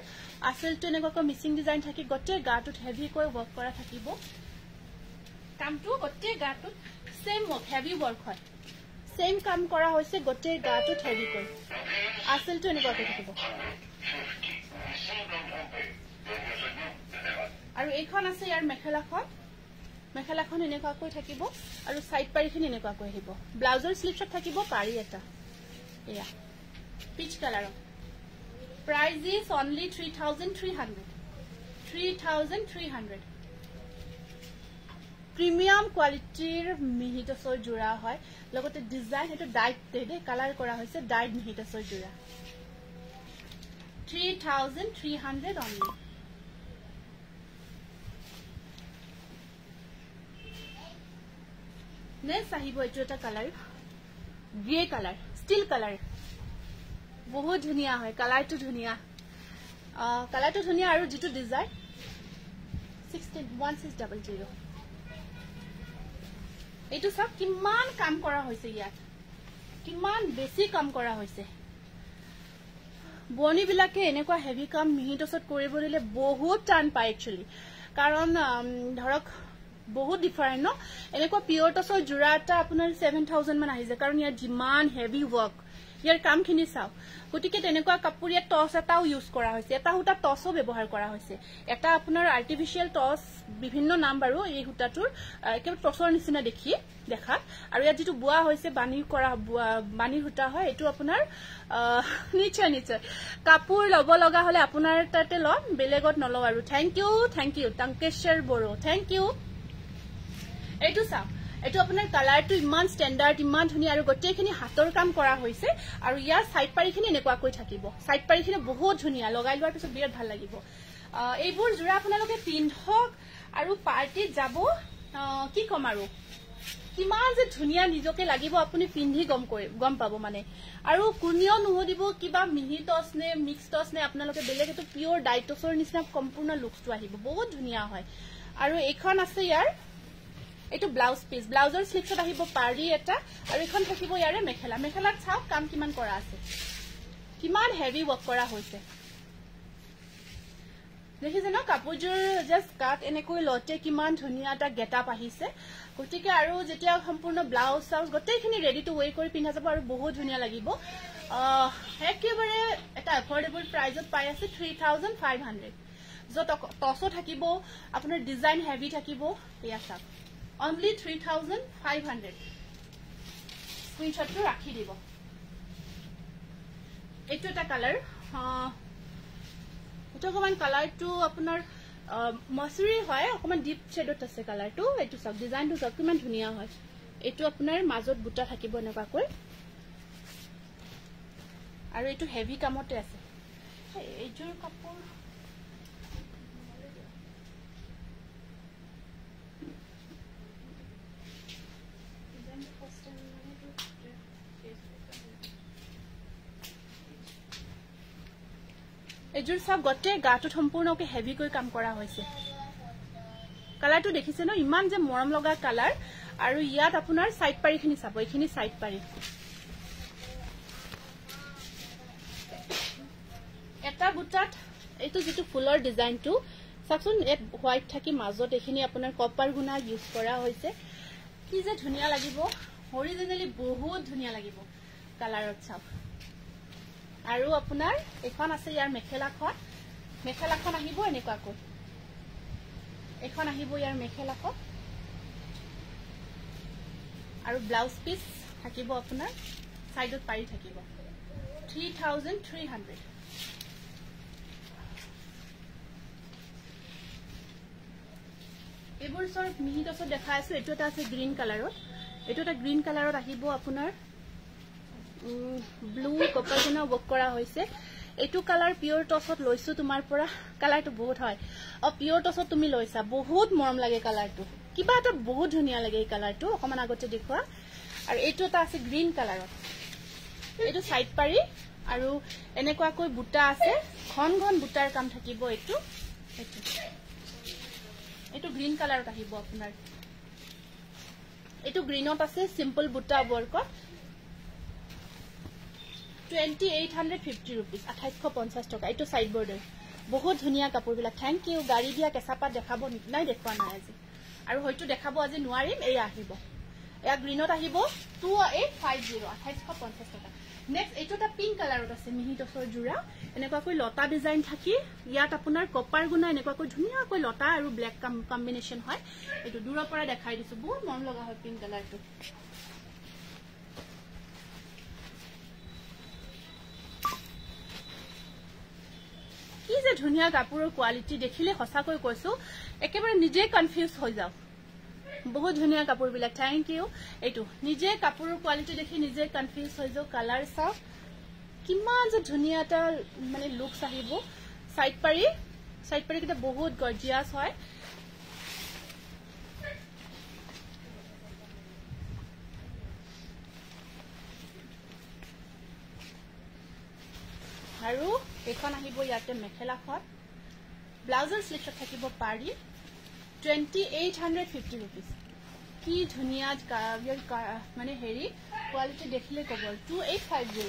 আসলটো এনেকৈ মিসিং ডিজাইন থাকি গটে গাটোত হেভি কৈ ওয়াৰ্ক কৰা থাকিব কামটো গটে গাটোত সেম ওয়াৰ্ক হেভি ওয়াৰ্ক হয় সেম কাম কৰা হৈছে গটে গাটোত হেভি কৈ আসলটো এনেকৈ থাকিব আৰু এইখন আছে ইয়াৰ মেখেলাখন এনেকৈ থাকিব আৰু সাইড পাৰিখিনি এনেকৈ আহিব ব্লাউজৰ স্লিপছত থাকিব পাৰি এটা এয়া peach colour Price is only 3,300. 3,300. Premium quality মিহিটসৰ জোৰা হয় লগতে ডিজাইন এটো ডাইট দে কালাৰ কৰা হৈছে ডাইট মিহিটসৰ জোৰা 3,300 only. নেক্সট আহিব এটো এটা colour grey colour steel colour বহুত ধুনিয়া হয় কালাৰটো ধুনিয়া আৰু যেটো ডিজাইন 1600 এটো সব কিমান কাম কৰা হৈছে ইয়াত কিমান বেছি কাম কৰা হৈছে বনি বিলাকে এনেকুৱা হেভি কাম মিহিটসত কৰিব দিলে বহুত টান পায় একচুয়ালি কাৰণ ধৰক বহুত ডিফাৰেন্ট ন এনেকুৱা পিওৰ টসৰ জোৰা এটা আপোনাৰ 7000 মান আহিছে কাৰণ ইয়াৰ জিমান হেভি ওয়াৰ্ক ইয়াৰ কামখিনি চাও গটিকে তেনেকুৱা কাপোৰ ইয়াত টস এটাও ইউজ কৰা হৈছে এটা হুটা টসও ব্যৱহাৰ কৰা হৈছে এটা আপোনাৰ আৰ্টিফিশিয়াল টস বিভিন্ন নাম বাৰু এই হুটাটোৰ কেৱল টসৰ নিচিনা দেখা আৰু ইয়াত যেটো বুৱা হৈছে বানি হুটা হয় এটো আপোনাৰ নিচে কাপোৰ লব লগা হলে আপোনাৰ তাতে ল বেলেগত নলও আৰু thank you Tankeshwar Boro thank you এটো চাও এটো আপোনাৰ কালাৰটো ইমান ষ্টেণ্ডাৰ্ড ইমান ধুনিয়া আৰু গটেখিনি হাতৰ কাম কৰা হৈছে আৰু ইয়াৰ সাইড পাৰিখিনি এনেকুৱা কৈ থাকিব সাইড পাৰিখিনি বহুত ধুনিয়া লগাই লোৱাৰ পিছত বিৰাট ভাল লাগিব এইবোৰ জোৰা আপোনালোকে পিন্ধক আৰু পাৰ্টিত যাব কি কম আৰু কিমান যে ধুনিয়া নিজকে লাগিব আপুনি পিন্ধি গম পাব মানে আৰু কুনিও নহদিব কিবা মিহি টস নে মিক্স টস নে আপোনালোকে বেলেগ এটো পিওৰ ডাইটসৰ নিচিনা সম্পূৰ্ণ লুকটো আহিব বহুত ধুনিয়া হয় আৰু এইখন আছে ইয়াৰ এটো ব্লাউজ পিস ব্লাউজৰ স্লিপছত আহিব পাৰি এটা আৰু এখন থাকিব ইয়াৰে মেখেলাত চাও কাম কিমান কৰা আছে কিমান হেভি ওয়াৰ্ক কৰা হৈছে দেখিছে ন কাপোৰজোৰ জাস্ট কাট এনেকৈ লটে কিমান ধুনিয়া এটা গেটআপ আহিছে গটিকে আৰু যেতিয়া সম্পূৰ্ণ ব্লাউজ সাউজ গটেখিনি ৰেডি টু ওয়ে কৰি পিন্ধা যাব আৰু বহুত ধুনিয়া লাগিব একেবাৰে এটা এফৰ্ডেবল প্ৰাইজত পাই আছে 3,500 যত টসো থাকিব আপোনাৰ ডিজাইন হেভি থাকিব ইয়া চাওক only 3,500 স্ক্রিনশট তো রাখি দিব এটো এটা কালার এটো কমান কালারটো আপনার মসুরি হয় অকমান ডিপ শেডত আছে কালারটো এটো সব ডিজাইনটো সব কিমান ধুনিয়া হয় এটো আপনার মাজত বুটা থাকিব এনেকা কই আৰু এটো হেভি কামতে আছে এইজোৰ কাপোৰ এজোৰ সব গটে গাটোত সম্পূৰ্ণকৈ হেভি কৈ কাম কৰা হৈছে কালাৰটো দেখিছে ন ইমান যে মৰম লগা কালাৰ আৰু ইয়াত আপোনাৰ সাইড পাৰিখিনি চাব এইখিনি সাইড পাৰি এটা বুটাত এইটো যেটো ফুলৰ ডিজাইনটো সাকচোন এট হোয়াইট থাকি মাজত এখিনি আপোনাৰ কপাৰ গুনা ইউজ কৰা হৈছে কি যে ধুনিয়া লাগিব অৰিজিনালি বহুত ধুনিয়া লাগিব কালাৰত চাওক আৰু আপোনাৰ এখন আছে ইয়াৰ মেখেলাখন আহিব এনেকুৱাকৈ এখন আহিব ইয়াৰ মেখেলাখন আৰু ব্লাউজ পিস থাকিব আপোনাৰ সাইডত পাৰি থাকিব 3300 এবোৰ সৰ মিহিটছত দেখা আছে এটো এটা আছে গ্ৰীণ কালাৰত এটো এটা গ্ৰীণ কালাৰত আহিব আপোনাৰ ব্লু কপাৰজনা ওৱৰ্ক কৰা হৈছে এটো কালাৰ পিওৰ টছত লৈছো তোমাৰ পৰা কালাৰটো বহুত হয় পিওৰ টছত তুমি লৈছা বহুত মৰম লাগে কালাৰটো কিবা এটা বহুত ধুনিয়া লাগে এই কালাৰটো অকমান আগতে দেখুৱা আৰু এটো এটা আছে গ্ৰীণ কালাৰত এটো সাইড পাৰি আৰু এনেকুৱাকৈ বুটা আছে ঘন বুটাৰ কাম থাকিব এটো গ্ৰীণ কালাৰত আহিব আপোনাৰ এটো গ্ৰীণত আছে সিম্পল বুটা ওৱৰ্কত 2850 rupees 2850 টকা এটো সাইড বৰ্ডাৰ বহুত ধুনিয়া কাপোৰ বিলা থ্যাংক ইউ গাড়ী দিয়া কেঁচাপাত দেখাব নাই দেখুৱা নাই আজি আৰু হয়তো দেখাব আজি নোৱাৰিম এই আহিব এয়া গ্ৰীণত আহিব 2850 2850 টকা নেক্সট এটো এটা পিংক কালাৰত আছে মিহিটছৰ জোৰা এনেকুৱাকৈ লতা ডিজাইন থাকি ইয়াত আপোনাৰ কপাৰ গুণা এনেকুৱাকৈ ধুনিয়াকৈ লতা আৰু ব্ল্যাক কম্বিনেশন হয় এটো দূৰৰ পৰা দেখাই দিছো বহুত মন লগা হয় পিংক কালাৰটো কি যে ধুনিয়া কাপোৰৰ কোৱালিটি দেখিলে হসাকৈ কৈছো একেবাৰে নিজে কনফিউজ হৈ যাও বহুত ধুনিয়া কাপোৰ বিলা থ্যাংক ইউ এটো নিজে কাপোৰৰ কোৱালিটি দেখি নিজে কনফিউজ হৈ যাও কালাৰ চাও কিমান যে ধুনিয়াটা মানে লুকস আহিব সাইড পাৰি কিটা বহুত গৰ্জিয়াস হয় আৰু এখন আহিব ইয়াতে মেখেলাখন ব্লাউজৰ স্লিপত থাকিব পাৰি 2850 rupees কি ধুনিয়া মানে হেৰি কোৱালিটি দেখিলে কবল 2850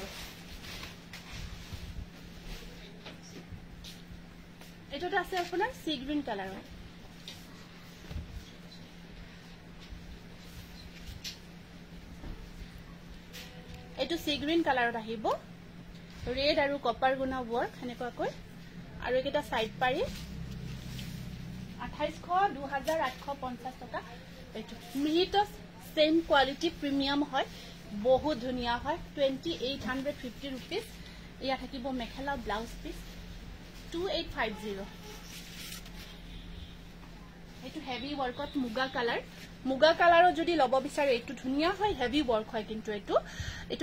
এটোটা আছে আপোনাৰ সি গ্ৰীণ কালাৰৰ এটো সি গ্ৰীণ কালাৰত আহিব ৰেড আৰু কপাৰ গুণা ওৱৰ্ক হেনেকুৱাকৈ আৰু এটা সাইড পাৰি 2800 2850 টকা এটো মিহিটছ সেম কোৱালিটি প্ৰিমিয়াম হয় বহুত ধুনিয়া হয় 2850 rupees ইয়া থাকিব মেখেলা ব্লাউজ পিস 2850 এটো হেভি ওয়ার্কত মুগা কালাৰৰ যদি লব বিচাৰে এটো ধুনিয়া হয় হেভি ওয়াৰ্ক হয় কিন্তু এটো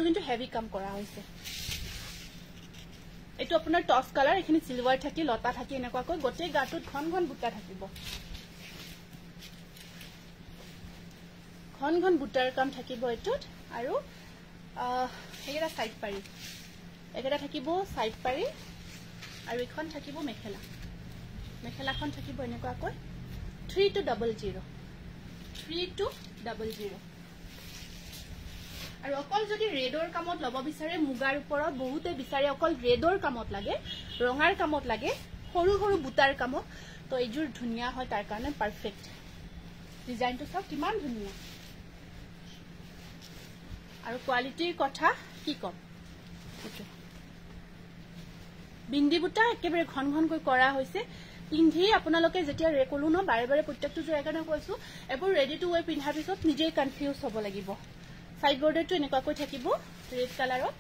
কিন্তু হেভি কাম কৰা হৈছে এটো আপোনাৰ টস কালাৰ এখিনি সিলভাৰ থাকি লতা থাকি এনেকুৱাকৈ গোটে গাটুত ঘন বুটা থাকিব ঘন বুটাৰ কাম থাকিব এটোত আৰু হেগেৰা সাইড পাৰি এগেৰা থাকিব সাইড পাৰি আৰু এখন থাকিব মেখেলাখন থাকিব এনেকুৱাকৈ 3200 আৰু অকল যদি ৰেডৰ কামত লব বিচাৰে মুগাৰ ওপৰত বহুতে বিচাৰে অকল ৰেডৰ কামত লাগে ৰঙাৰ কামত লাগে সৰু বুটাৰ কামত তো এইজুৰ ধুনিয়া হয় তাৰ কাৰণে পাৰফেক্ট ডিজাইনটো সব কিমান ধুনিয়া আৰু কোৱালিটিৰ কথা কি কম বিন্দি বুটা একেবাৰে ঘনকৈ কৰা হৈছে পিন্ধি আপোনালোকে যেতিয়া ৰেকলু ন বাৰে প্ৰত্যেকটো জোৰ কাৰণে কৈছো এবোৰ ৰেডি টু ৱে পিন্ধাৰ পিছত নিজে কনফিউজ হ'ব লাগিব সাইড বৰ্ডাৰটো এনেকুৱাকৈ থাকিব ৰেড কালাৰত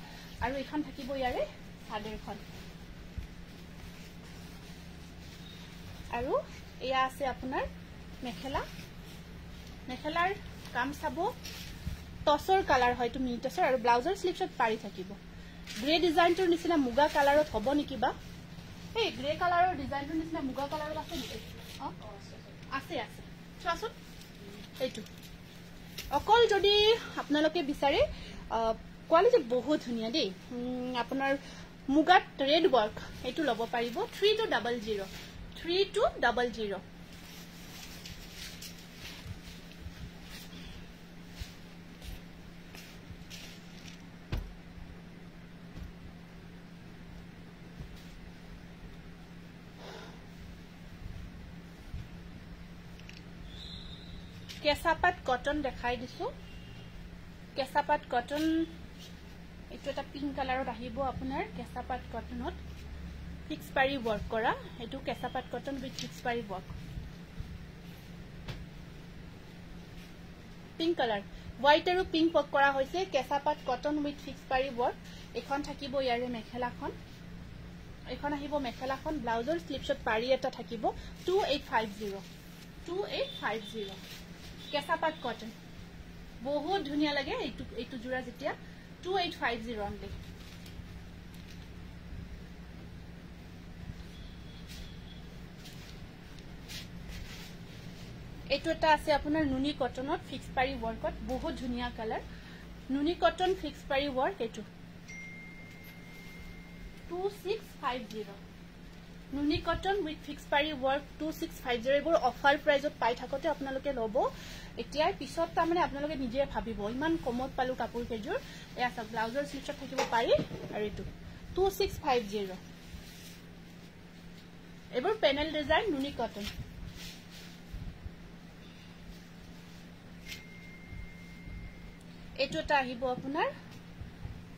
আৰু এখন থাকিব ইয়াৰে সাদেৰখন আৰু এয়া আছে আপোনাৰ মেখেলাৰ কাম চাব টসৰ কালাৰ হয়তো মিটছৰ আৰু ব্লাউজৰ স্লিপছত পাৰি থাকিব গ্ৰে ডিজাইনটোৰ নিচিনা মুগা কালাৰত হ'ব নেকি বা এই গ্ৰে কালাৰৰ ডিজাইনটোৰ নিচিনা মুগা কালাৰত আছে নেকি আছে চোৱাচোন এইটো অকল যদি আপোনালোকে বিচাৰে কোৱালিটি বহুত ধুনিয়া দেই আপোনাৰ মুগাত ৰেড ওয়াৰ্ক এটো লব পাৰিব 3200 3200 কেঁচাপাত কটন দেখাই দিছো কেঁচাপাত কটন এটো এটা পিঙ্ক কালাৰত আহিব আপোনাৰ কেঁচাপাত কটনত ফিক্স পাৰি ওয়াৰ্ক কৰা এটো কেঁচাপাত কটন উইথ ফিক্স পাৰি ওয়াৰ্ক পিঙ্ক কালাৰ হোয়াইট আৰু পিঙ্ক ওয়াৰ্ক কৰা হৈছে কেঁচাপাত কটন উইথ ফিক্স পাৰি ওয়াৰ্ক এখন থাকিব ইয়াৰে মেখেলাখন এখন আহিব মেখেলাখন ব্লাউজৰ স্লিপছত পাৰি এটা থাকিব 2850 কেঁচাপাত কটন বহুত ধুনিয়া লাগে এইটো জোৰা যেতিয়া 2850 অনলি এইটো এটা আছে আপোনাৰ নুনি কটনত ফিক্স পাৰি ওয়াৰ্কত বহুত ধুনিয়া কালাৰ নুনি কটন ফিক্স পাৰি ওয়াৰ্ক এইটো 2650 নুনি কটন উইথ ফিক্স পাৰি ওয়াৰ্ক 2650 এবোৰ অফাৰ প্ৰাইজত পাই থাকতে আপোনালোকে লব এতিয়াৰ পিছত তাৰমানে আপোনালোকে নিজে ভাবিব ইমান কমত পালো কাপোৰ কেজুৰ এয়া সব ব্লাউজৰ স্লিপছত থাকিব পাৰি আৰু এইটো 2650 এবোৰ প্যানেল ডিজাইন নুনি কটন এইটো এটা আহিব আপোনাৰ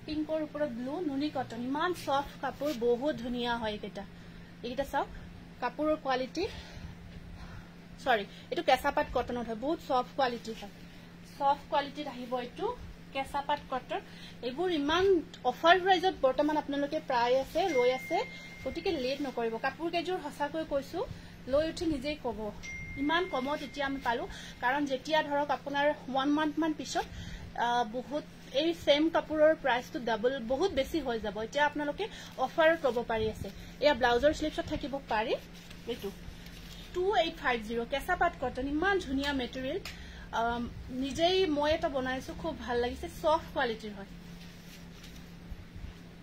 পিঙ্কৰ ওপৰত ব্লু নুনি কটন ইমান সফট কাপোৰ বহুত ধুনিয়া হয় এটা সব কাপোৰৰ কোৱালিটি সৰি এটো কেঁচাপাত কটনত হয় বহুত সফট কোৱালিটি হয় সফট কোৱালিটিত আহিব এটো কেঁচাপাত কটন এবোৰ ইমান অফাৰ প্ৰাইজত বৰ্তমান আপোনালোকে প্ৰায় আছে লৈ আছে গতিকে লেট নকৰিব কাপোৰ কেজুৰ হসাকৈ কৈছো লৈ উঠি নিজেই কব ইমান কমত এতিয়া আমি পালো কাৰণ যেতিয়া ধৰক আপোনাৰ 1 মান্থ মান পিছত বহুত এই সেম কাপোৰৰ প্ৰাইস তো ডাবল বহুত বেছি হৈ যাব এতিয়া আপোনালোকে অফাৰত লব পাৰি আছে এয়া ব্লাউজৰ স্লিপছত থাকিব পাৰি এটো 2850 কেঁচাপাত কটন ইমান ধুনিয়া মেটেৰিয়েল নিজেই মই এটা বনাইছো খুব ভাল লাগিছে সফট কোৱালিটিৰ হয়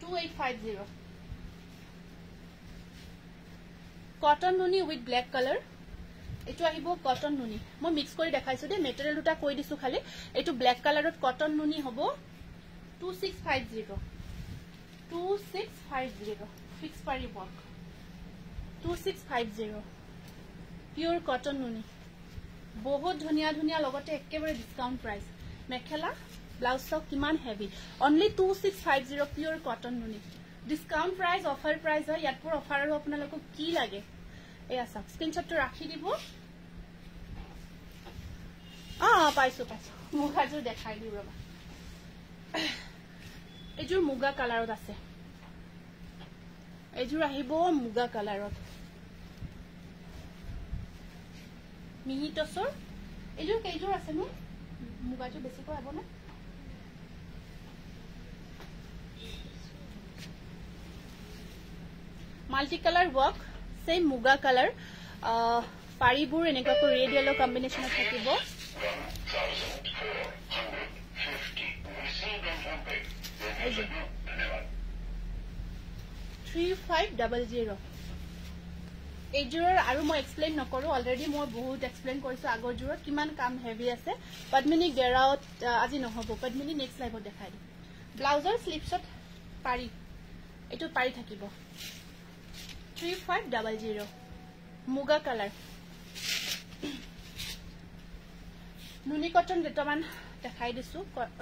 2850 কটন নুনি উইথ ব্ল্যাক কালাৰ এটো আহিব কটন নুনি মই মিক্স কৰি দেখাইছো দে মেটেৰিয়েল দুটা কৈ দিছো খালি এটো ব্ল্যাক কালাৰত কটন নুনি হ'ব 2650 ফিক্স পাৰি ওয়াৰ্ক 2650 পিওৰ কটন নুনি বহুত ধুনিয়া ধুনিয়া লগতে একেবাৰে ডিসকাউন্ট প্ৰাইস মেখেলা ব্লাউজ সব কিমান হেভি অনলি 2650 পিওৰ কটন নুনি ডিসকাউন্ট প্ৰাইস অফাৰ প্ৰাইস হয় ইয়াত পুৰ অফাৰ আৰু আপোনালোক কি লাগে এয়া সব স্ক্ৰিনশটটো ৰাখি দিব পাইছো মুগাজুৰ দেখাই দিও ৰবা এজুৰ মুগা কালাৰত আছে এজুৰ আহিব মুগা কালাৰত মিহি টসৰ এজুৰ কেইজুৰ আছে নো মুগাজুৰ বেছি কৈ আবো না মাল্টি কালাৰ ওয়াৰ্ক সেম মুগা কালাৰ পাৰিবুৰ এনেকাকো ৰেড येलो কম্বিনেশন থাকিব 3500 এইজোৰৰ আৰু মই এক্সপ্লেইন নকৰো অলৰেডি মই বহুত এক্সপ্লেইন কৰিছো আগৰ জোৰত কিমান কাম হেভি আছে পদ্মিনী গেৰাউট আজি নহব পদ্মিনী নেক্সট লাইভত দেখাই দিম ব্লাউজৰ স্লিপছত পাৰি এটো পাৰি থাকিব 3500 মুগা কালাৰ নুনি কটন যেটামান দেখাই দিছো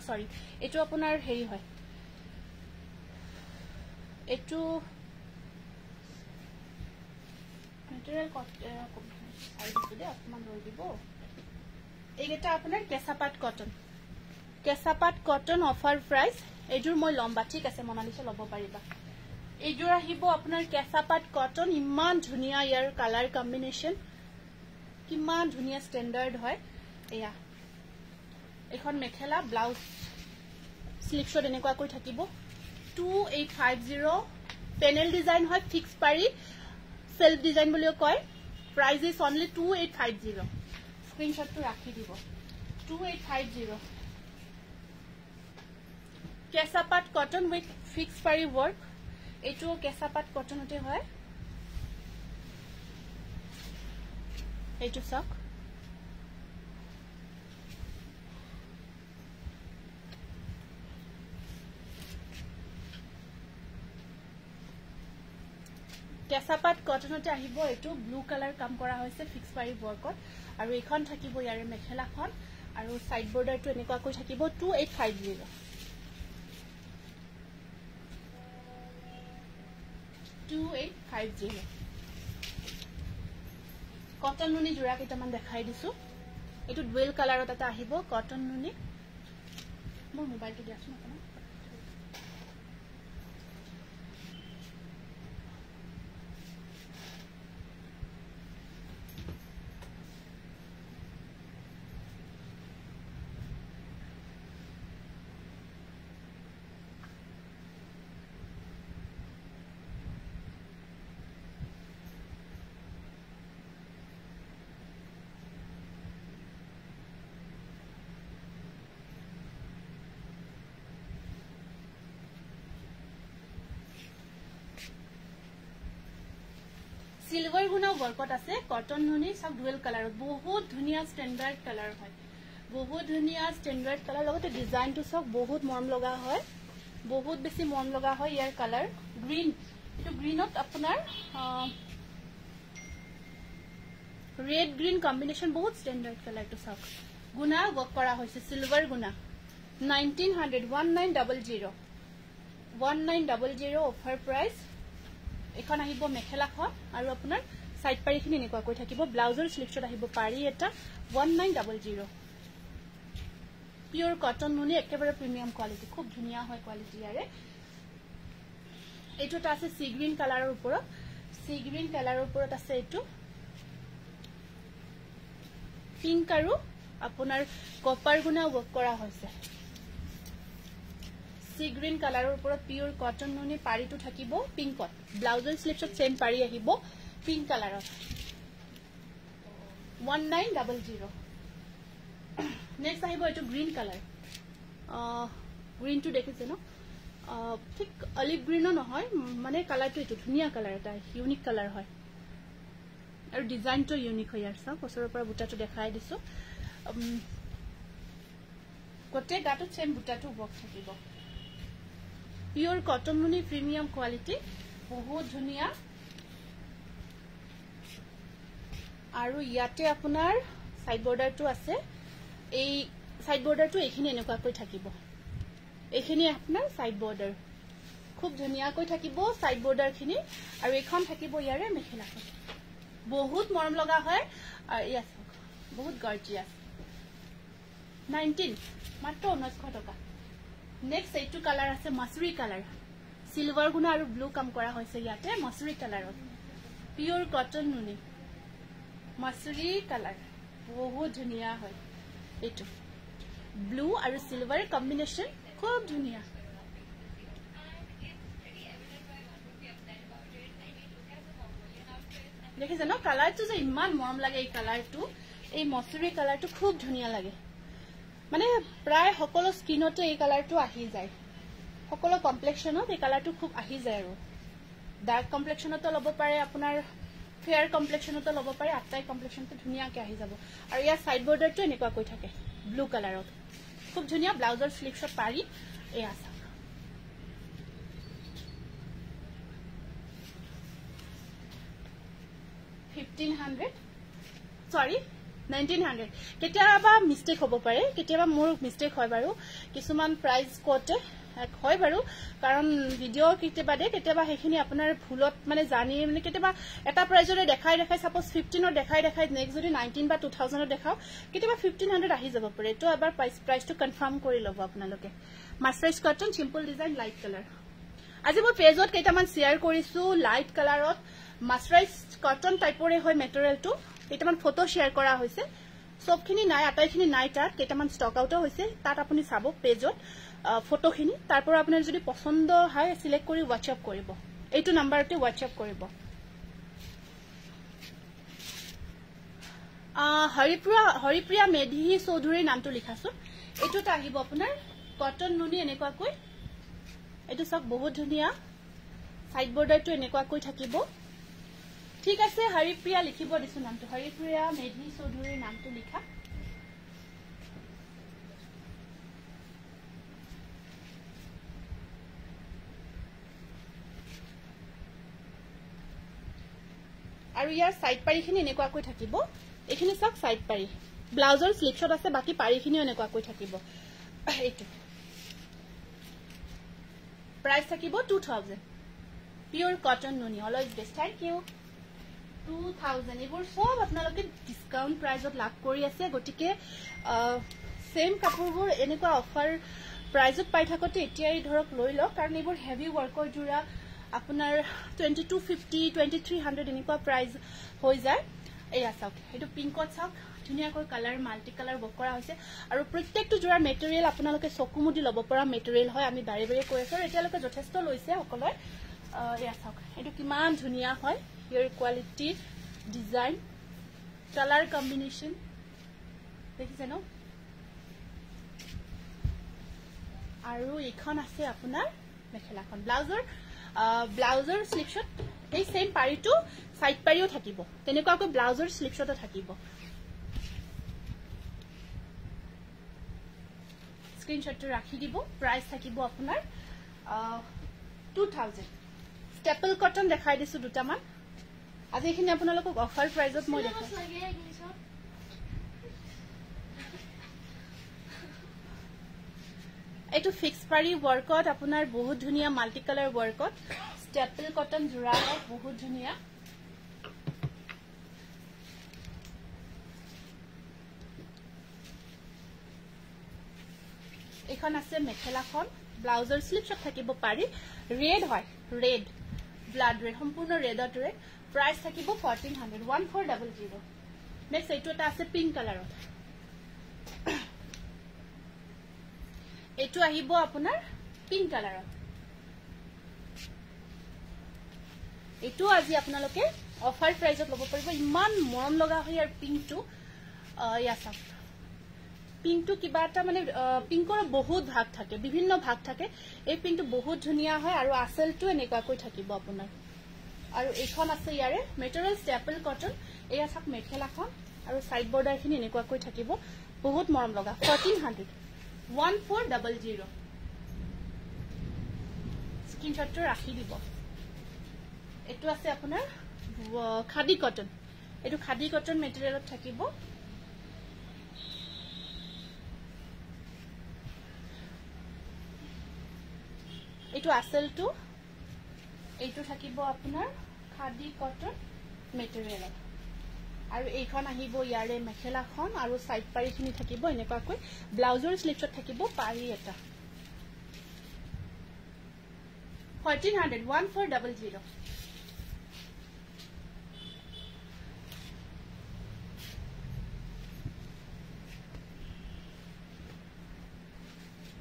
সৰি এটো আপোনাৰ হেৰি হয় এটো মেটেৰিয়েল চাই দিছো দে অকমান লৈ দিব এইটা আপোনাৰ কেঁচাপাত কটন অফাৰ প্ৰাইস এজুৰ মই লম্বা ঠিক আছে মনালিসা লব পাৰিবা এইজোৰ আহিব আপোনাৰ কেঁচাপাত কটন ইমান ধুনিয়া ইয়াৰ কালাৰ কম্বিনেশন কিমান ধুনিয়া স্ট্যান্ডাৰ্ড হয় এয়া এখন মেখেলা ব্লাউজ স্লিপছত এনেকুৱা কৈ থাকিব 2850 প্যানেল ডিজাইন হয় ফিক্স পাৰি সেলফ ডিজাইন বুলিও কয় প্ৰাইস ইজ অনলি 2850 স্ক্ৰিনশটটো ৰাখি দিব 2850 কেঁচাপাত কটন উইথ ফিক্স পাৰি ওয়ার্ক এটো কেঁচাপাত কটনতে হয় এটো সক কেঁচাপাত কটনতে আহিব এটো ব্লু কালাৰ কাম কৰা হৈছে ফিক্স পাৰি বৰ্কত আৰু এখন থাকিব ইয়াৰে মেখেলাখন আৰু সাইড বৰ্ডাৰটো এনেকুৱা কৈ থাকিব 2850 2850 কটন নুনি জোৰা কেইটামান দেখাই দিছো এটো ডুৱেল কালাৰত এটা আহিব কটন নুনি মোৰ মোবাইলটো দিয়াছো না সিলভার গুণাও বরকত আছে কটন নুনি সব ডুয়েল কালার বহুত ধুনিয়া স্ট্যান্ডার্ড কালার হয় বহুত ধুনিয়া স্ট্যান্ডার্ড কালার লগতে ডিজাইনটো সব বহুত মৰম লগা হয় বহুত বেছি মৰম লগা হয় ইয়াৰ কালাৰ গ্ৰীন এটো গ্ৰীনত আপোনাৰ ৰেড গ্ৰীন কম্বিনেশন বহুত স্ট্যান্ডার্ড কালার তো সব গুণা ওয়ার্ক করা হয়েছে সিলভার গুণা 1900 1900 অফার প্রাইস এখন আহিব মেখেলাখন আৰু আপোনাৰ সাইড পাৰিখিনি এনেকুৱা কৈ থাকিব ব্লাউজৰ স্লিভছত আহিব পাৰি এটা 1900 পিওৰ কটন নুনি একেবাৰে প্ৰিমিয়াম কোৱালিটি খুব ধুনিয়া হয় কোৱালিটি ইয়াৰে এটোটা আছে সি গ্ৰীন কালাৰৰ ওপৰত আছে এটো পিংক আৰু আপোনাৰ কপাৰ গুণা ওয়াৰ্ক কৰা হৈছে সি গ্ৰীন কালাৰৰ ওপৰত পিওৰ কটন নুনি পাৰিটো থাকিব পিংকত ব্লাউজৰ স্লিভছত সেম পাৰি আহিব পিংক কালাৰত 1900 নেক্সট আহিব এটো গ্ৰীন কালাৰ গ্ৰীনটো দেখিছে ন ঠিক অলিভ গ্ৰীনো নহয় মানে কালাৰটো এটো ধুনিয়া কালাৰ এটা ইউনিক কালাৰ হয় আৰু ডিজাইনটো ইউনিক হয় ইয়াৰ সব ওচৰৰ পৰা বুটাটো দেখাই দিছো গোটে গাটো সেম বুটাটো বক্স থাকিব পিওৰ কটন নুনি প্ৰিমিয়াম কোয়ালিটি বহুত ধুনিয়া আৰু ইয়াতে আপোনাৰ সাইড বৰ্ডাৰটো আছে এই সাইড বৰ্ডাৰটো এখিনি এনেকুৱা কৈ থাকিব এখিনি আপোনাৰ সাইড বৰ্ডাৰ খুব ধুনিয়া কৈ থাকিব সাইড বৰ্ডাৰখিনি আৰু এখন থাকিব ইয়াৰে মেখেলাখন বহুত মৰম লগা হয় আৰু ইয়াত বহুত গৰ্জিয়াস 19 মাত্ৰ 1900 টকা নেক্সট এইটো কালাৰ আছে মাছুৰী কালাৰ সিলভাৰ গুণা আৰু ব্লু কাম কৰা হৈছে ইয়াতে মাছুৰী কালাৰত পিওৰ কটন নুনি মাছুৰী কালাৰ বহুত ধুনিয়া হয় এটো ব্লু আৰু সিলভাৰ কম্বিনেশন খুব ধুনিয়া দেখিছে ন কালাৰটো যে ইমান মৰম লাগে এই কালাৰটো এই মাছুৰী কালাৰটো খুব ধুনিয়া লাগে মানে প্ৰায় সকলো স্কিনতে এই কালাৰটো আহি যায় সকলো কমপ্লেক্সনত এই কালাৰটো খুব আহি যায় আৰু ডাৰ্ক কমপ্লেক্সনতো লব পাৰে আপোনাৰ ফেয়াৰ কমপ্লেক্সনতো লব পাৰে আটাই কমপ্লেক্সনটো ধুনিয়াকৈ আহি যাব আৰু ইয়াৰ সাইড বৰ্ডাৰটো এনেকুৱা কৈ থাকে ব্লু কালাৰত খুব ধুনিয়া ব্লাউজৰ স্লিভছত পাৰি এই আছে 1500 সৰি 1900 কেতিয়াবা মিস্টেক হ'ব পাৰে কেতিয়াবা মোৰ মিস্টেক হয় বাৰু কিছুমান প্ৰাইস কোতে হয় বাৰু কাৰণ ভিডিও কেতিয়াবা দে কেতিয়াবা হেখিনি আপোনাৰ ভুলত মানে জানি মানে কেতিয়াবা এটা প্ৰাইজৰে দেখাই সাপোজ 15 দেখাই নেক্সট যদি 19 বা 2000 দেখাও কেতিয়াবা 1500 আহি যাব পাৰে তো এবাৰ প্ৰাইসটো কনফাৰ্ম কৰি লব আপোনালোকে mercerise cotton simple design light colour আজি মই পেজত কেইটামান শেয়াৰ কৰিছো লাইট কালাৰত মাৰ্চাৰাইজ কটন টাইপৰে হয় মেটেৰিয়েলটো কেইটামান ফটো শেয়াৰ কৰা হৈছে সবখিনি নাই আটাইখিনি নাই তাত কেইটামান ষ্টক আউট হৈছে তাত আপুনি চাব পেজত ফটোখিনি তাৰপৰ আপোনাৰ যদি পছন্দ হয় সিলেক্ট কৰি WhatsApp কৰিব এইটো নম্বৰতে WhatsApp কৰিব হৰিপ্ৰিয়া মেধি চৌধুৰীৰ নামটো লিখাছো এইটোত আহিব আপোনাৰ কটন নুনি এনেকুৱা কৈ এইটো সব বহুত ধুনিয়া সাইড বৰ্ডাৰটো এনেকুৱা কৈ থাকিব ঠিক আছে হৰিপ্ৰিয়া লিখিব দিছো নামটো হৰিপ্ৰিয়া মেধি চৌধুৰীৰ নামটো লিখা আৰু ইয়াৰ সাইড পাৰিখিনি এনেকুৱাকৈ থাকিব এইখিনি সব সাইড পাৰি ব্লাউজৰ স্লিপশট আছে বাকি পাৰিখিনি এনেকুৱাকৈ থাকিব এইটো প্ৰাইস থাকিব 2000 পিওৰ কটন নুনি অলৱেজ বেষ্ট থ্যাংক ইউ 2000 এবোৰ সব আপোনালোকে ডিসকাউন্ট প্ৰাইজত লাভ কৰি আছে গটিকে সেম কাপোৰবোৰ এনেকুৱা অফাৰ প্ৰাইজত পাই থাকতে এতিয়াই ধৰক লৈ লওক কাৰণ এবোৰ হেভি ওয়াৰ্কৰ জুৰা আপোনাৰ 2250 2300 এনেকুৱা প্ৰাইজ হৈ যায় এয়া চাওক এটো পিংকত চাওক ধুনিয়াকৈ কালাৰ মাল্টি কালাৰ বক কৰা হৈছে আৰু প্ৰত্যেকটো জোৰা মেটেৰিয়েল আপোনালোকে চকুমুদি লব পৰা মেটেৰিয়েল হয় আমি বাৰে বাৰে কৈ আছো এতিয়ালৈকে যথেষ্ট লৈছে সকলোৱে এয়া চাওক এটো কিমান ধুনিয়া হয় ইয়াৰ কোৱালিটি ডিজাইন কালাৰ কম্বিনেশন দেখিছে ন আৰু এখন আছে আপোনাৰ মেখেলাখন ব্লাউজৰ স্লিপশট এই সেম পাৰিটো সাইড পাৰিও থাকিব তেনেকুৱাকৈ ব্লাউজৰ স্লিপশটও থাকিব স্ক্ৰিনশটটো ৰাখি দিব প্ৰাইস থাকিব আপোনাৰ 2000 স্টেপল কটন দেখাই দিছো দুটামান আজি এখিনি আপোনালোকক অফাৰ প্ৰাইজত মই দেখাম এটো ফিক্স পাৰি ওয়াৰ্কত আপোনাৰ বহুত ধুনিয়া মাল্টি কালাৰ ওয়াৰ্কত স্টেপল কটন জোৰা হয় বহুত ধুনিয়া এখন আছে মেখেলাখন ব্লাউজৰ স্লিপশট থাকিব পাৰি ৰেড হয় ৰেড ব্লাড ৰেড সম্পূৰ্ণ ৰেডত ৰেড প্ৰাইস থাকিব 1400 1400 নেক্সট এইটো এটা আছে পিংক কালাৰত এইটো আহিব আপোনাৰ পিংক কালাৰত এইটো আজি আপোনালোকে অফাৰ প্ৰাইজত ল'ব পাৰিব ইমান মৰম লগা হয় আৰু পিংকটো ইয়াসা পিংকটো কিবা এটা মানে পিংকৰ বহুত ভাগ থাকে বিভিন্ন ভাগ থাকে এই পিংকটো বহুত ধুনিয়া হয় আৰু আসলটো এনেকুৱাকৈ থাকিব আপোনাৰ আৰু এইখন আছে ইয়াৰে মেটেৰিয়েল স্টেপল কটন এয়া চাক মেখেলাখন আৰু সাইড বৰ্ডাৰখিনি এনেকুৱাকৈ থাকিব বহুত মৰম লগা 1400 1400 স্ক্ৰিনশটটো ৰাখি দিব এটো আছে আপোনাৰ খাদি কটন এটো খাদি কটন মেটেৰিয়েলত থাকিব এটো আসলটো এইটো থাকিব আপোনাৰ খাদি কটন মেটেৰিয়েলত আৰু এইখন আহিব ইয়াৰে মেখেলাখন আৰু সাইড পাৰিখিনি থাকিব এনেকুৱাকৈ ব্লাউজৰ স্লিপশট থাকিব পাৰি এটা 1400 1400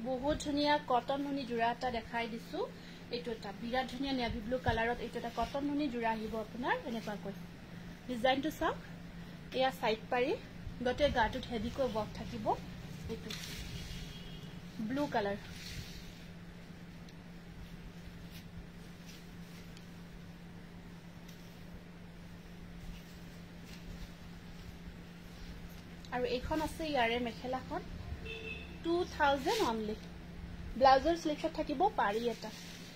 বহুত ধুনিয়া কটন নুনি জোৰা এটা দেখাই দিছো এইটো এটা বিৰাট ধুনিয়া নেভি ব্লু কালাৰত এইটো এটা কটন নুনি জোৰা আহিব আপোনাৰ এনেকুৱাকৈ ডিজাইনটো চাওক এয়া সাইড পাৰি গতে গাটোত হেভিকৈ ওয়াৰ্ক থাকিব এইটো ব্লু কালাৰ আৰু এইখন আছে ইয়াৰে মেখেলাখন 2000 only ব্লাউজৰ স্লিপশট থাকিব পাৰি এটা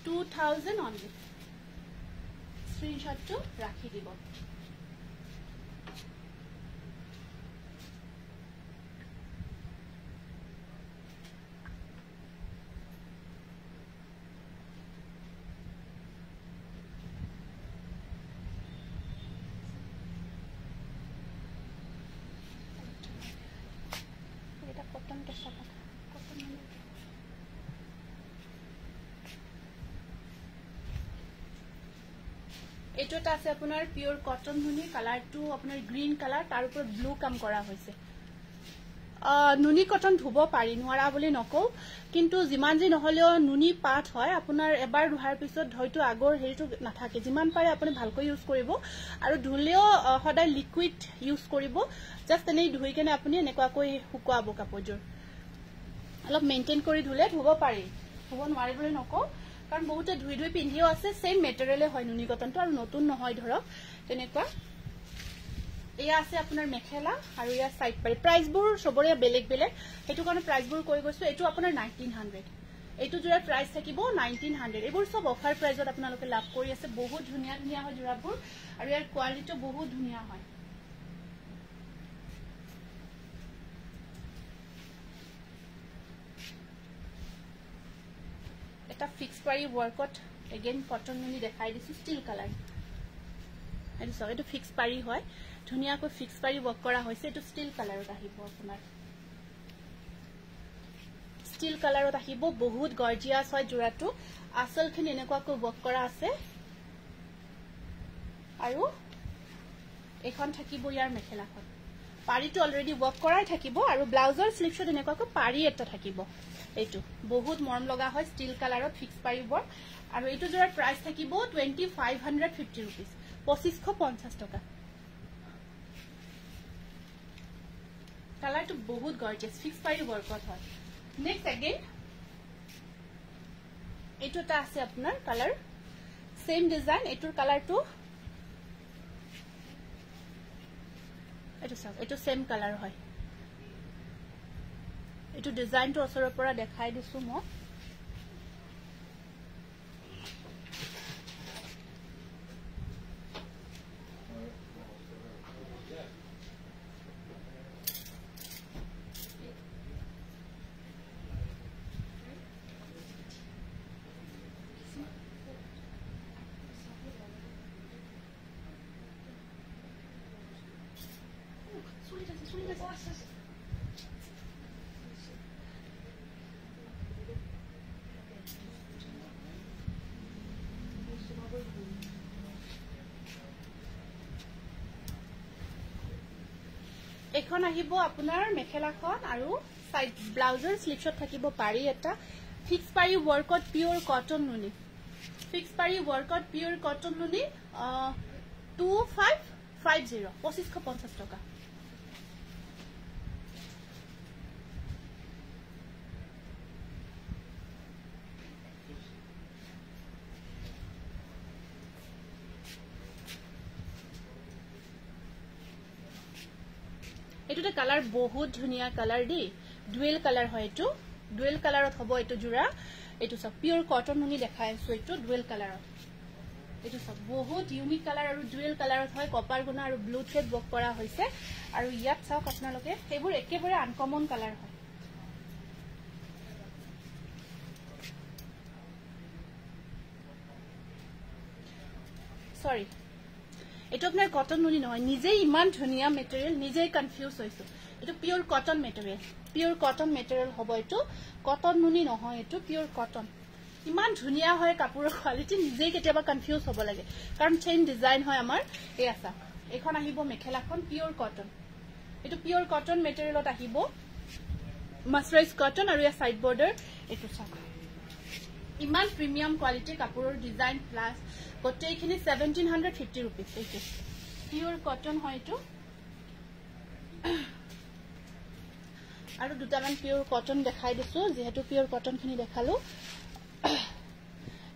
2000 only স্ক্ৰিনশটটো ৰাখি দিব এটা কটন কেঁচা পাতা কটন এইটো এটা আছে আপোনাৰ পিওৰ কটন নুনি কালাৰটো আপোনাৰ গ্ৰীন কালাৰ তাৰ ওপৰত ব্লু কাম কৰা হৈছে নুনি কটন ধুব পাৰি নোৱাৰা বুলি নকও কিন্তু যিমান যি নহলেও নুনি পাট হয় আপোনাৰ এবাৰ ধোৱাৰ পিছত হয়তো আগৰ হেৰিটো নাথাকে যিমান পাৰে আপুনি ভালকৈ ইউজ কৰিব আৰু ধুলেও সদায় লিকুইড ইউজ কৰিব জাস্ট এনেই ধুই কেনে আপুনি এনেকুৱাকৈ শুকুৱাব কাপোৰযোৰ অলপ মেইনটেইন কৰি ধুলে ধুব পাৰি ধুব নোৱাৰি বুলি নকও কাৰণ বহুতে ধুই ধুই পিন্ধিও আছে সেম মেটেৰিয়েলে হয় নুনি কটনটো আৰু নতুন নহয় ধৰক তেনেকুৱা এয়া আছে আপোনাৰ মেখেলা আৰু ইয়া সাইড পাৰি প্ৰাইসবোৰ সবৰে বেলেগ বেলেগ হেতু কাৰণে প্ৰাইসবোৰ কৈ গৈছো এটো আপোনাৰ 1900 এইটো জোৰাৰ প্ৰাইস থাকিব 1900 এবোৰ সব অফাৰ প্ৰাইজত আপোনালোকে লাভ কৰি আছে বহুত ধুনিয়া ধুনিয়া হয় জোৰাবোৰ আৰু ইয়াৰ কোৱালিটি বহুত ধুনিয়া হয় এটা ফিক্স পাৰি ওয়াৰ্কত এগেইন কটন নুনি দেখাই দিছো স্টিল কালাৰ এটো সব এটো ফিক্স পাৰি হয় ধুনিয়া কো ফিক্স পাৰি ওয়াৰ্ক কৰা হৈছে এটো স্টিল কালাৰত আহিব আপোনাৰ স্টিল কালাৰত আহিব বহুত গৰ্জিয়াস হয় জোৰাটো আসলখিনি এনেকুৱাকৈ ওয়াৰ্ক কৰা আছে আৰু এখন থাকিব ইয়াৰ মেখেলাখন পাৰিটো অলৰেডি ওয়াৰ্ক কৰাই থাকিব আৰু ব্লাউজৰ স্লিভছত এনেকুৱাকৈ পাৰি এটা থাকিব এইটো বহুত মৰম লগা হয় স্টিল কালাৰত ফিক্স পাৰি ওয়াৰ্ক আৰু এইটো জোৰাৰ প্ৰাইস থাকিব 2550 रुपीस 2550 টকা কালাৰটো বহুত গৰ্জিয়াস ফিক্স পাৰি ওয়াৰ্কত হয় নেক্সট अगेन এইটো এটা আছে আপোনাৰ কালাৰ সেম ডিজাইন এইটোৰ কালাৰটো এইটো সেম কালাৰ হয় এইটো ডিজাইনটো অসৰৰ পৰা দেখাই দিছো মই এখন আহিব আপোনাৰ মেখেলাখন আৰু সাইড ব্লাউজৰ স্লিভছত থাকিব পাৰি এটা ফিক্স পাৰি ওয়াৰ্কত পিওৰ কটন নুনি ফিক্স পাৰি ওয়ার্কত পিওর কটন নুনি 2550 2550 টাকা এটোতে কালার বহুত ধুনিয়া কালার দি ডুয়েল কালার হয় এটো ডুয়েল কালারত হবো এটো জোড়া এটো সব পিওর কটন নুনি দেখাই আছো এটো ডুয়েল কালারত এটো সব বহুত ইউনিক কালার আৰু ডুয়েল কালাৰত হয় কপাৰ গুণা আৰু ব্লু থ্ৰেড বক কৰা হৈছে আৰু ইয়াত চাওক আপোনালোকে হেবোৰ একেবাৰে আনকমন কালার হয় সরি এটো আপনার কটন নুনি নহয় নিজেই ইমান ধুনিয়া মেটেরিয়াল নিজেই কনফিউজ হইছো এটো পিওর কটন মেটেরিয়াল হবো এটো কটন নুনি নহয় এটো পিওর কটন ইমান ধুনিয়া হয় কাপোৰৰ কোৱালিটি নিজেই কেতিয়াবা কনফিউজ হ'ব লাগে কাৰণ চেইন ডিজাইন হয় আমাৰ এই আছা এখন আহিব মেখেলাখন পিওৰ কটন এটো পিওৰ কটন মেটেৰিয়ালত আহিব মাসৰাইজ কটন আৰু ইয়া সাইড বৰ্ডাৰ এটো চাওক ইমান প্ৰিমিয়াম কোয়ালিটি কাপোৰৰ ডিজাইন প্লাস গোটেইখিনি 1750 रुपीस এইটো পিওৰ কটন হয় এটো আৰু দুটামান পিওৰ কটন দেখাই দিছো যেহেতু পিওৰ কটন খিনি দেখালো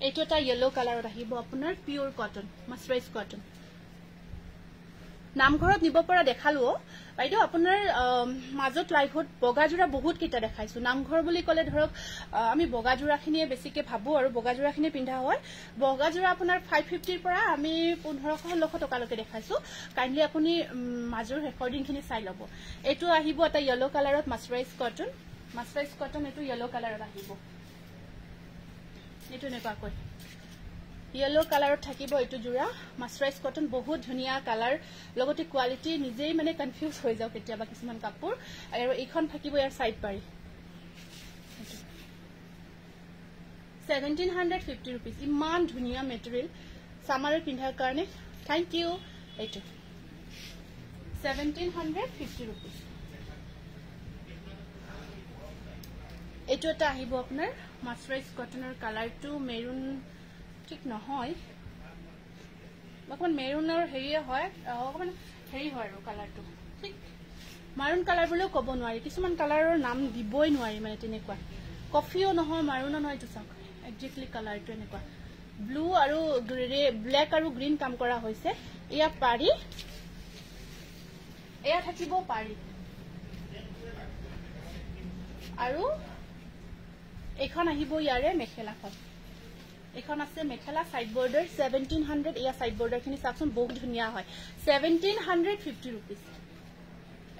এইটো এটা ইয়েলো কালাৰত আহিব আপোনাৰ পিওৰ কটন মাসৰাইজ কটন নামঘৰত নিব পৰা দেখালো বাইদেউ আপোনাৰ মাজত লাইভত বগাজোৰা বহুত কিটা দেখাইছো নামঘৰ বুলি কলে ধৰক আমি বগাজোৰাখিনিয়ে বেছিকে ভাবো আৰু বগাজোৰাখিনি পিন্ধা হয় বগাজোৰা আপোনাৰ 550 ৰ পৰা আমি 1500 টকা লৈকে দেখাইছো কাইন্ডলি আপুনি মাজৰ ৰেকৰ্ডিং খিনি চাই লব এটো আহিব এটা ইয়েলো কালাৰত মাসৰাইজ কটন এটো ইয়েলো কালাৰত আহিব এটো নেপাকৈ येलो कलर থাকিবো এটো জোড়া মাসৰাইজ কটন বহুত ধুনিয়া কালাৰ লগতে কোয়ালিটি নিজেই মানে কনফিউজ হৈ যাও কেতিয়াবা কিছুমান কাপোৰ আৰু এইখন থাকিবো ইয়াৰ সাইড পাৰি 1750 रुपीस ইমান ধুনিয়া মেটেৰিয়েল সামাৰৰ পিন্ধাৰ কাৰণে থ্যাংক ইউ এটো 1750 रुपीस এটো এটা আহিব আপোনাৰ মাসৰাইজ কটনৰ কালাৰটো মেৰুন ঠিক নহয় অকমান মেৰুনৰ হেৰিয়ে হয় অকমান হেৰি হয় আৰু কালাৰটো ঠিক মাৰুন কালাৰ বুলিও ক'ব নোৱাৰি কিছুমান কালাৰৰ নাম দিবই নোৱাৰি মানে তেনেকুৱা কফিও নহয় মাৰুনো নহয় এইটো চাওক একজেক্টলি কালাৰটো এনেকুৱা ব্লু আৰু ব্ল্যাক আৰু গ্ৰীন কাম কৰা হৈছে ইয়া পাৰি এয়া থাকিব পাৰি আৰু এখন আহিব ইয়াৰে মেখেলাখন এখন আছে মেখেলা সাইড বৰ্ডাৰ 1700 এয়া সাইড বৰ্ডাৰ খিনি চাকচোন বহুত ধুনিয়া হয় 1750 रुपीस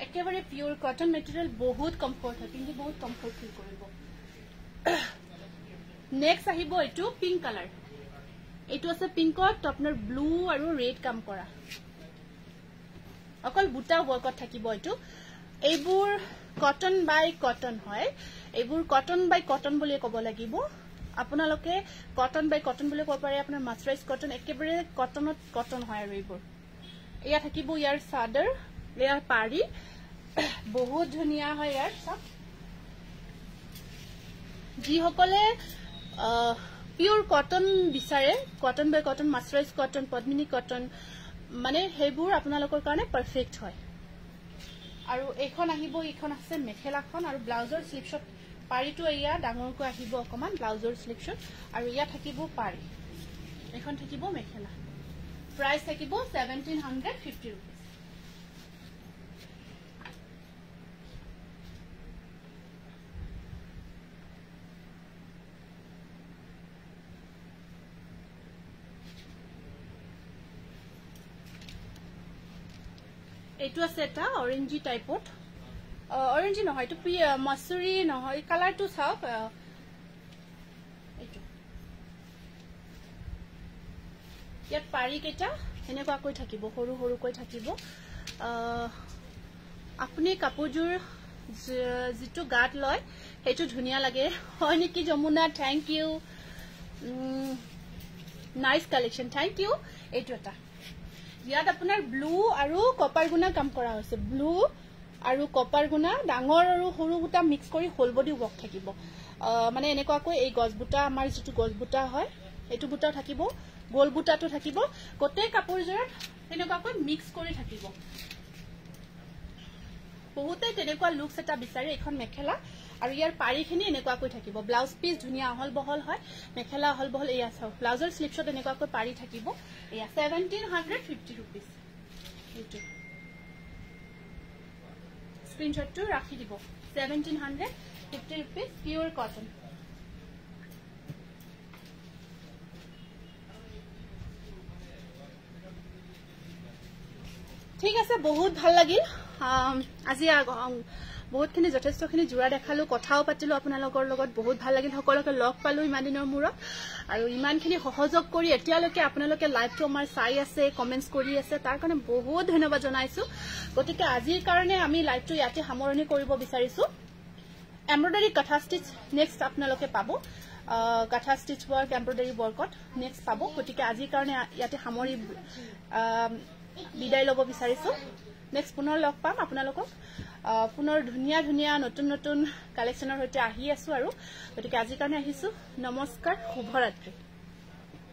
একেবাৰে পিওৰ কটন মেটেৰিয়েল বহুত কমফৰ্ট হয় কিন্তু বহুত কমফৰ্ট ফিল কৰিব নেক্সট আহিব এটো পিঙ্ক কালাৰ এটো আছে পিঙ্কত আপোনাৰ ব্লু আৰু ৰেড কাম কৰা অকল বুটা ওয়াৰ্কত থাকিব এটো এইবোৰ কটন বাই কটন হয় এইবোৰ কটন বাই কটন বুলি ক'ব লাগিব আপোনালোকে কটন বাই কটন বুলি ক'ব পাৰে আপোনাৰ মাছৰাইজ কটন একেবাৰে কটনত কটন হয় আৰু এইবোৰ এয়া থাকিব ইয়াৰ সাদৰ ইয়াৰ পাৰি বহুত ধুনিয়া হয় ইয়াৰ সব যি সকলে পিওৰ কটন বিচাৰে কটন বাই কটন মাছৰাইজ কটন পদ্মিনী কটন মানে হেবোৰ আপোনালোকৰ কাৰণে পাৰফেক্ট হয় আৰু এখন আহিব এখন আছে মেখেলাখন আৰু ব্লাউজৰ স্লিপশট পাৰিটো এয়া ডাঙৰকৈ আহিব অকমান ব্লাউজৰ স্লিপশট আৰু ইয়া থাকিব পাৰি এখন থাকিব মেখেলা প্ৰাইস থাকিব 1750 रुपीस এটো আছে এটা অৰেঞ্জি টাইপত অৰেঞ্জি নহয় তো মাছুৰি নহয় কালাৰটো চাওক এটো ইয়াত পাৰি কেটা এনেকুৱা কৈ থাকিব সৰু সৰু কৈ থাকিব আপুনি কাপোৰজোৰ যেটো গাত লয় হেটো ধুনিয়া লাগে হয় নেকি Jamuna thank you nice collection thank you এটো এটা ইয়াত আপোনাৰ ব্লু আৰু কপাৰ গুণা কাম কৰা হৈছে ব্লু আৰু কপাৰ গুণা ডাঙৰ আৰু সৰু বুটা মিক্স কৰি হোল বডি ওয়াৰ্ক থাকিব মানে এনেকুৱা কৈ এই গছ বুটা আমাৰ যেটো গছ বুটা হয় এটো বুটা থাকিব গোল বুটাটো থাকিব কতে কাপোৰজোৰ এনেকুৱা কৈ মিক্স কৰি থাকিব বহুতে তেনেকুৱা লুকস এটা বিচাৰে এখন মেখেলা আৰু ইয়াৰ পাৰিখিনি এনেকুৱা কৈ থাকিব ব্লাউজ পিস ধুনিয়া হল বহল হয় মেখেলা হল বহল এয়া চাও ব্লাউজৰ স্লিপশট এনেকুৱা কৈ পাৰি থাকিব এয়া 1750 रुपीस এটো স্ক্ৰিনশটটো ৰাখি দিব 1750 रुपीस পিওৰ কটন ঠিক আছে বহুত ভাল লাগিল আজি বহুতখিনি যথেষ্টখিনি জোৰা দেখালো কথাও পাতিলো আপোনালোকৰ লগত বহুত ভাল লাগিল সকলোকে লগ পালো ইমান দিনৰ মূৰত আৰু ইমানখিনি সহযোগ কৰি এতিয়ালৈকে আপোনালোকে লাইভটো আমাৰ চাই আছে কমেন্টস কৰি আছে তাৰ কাৰণে বহুত ধন্যবাদ জনাইছো গতিকে আজিৰ কাৰণে আমি লাইভটো ইয়াতে সামৰণি কৰিব বিচাৰিছো এমব্ৰয়ডাৰী কাঠা ষ্টিচ নেক্সট আপোনালোকে পাব কাঠা ষ্টিচ ওয়াৰ্ক এমব্ৰয়ডাৰী ওয়াৰ্কত নেক্সট পাব গতিকে আজিৰ কাৰণে ইয়াতে সামৰি বিদায় লব বিচাৰিছো নেক্সট পুনৰ লগ পাম আপোনালোকক পুনৰ ধুনিয়া ধুনিয়া নতুন নতুন কালেকশনৰ হৈতে আহি আছো আৰু গতিকে আজিৰ কাৰণে আহিছো নমস্কাৰ শুভৰাত্ৰি